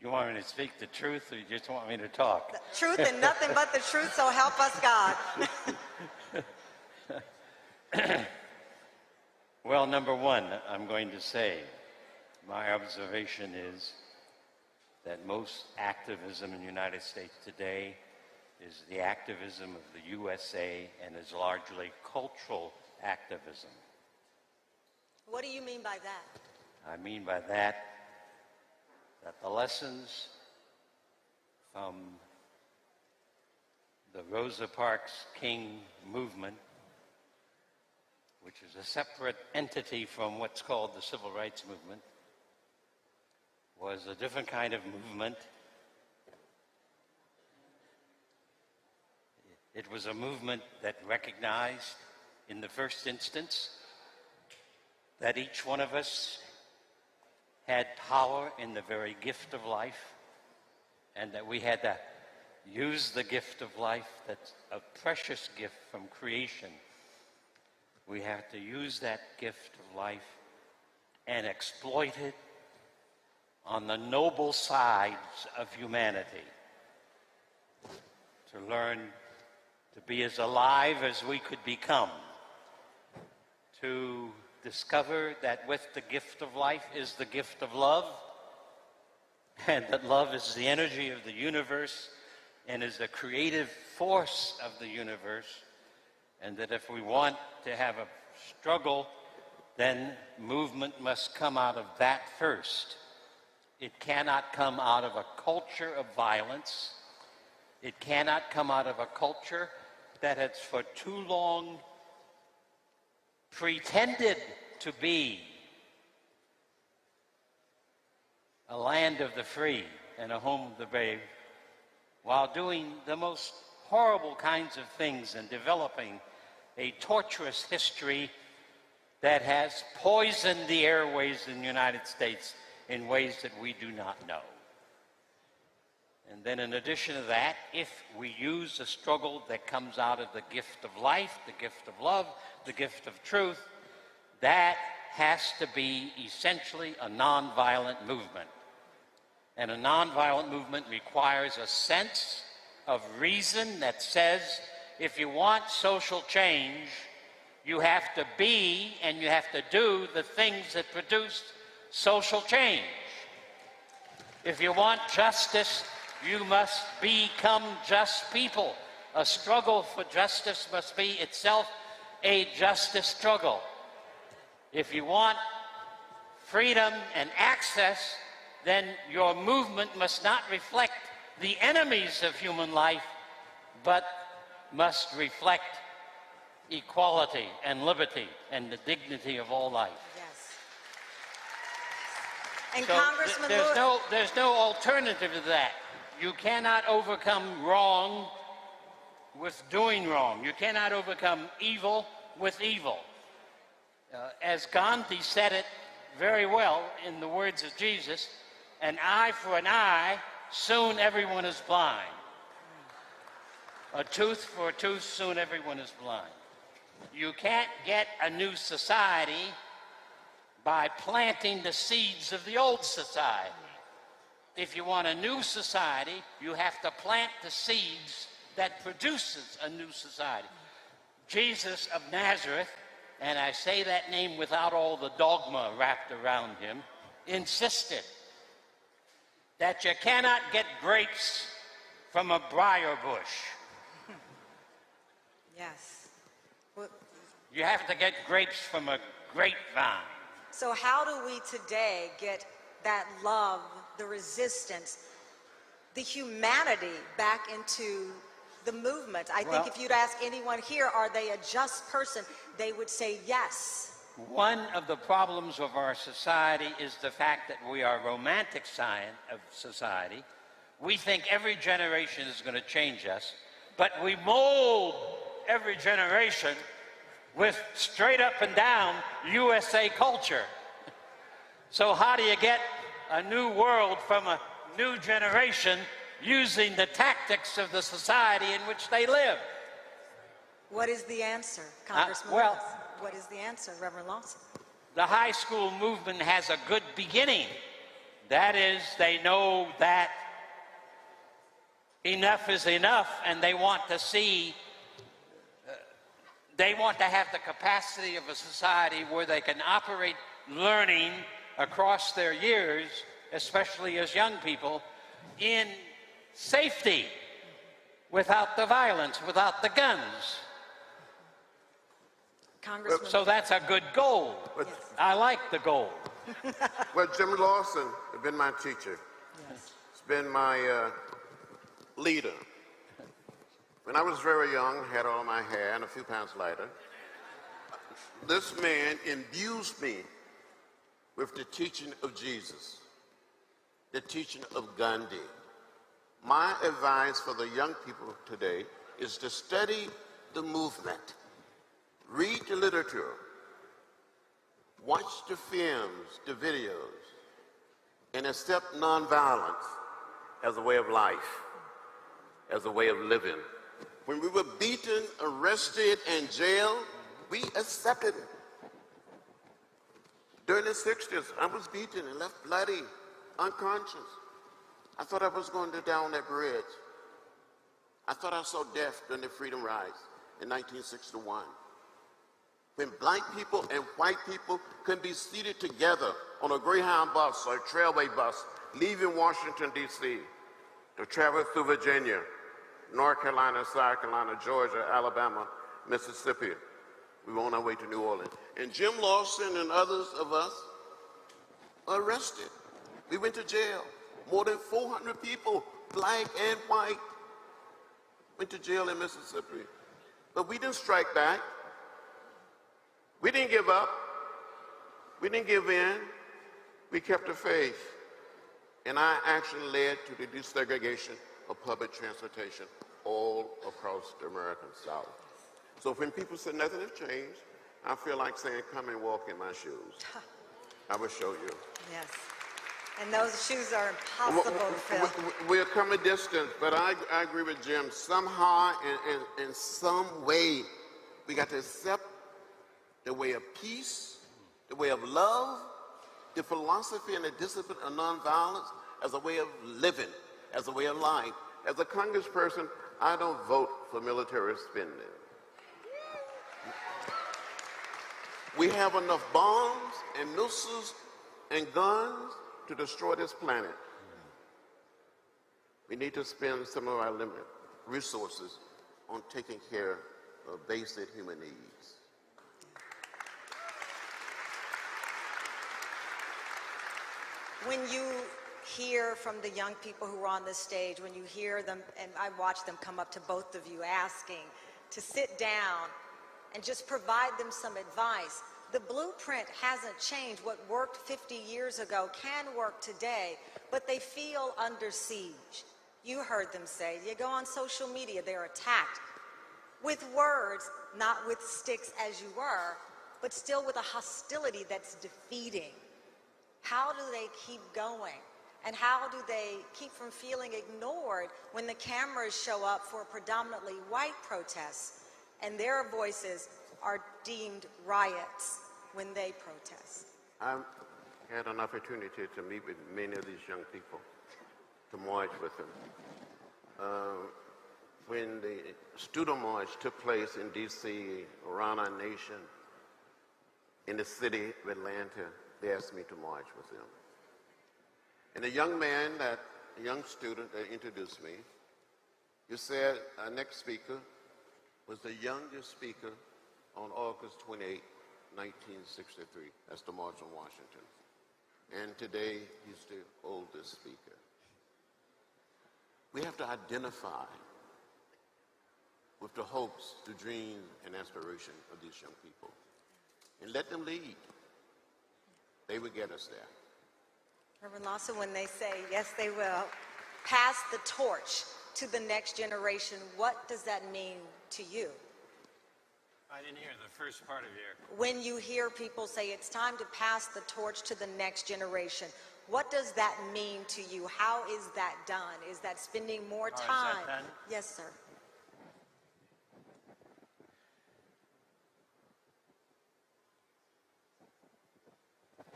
You want me to speak the truth, or you just want me to talk? The truth and nothing but the truth, so help us God. Well, number one, I'm going to say, my observation is that most activism in the United States today is the activism of the USA and is largely cultural activism. What do you mean by that? I mean by that the lessons from the Rosa Parks King movement, which is a separate entity from what's called the Civil Rights Movement, was a different kind of movement. It was a movement that recognized, in the first instance, that each one of us had power in the very gift of life, and that we had to use the gift of life, that's a precious gift from creation. We have to use that gift of life and exploit it on the noble sides of humanity, to learn to be as alive as we could become, to discover that with the gift of life is the gift of love, and that love is the energy of the universe and is the creative force of the universe, and that if we want to have a struggle, then movement must come out of that first. It cannot come out of a culture of violence. It cannot come out of a culture that has for too long pretended to be a land of the free and a home of the brave, while doing the most horrible kinds of things and developing a torturous history that has poisoned the airways in the United States in ways that we do not know. And then in addition to that, if we use a struggle that comes out of the gift of life, the gift of love, the gift of truth, that has to be essentially a nonviolent movement. And a nonviolent movement requires a sense of reason that says, if you want social change, you have to be and you have to do the things that produce social change. If you want justice, you must become just people. A struggle for justice must be itself a justice struggle. If you want freedom and access, then your movement must not reflect the enemies of human life, but must reflect equality and liberty and the dignity of all life. Yes. And So Congressman there's no alternative to that. You cannot overcome wrong with doing wrong. You cannot overcome evil with evil. As Gandhi said it very well in the words of Jesus, an eye for an eye, soon everyone is blind. A tooth for a tooth, soon everyone is blind. You can't get a new society by planting the seeds of the old society. If you want a new society, you have to plant the seeds that produces a new society. Jesus of Nazareth, and I say that name without all the dogma wrapped around him, insisted that you cannot get grapes from a briar bush. Yes. You have to get grapes from a grapevine. So how do we today get that love, the resistance, the humanity back into the movement? I think if you'd ask anyone here, are they a just person, they would say yes. One of the problems of our society is the fact that we are romantic of society. We think every generation is going to change us, but we mold every generation with straight up and down USA culture. So how do you get a new world from a new generation using the tactics of the society in which they live? What is the answer, Congressman? What is the answer, Reverend Lawson? The high school movement has a good beginning. That is, they know that enough is enough, and they want to see, they want to have the capacity of a society where they can operate learning across their years, especially as young people, in safety, without the violence, without the guns. Congressman. So that's a good goal. Yes. I like the goal. Well, Jim Lawson has been my teacher. Yes. He's been my leader. When I was very young, had all my hair and a few pounds lighter, this man imbues me with the teaching of Jesus, the teaching of Gandhi. My advice for the young people today is to study the movement, read the literature, watch the films, the videos, and accept nonviolence as a way of life, as a way of living. When we were beaten, arrested, and jailed, we accepted it. During the 60s, I was beaten and left bloody, unconscious. I thought I was going to down that bridge. I thought I saw death during the Freedom Rise in 1961. When black people and white people can be seated together on a Greyhound bus or a Trailway bus, leaving Washington, D.C., to travel through Virginia, North Carolina, South Carolina, Georgia, Alabama, Mississippi. We were on our way to New Orleans. And Jim Lawson and others of us were arrested. We went to jail. More than 400 people, black and white, went to jail in Mississippi. But we didn't strike back. We didn't give up. We didn't give in. We kept the faith. And our action led to the desegregation of public transportation all across the American South. So when people say nothing has changed, I feel like saying, come and walk in my shoes. I will show you. Yes. And those shoes are impossible to fill. We're come a distance, but I agree with Jim. Somehow, in some way, we got to accept the way of peace, the way of love, the philosophy and the discipline of nonviolence as a way of living, as a way of life. As a congressperson, I don't vote for military spending. We have enough bombs and missiles and guns to destroy this planet. We need to spend some of our limited resources on taking care of basic human needs. When you hear from the young people who are on this stage, when you hear them, and I watch them come up to both of you asking to sit down and just provide them some advice, the blueprint hasn't changed. What worked 50 years ago can work today, but they feel under siege. You heard them say, you go on social media, they're attacked with words, not with sticks as you were, but still with a hostility that's defeating. How do they keep going? And how do they keep from feeling ignored when the cameras show up for predominantly white protests and their voices are deemed riots when they protest? I've had an opportunity to meet with many of these young people, to march with them. When the student march took place in D.C. around our nation, in the city of Atlanta, they asked me to march with them. And the young man, a young student that introduced me, you said our next speaker was the youngest speaker on August 28, 1963. That's the March on Washington. And today, he's the oldest speaker. We have to identify with the hopes, the dreams, and aspiration of these young people. And let them lead. They will get us there. Reverend Lawson, when they say, yes, they will, pass the torch to the next generation, what does that mean to you? I didn't hear the first part of your... When you hear people say it's time to pass the torch to the next generation, what does that mean to you? How is that done? Is that spending more time? How is that done? Yes, sir.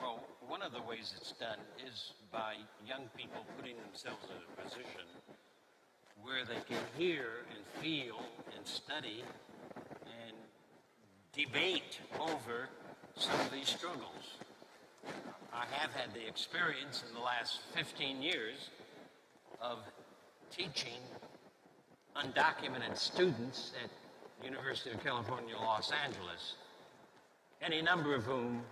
Well, one of the ways it's done is by young people putting themselves in a position where they can hear and feel and study and debate over some of these struggles. I have had the experience in the last 15 years of teaching undocumented students at University of California, Los Angeles, any number of whom,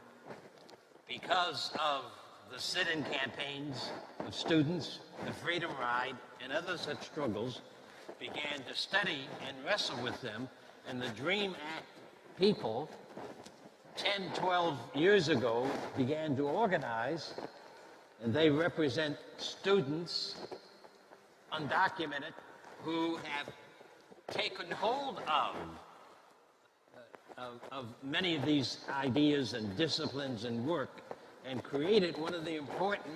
because of the sit-in campaigns of students, the Freedom Ride, and other such struggles, began to study and wrestle with them. And the DREAM Act people, 10, 12 years ago, began to organize, and they represent students, undocumented, who have taken hold of many of these ideas and disciplines and work, and created one of the important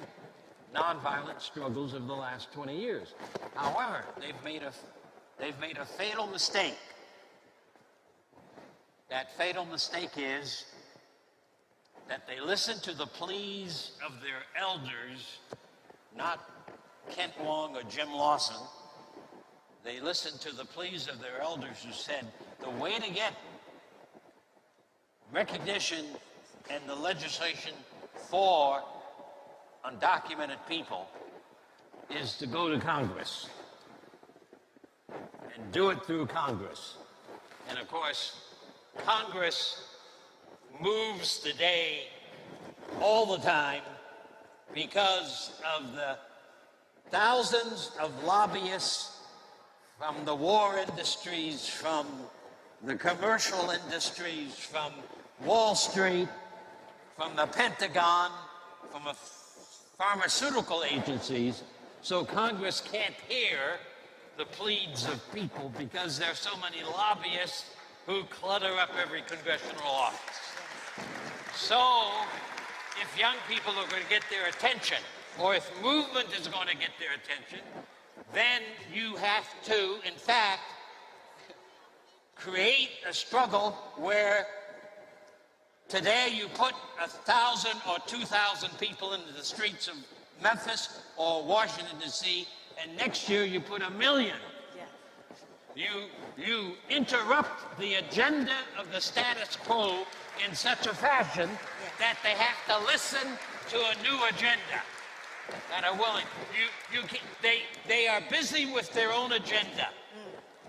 nonviolent struggles of the last 20 years. However, they've made a fatal mistake. That fatal mistake is that they listen to the pleas of their elders, not Kent Wong or Jim Lawson. They listened to the pleas of their elders who said the way to get recognition and the legislation for undocumented people is to go to Congress and do it through Congress. And of course, Congress moves today all the time because of the thousands of lobbyists from the war industries, from the commercial industries, from Wall Street, from the Pentagon, from the pharmaceutical agencies, so Congress can't hear the pleas of people because there are so many lobbyists who clutter up every congressional office. So, if young people are going to get their attention, or if movement is going to get their attention, then you have to, in fact, create a struggle where today you put 1,000 or 2,000 people into the streets of Memphis or Washington, D.C., and next year you put 1 million. You interrupt the agenda of the status quo in such a fashion that they have to listen to a new agenda that are willing. They are busy with their own agenda.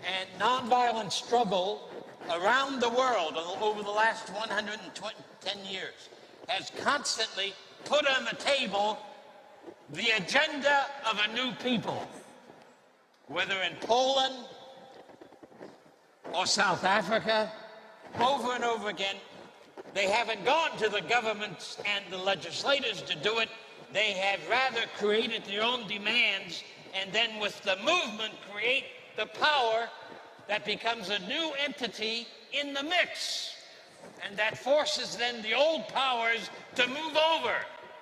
And nonviolent struggle around the world over the last 110 years has constantly put on the table the agenda of a new people, whether in Poland or South Africa, over and over again. They haven't gone to the governments and the legislators to do it. They have rather created their own demands, and then with the movement create the power that becomes a new entity in the mix, and that forces then the old powers to move over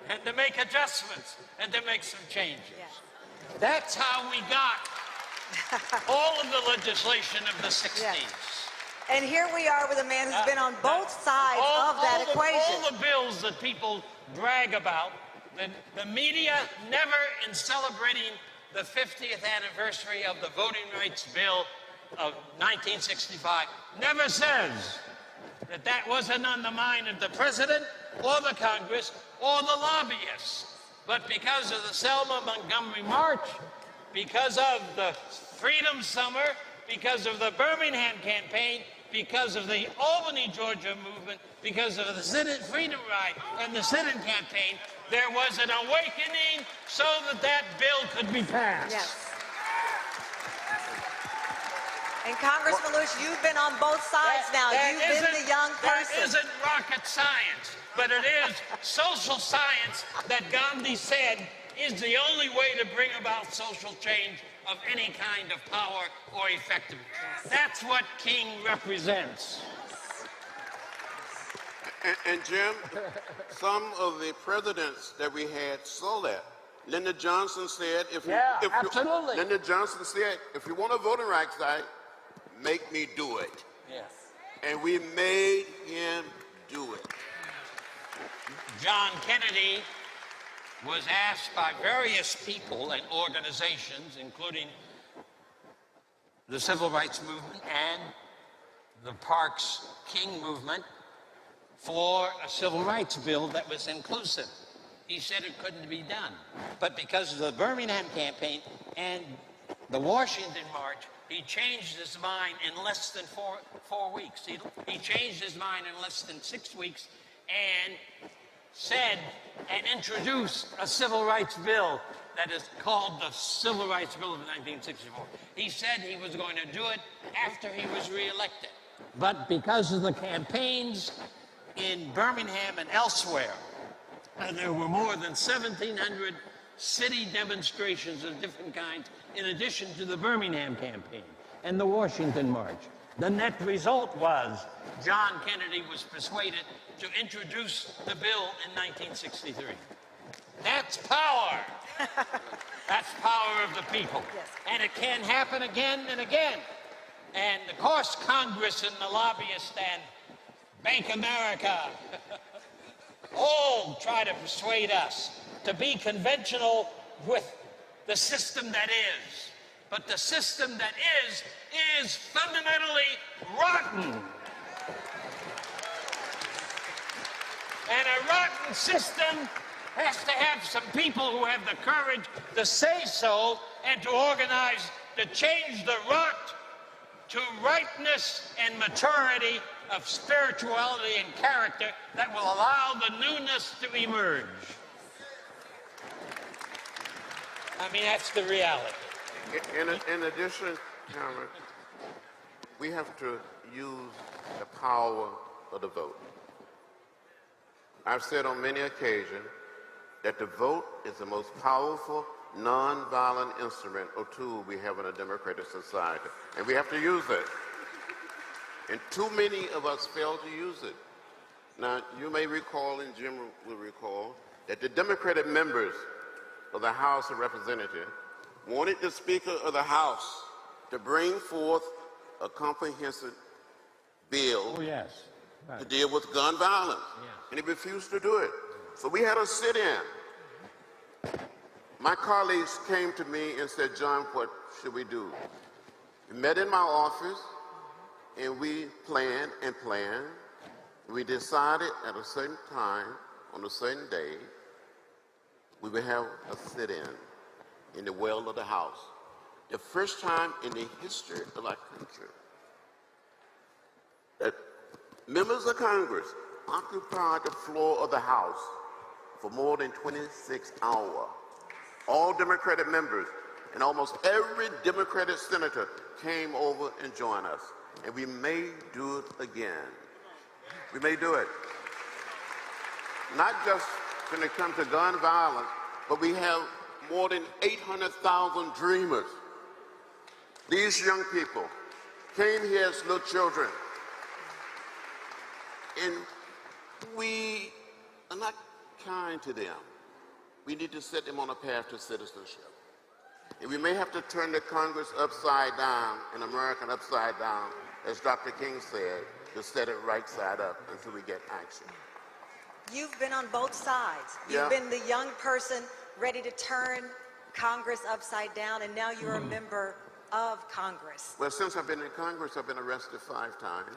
and to make adjustments and to make some changes. That's how we got all of the legislation of the 60s. And here we are with a man who's been on both sides of that equation. All the bills that people brag about, the media never, in celebrating the 50th anniversary of the Voting Rights Bill of 1965, never says that that wasn't on the mind of the president or the Congress or the lobbyists. But because of the Selma Montgomery March, because of the Freedom Summer, because of the Birmingham campaign, because of the Albany, Georgia movement, because of the Senate Freedom Ride and the Senate campaign, there was an awakening so that that bill could be passed. Yes. And Congressman Lewis, you've been on both sides now. You've been the young person. That isn't rocket science, but it is social science that Gandhi said is the only way to bring about social change of any kind of power or effectiveness. That's what King represents. And Jim, some of the presidents that we had saw that. Lyndon Johnson said, absolutely. Lyndon Johnson said, if you want a voting rights act, make me do it. Yes. And we made him do it. John Kennedy was asked by various people and organizations, including the Civil Rights Movement and the Parks King Movement, for a civil rights bill that was inclusive. He said it couldn't be done. But because of the Birmingham campaign and the Washington March, he changed his mind in less than four weeks. He changed his mind in less than 6 weeks and said and introduced a civil rights bill that is called the Civil Rights Bill of 1964. He said he was going to do it after he was reelected. But because of the campaigns in Birmingham and elsewhere, and there were more than 1,700 city demonstrations of different kinds, in addition to the Birmingham campaign and the Washington March. The net result was John Kennedy was persuaded to introduce the bill in 1963. That's power. That's power of the people. Yes. And it can happen again and again. And of course, Congress and the lobbyists and Bank America all try to persuade us to be conventional with the system that is. But the system that is fundamentally rotten. And a rotten system has to have some people who have the courage to say so and to organize to change the rot to rightness and maturity of spirituality and character that will allow the newness to emerge. I mean, that's the reality. In addition, Cameron, we have to use the power of the vote. I've said on many occasions that the vote is the most powerful nonviolent instrument or tool we have in a democratic society, and we have to use it. And too many of us fail to use it. Now, you may recall, and Jim will recall, that the Democratic members of the House of Representatives wanted the Speaker of the House to bring forth a comprehensive bill to deal with gun violence, and he refused to do it. So we had a sit-in. My colleagues came to me and said, John, what should we do? We met in my office, and we planned and planned. We decided at a certain time, on a certain day, we would have a sit-in in the well of the House. The first time in the history of our country that members of Congress occupied the floor of the House for more than 26 hours. All Democratic members and almost every Democratic senator came over and joined us. And we may do it again. We may do it. Not just when it comes to gun violence, but we have more than 800,000 dreamers. These young people came here as little children, and we are not kind to them. We need to set them on a path to citizenship. And we may have to turn the Congress upside down and America upside down as Dr. King said, to set it right side up until we get action. You've been on both sides. Yeah. You've been the young person ready to turn Congress upside down, and now you're a member of Congress. Well, since I've been in Congress, I've been arrested 5 times.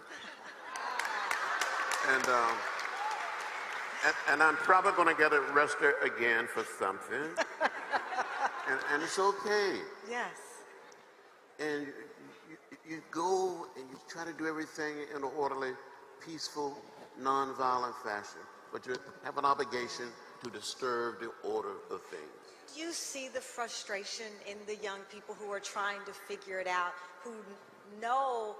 And I'm probably going to get arrested again for something. and it's okay. Yes. And you go and you try to do everything in an orderly, peaceful, nonviolent fashion, but you have an obligation to disturb the order of things. Do you see the frustration in the young people who are trying to figure it out, who know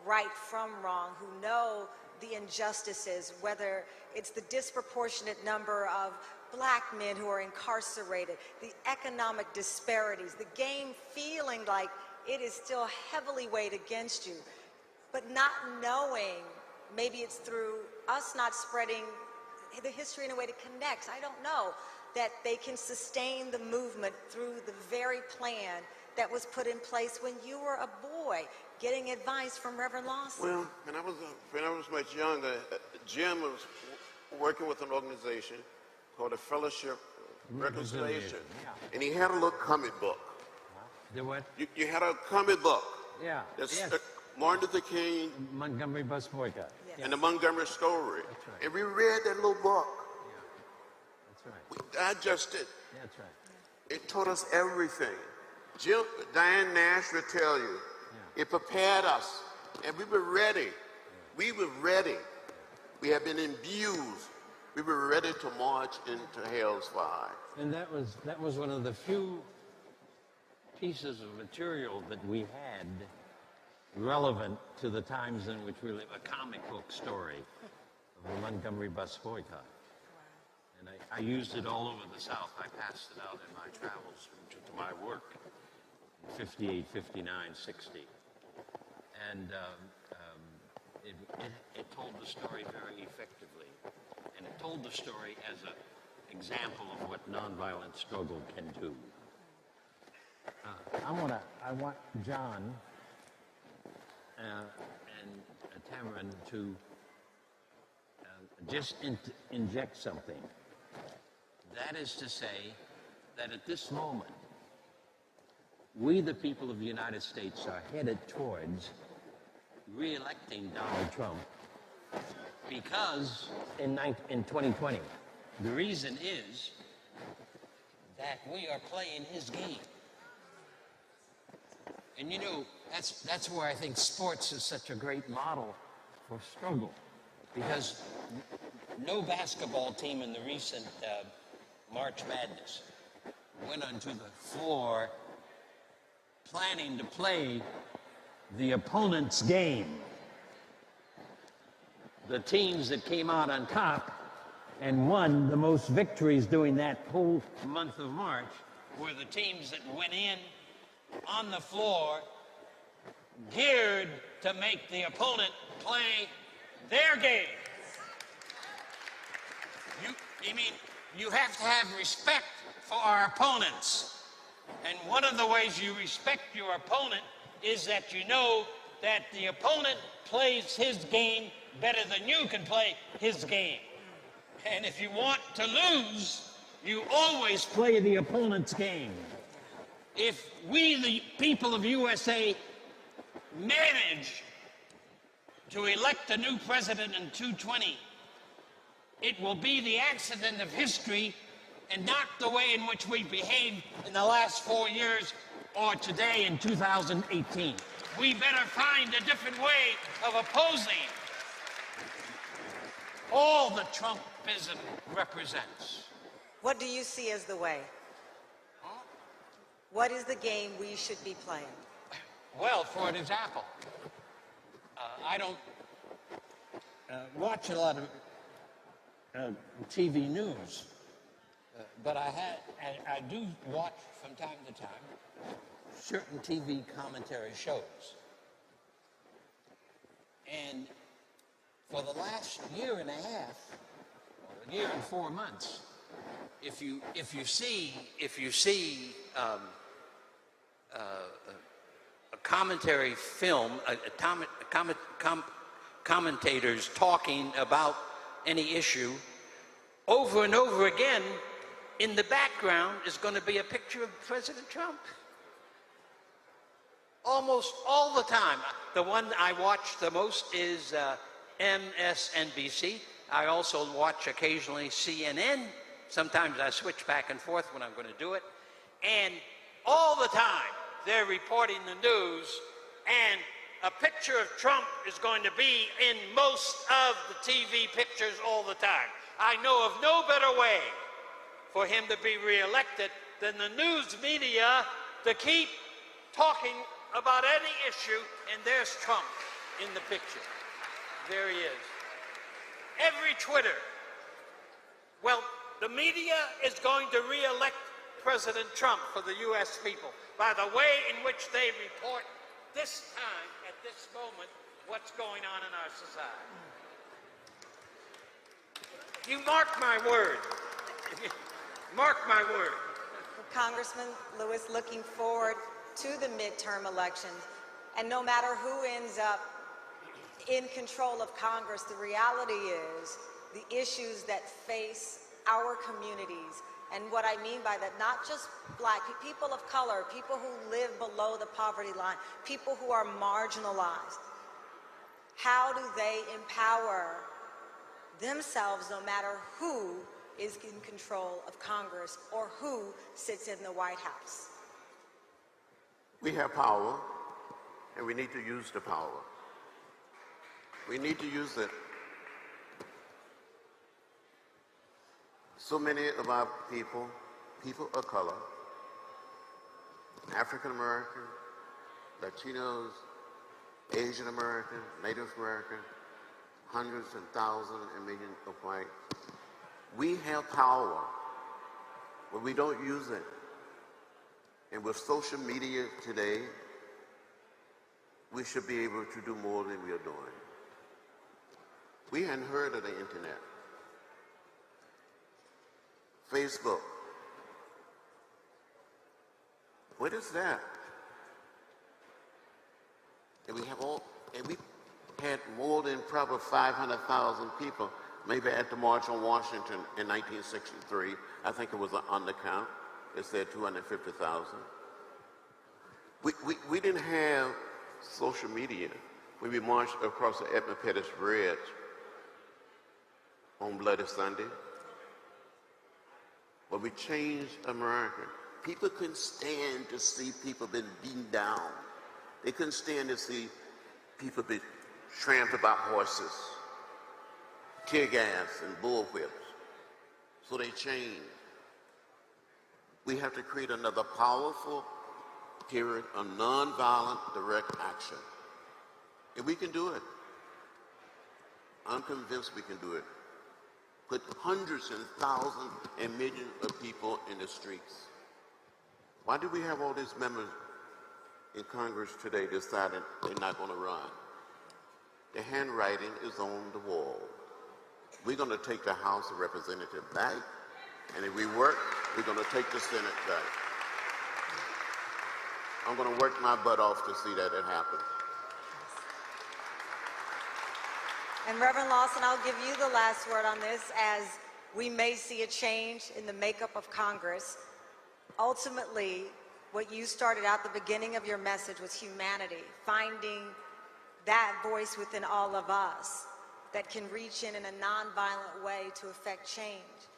right from wrong, who know the injustices, whether it's the disproportionate number of black men who are incarcerated, the economic disparities, the game feeling like it is still heavily weighed against you, but not knowing, maybe it's through us not spreading the history in a way that connects, I don't know, that they can sustain the movement through the very plan that was put in place when you were a boy, getting advice from Reverend Lawson. Well, when I was much younger, Jim was working with an organization called the Fellowship of Reconciliation, and he had a little comic book. The what? You had a comic book. Yeah. That's Yes. Martin Luther King Montgomery bus boycott. and the Montgomery story. That's right. And we read that little book. That's right. We digested. That's right. It taught us everything. Diane Nash would tell you, it prepared us, and we were ready. We were ready. We had been imbued. We were ready to march into hell's fire. And that was one of the few pieces of material that we had relevant to the times in which we live, a comic book story of the Montgomery bus boycott. And I used it all over the South. I passed it out in my travels to my work in 58, 59, 60. And it told the story very effectively. And it told the story as an example of what nonviolent struggle can do. I want John and Tamarin to just inject something. That is to say that at this moment, we, the people of the United States, are headed towards re-electing Donald Trump because in 2020, the reason is that we are playing his game. And you know, that's where I think sports is such a great model for struggle, because no basketball team in the recent March Madness went onto the floor planning to play the opponent's game. The teams that came out on top and won the most victories during that whole month of March were the teams that went in on the floor geared to make the opponent play their game. You have to have respect for our opponents. And one of the ways you respect your opponent is that you know that the opponent plays his game better than you can play his game. And if you want to lose, you always play the opponent's game. If we, the people of USA, manage to elect a new president in 2020, it will be the accident of history and not the way in which we behaved in the last 4 years or today in 2018. We better find a different way of opposing all that Trumpism represents. What do you see as the way? What is the game we should be playing? Well, for an example, I don't watch a lot of TV news, but I do watch from time to time certain TV commentary shows. And for the last year and a half, or a year and 4 months, if you see a commentary film, commentators talking about any issue, over and over again, in the background is going to be a picture of President Trump. Almost all the time. The one I watch the most is MSNBC. I also watch occasionally CNN. Sometimes I switch back and forth when I'm going to do it. And all the time, they're reporting the news, and a picture of Trump is going to be in most of the TV pictures all the time. I know of no better way for him to be reelected than the news media to keep talking about any issue, and there's Trump in the picture. There he is. Every Twitter. Well, the media is going to re-elect President Trump for the U.S. people by the way in which they report this time, at this moment, what's going on in our society. You mark my word. Mark my word. Congressman Lewis, looking forward to the midterm elections, and no matter who ends up in control of Congress, the reality is the issues that face our communities, and what I mean by that, not just black people of color, people who live below the poverty line, people who are marginalized. How do they empower themselves no matter who is in control of Congress or who sits in the White House? We have power, and we need to use the power. We need to use it. So many of our people of color, African American, Latinos, Asian American, Native American, hundreds and thousands and millions of whites. We have power, but we don't use it. And with social media today, we should be able to do more than we are doing. We hadn't heard of the internet. Facebook. What is that? And we had more than probably 500,000 people, maybe at the March on Washington in 1963. I think it was an undercount. It said 250,000. We didn't have social media when we marched across the Edmund Pettus Bridge on Bloody Sunday. But we changed America. People couldn't stand to see people being beaten down. They couldn't stand to see people be trampled by horses, tear gas and bullwhips. So they changed. We have to create another powerful period of nonviolent direct action. And we can do it. I'm convinced we can do it. Put hundreds and thousands and millions of people in the streets. Why do we have all these members in Congress today deciding they're not going to run? The handwriting is on the wall. We're going to take the House of Representatives back, and if we work, we're going to take the Senate back. I'm going to work my butt off to see that it happens. And Reverend Lawson, I'll give you the last word on this, as we may see a change in the makeup of Congress. Ultimately, what you started out the beginning of your message was humanity, finding that voice within all of us that can reach in a nonviolent way to affect change.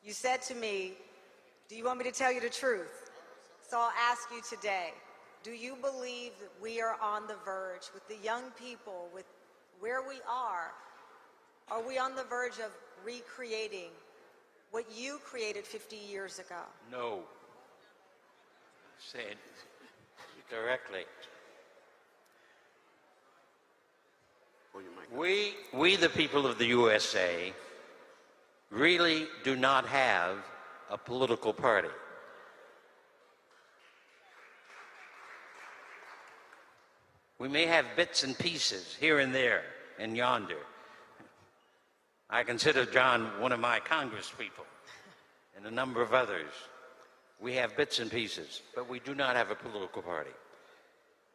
You said to me, do you want me to tell you the truth? So I'll ask you today, do you believe that we are on the verge with the young people, with where we are we on the verge of recreating what you created 50 years ago? No. Say it directly. We, the people of the USA, really do not have a political party. We may have bits and pieces here and there and yonder. I consider John one of my congresspeople and a number of others. We have bits and pieces, but we do not have a political party.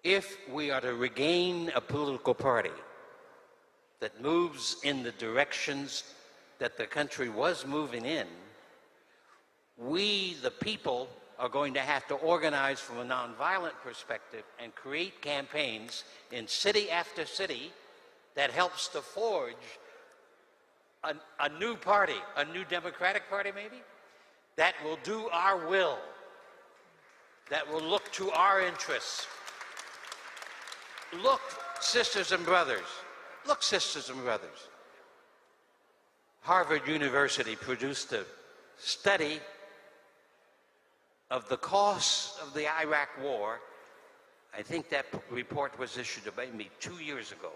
If we are to regain a political party that moves in the directions that the country was moving in, we, the people, are going to have to organize from a nonviolent perspective and create campaigns in city after city that helps to forge a new party, a new Democratic Party maybe, that will do our will, that will look to our interests. Look, sisters and brothers, Harvard University produced a study of the costs of the Iraq War. I think that report was issued about maybe 2 years ago.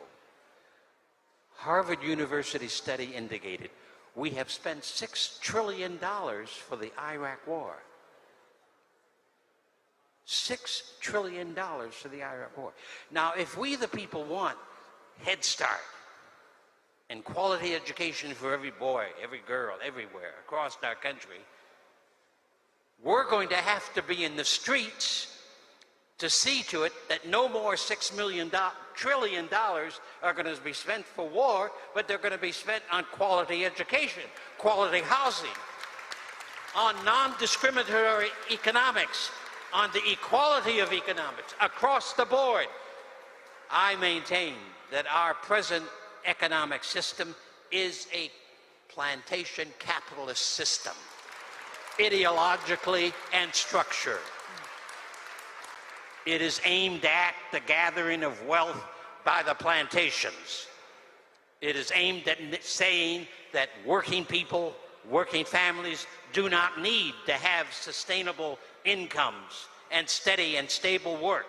Harvard University study indicated we have spent $6 trillion for the Iraq War. $6 trillion for the Iraq War. Now, if we, the people, want Head Start and quality education for every boy, every girl, everywhere across our country, we're going to have to be in the streets to see to it that no more $6 trillion are going to be spent for war, but they're going to be spent on quality education, quality housing, on non-discriminatory economics, on the equality of economics across the board. I maintain that our present economic system is a plantation capitalist system, ideologically and structured. It is aimed at the gathering of wealth by the plantations. It is aimed at saying that working people, working families do not need to have sustainable incomes and steady and stable work.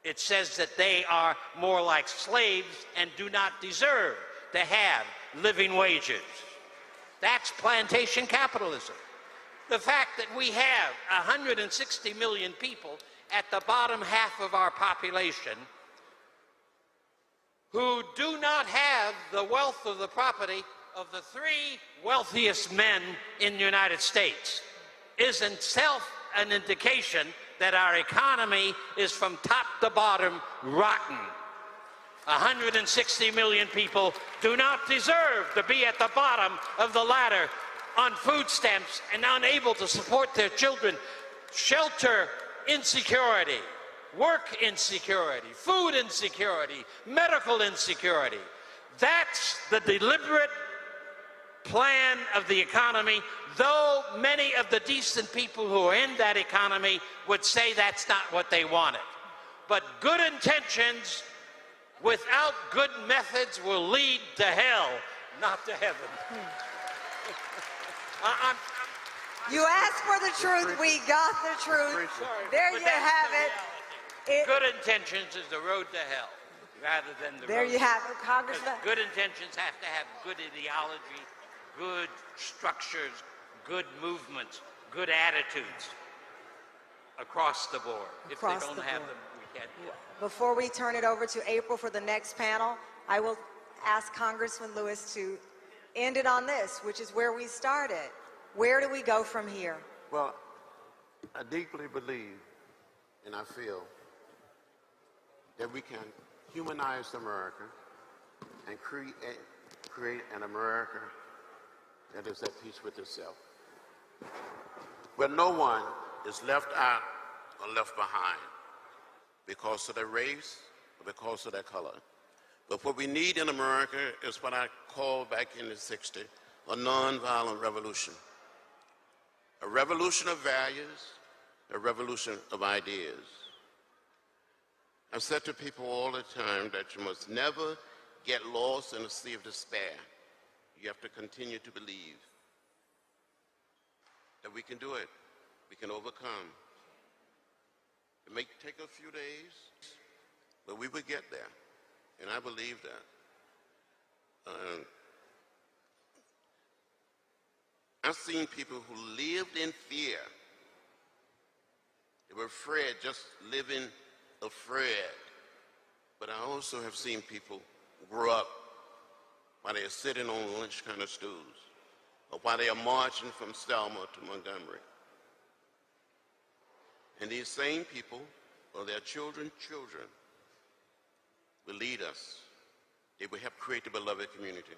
It says that they are more like slaves and do not deserve to have living wages. That's plantation capitalism. The fact that we have 160 million people at the bottom half of our population who do not have the wealth of the property of the 3 wealthiest men in the United States is in itself an indication that our economy is from top to bottom rotten. 160 million people do not deserve to be at the bottom of the ladder on food stamps and unable to support their children. Shelter insecurity, work insecurity, food insecurity, medical insecurity. That's the deliberate plan of the economy, though many of the decent people who are in that economy would say that's not what they wanted. But good intentions without good methods will lead to hell, not to heaven. You asked for the truth, we got the truth. There you have it. Good intentions is the road to hell, rather than the There road you to have it, Congressman. Good intentions have to have good ideology, good structures, good movements, good attitudes across the board. If they don't have them, we can't do it. Before we turn it over to April for the next panel, I will ask Congressman Lewis to end it on this, which is where we started. Where do we go from here? Well, I deeply believe and I feel that we can humanize America and create an America that is at peace with itself, where no one is left out or left behind because of their race or because of their color. But what we need in America is what I called back in the 60s a nonviolent revolution. A revolution of values, a revolution of ideas. I've said to people all the time that you must never get lost in a sea of despair. You have to continue to believe that we can do it, we can overcome. It may take a few days, but we will get there, and I believe that. I've seen people who lived in fear. They were afraid, just living afraid. But I also have seen people grow up while they're sitting on lunch kind of stools, or while they are marching from Selma to Montgomery. And these same people or their children will lead us. They will help create the beloved community.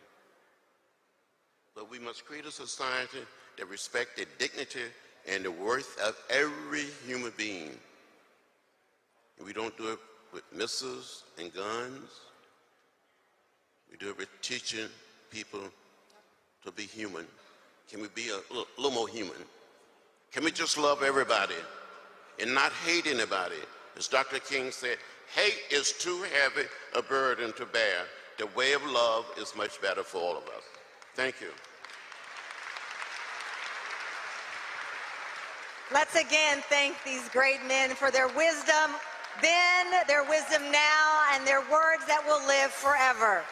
But we must create a society that respects the dignity and the worth of every human being. And we don't do it with missiles and guns. We do it with teaching people to be human. Can we be a little more human? Can we just love everybody and not hate anybody? As Dr. King said, hate is too heavy a burden to bear. The way of love is much better for all of us. Thank you. Let's again thank these great men for their wisdom then, their wisdom now, and their words that will live forever.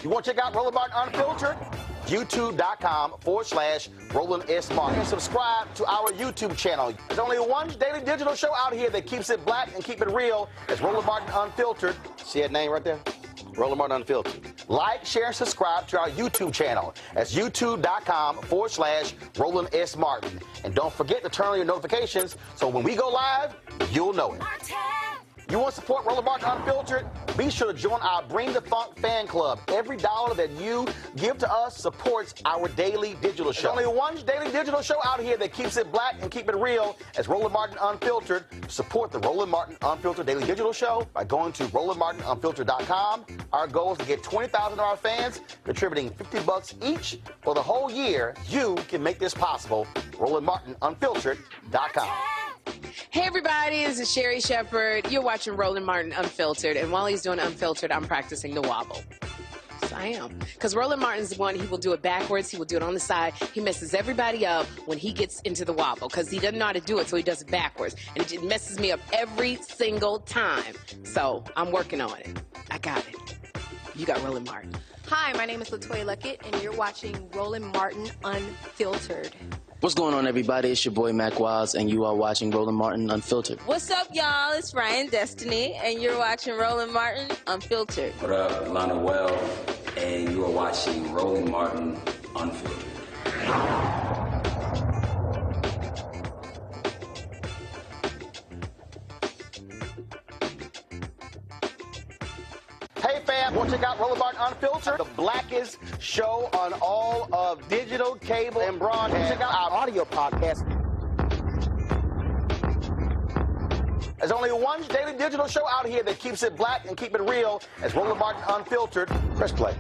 You want to check out Roland Martin Unfiltered? YouTube.com/Roland S. Martin. And subscribe to our YouTube channel. There's only one daily digital show out here that keeps it black and keep it real. It's Roland Martin Unfiltered. See that name right there? Roland Martin Unfiltered. Like, share, and subscribe to our YouTube channel. That's YouTube.com/Roland S. Martin. And don't forget to turn on your notifications so when we go live, you'll know it. You want to support Roland Martin Unfiltered? Be sure to join our Bring the Funk fan club. Every dollar that you give to us supports our daily digital show. There's only one daily digital show out here that keeps it black and keep it real. It's Roland Martin Unfiltered. Support the Roland Martin Unfiltered daily digital show by going to RolandMartinUnfiltered.com. Our goal is to get 20,000 of our fans contributing $50 each for the whole year. You can make this possible. RolandMartinUnfiltered.com. Hey everybody, this is Sherry Shepherd. You're watching Roland Martin Unfiltered, and while he's doing Unfiltered, I'm practicing the wobble. Yes, I am. Because Roland Martin's the one, he will do it backwards, he will do it on the side. He messes everybody up when he gets into the wobble, because he doesn't know how to do it, so he does it backwards. And it just messes me up every single time. So I'm working on it. I got it. You got Roland Martin. Hi, my name is LaToya Luckett, and you're watching Roland Martin Unfiltered. What's going on, everybody? It's your boy, Mac Wiles, and you are watching Roland Martin Unfiltered. What's up, y'all? It's Ryan Destiny, and you're watching Roland Martin Unfiltered. What up, Lana Well, and you are watching Roland Martin Unfiltered. Hey fam, want to check out Roland Martin Unfiltered? The blackest show on all of digital, cable, and broadcast. Check out our audio podcast. There's only one daily digital show out here that keeps it black and keep it real. It's Roland Martin Unfiltered. Press play.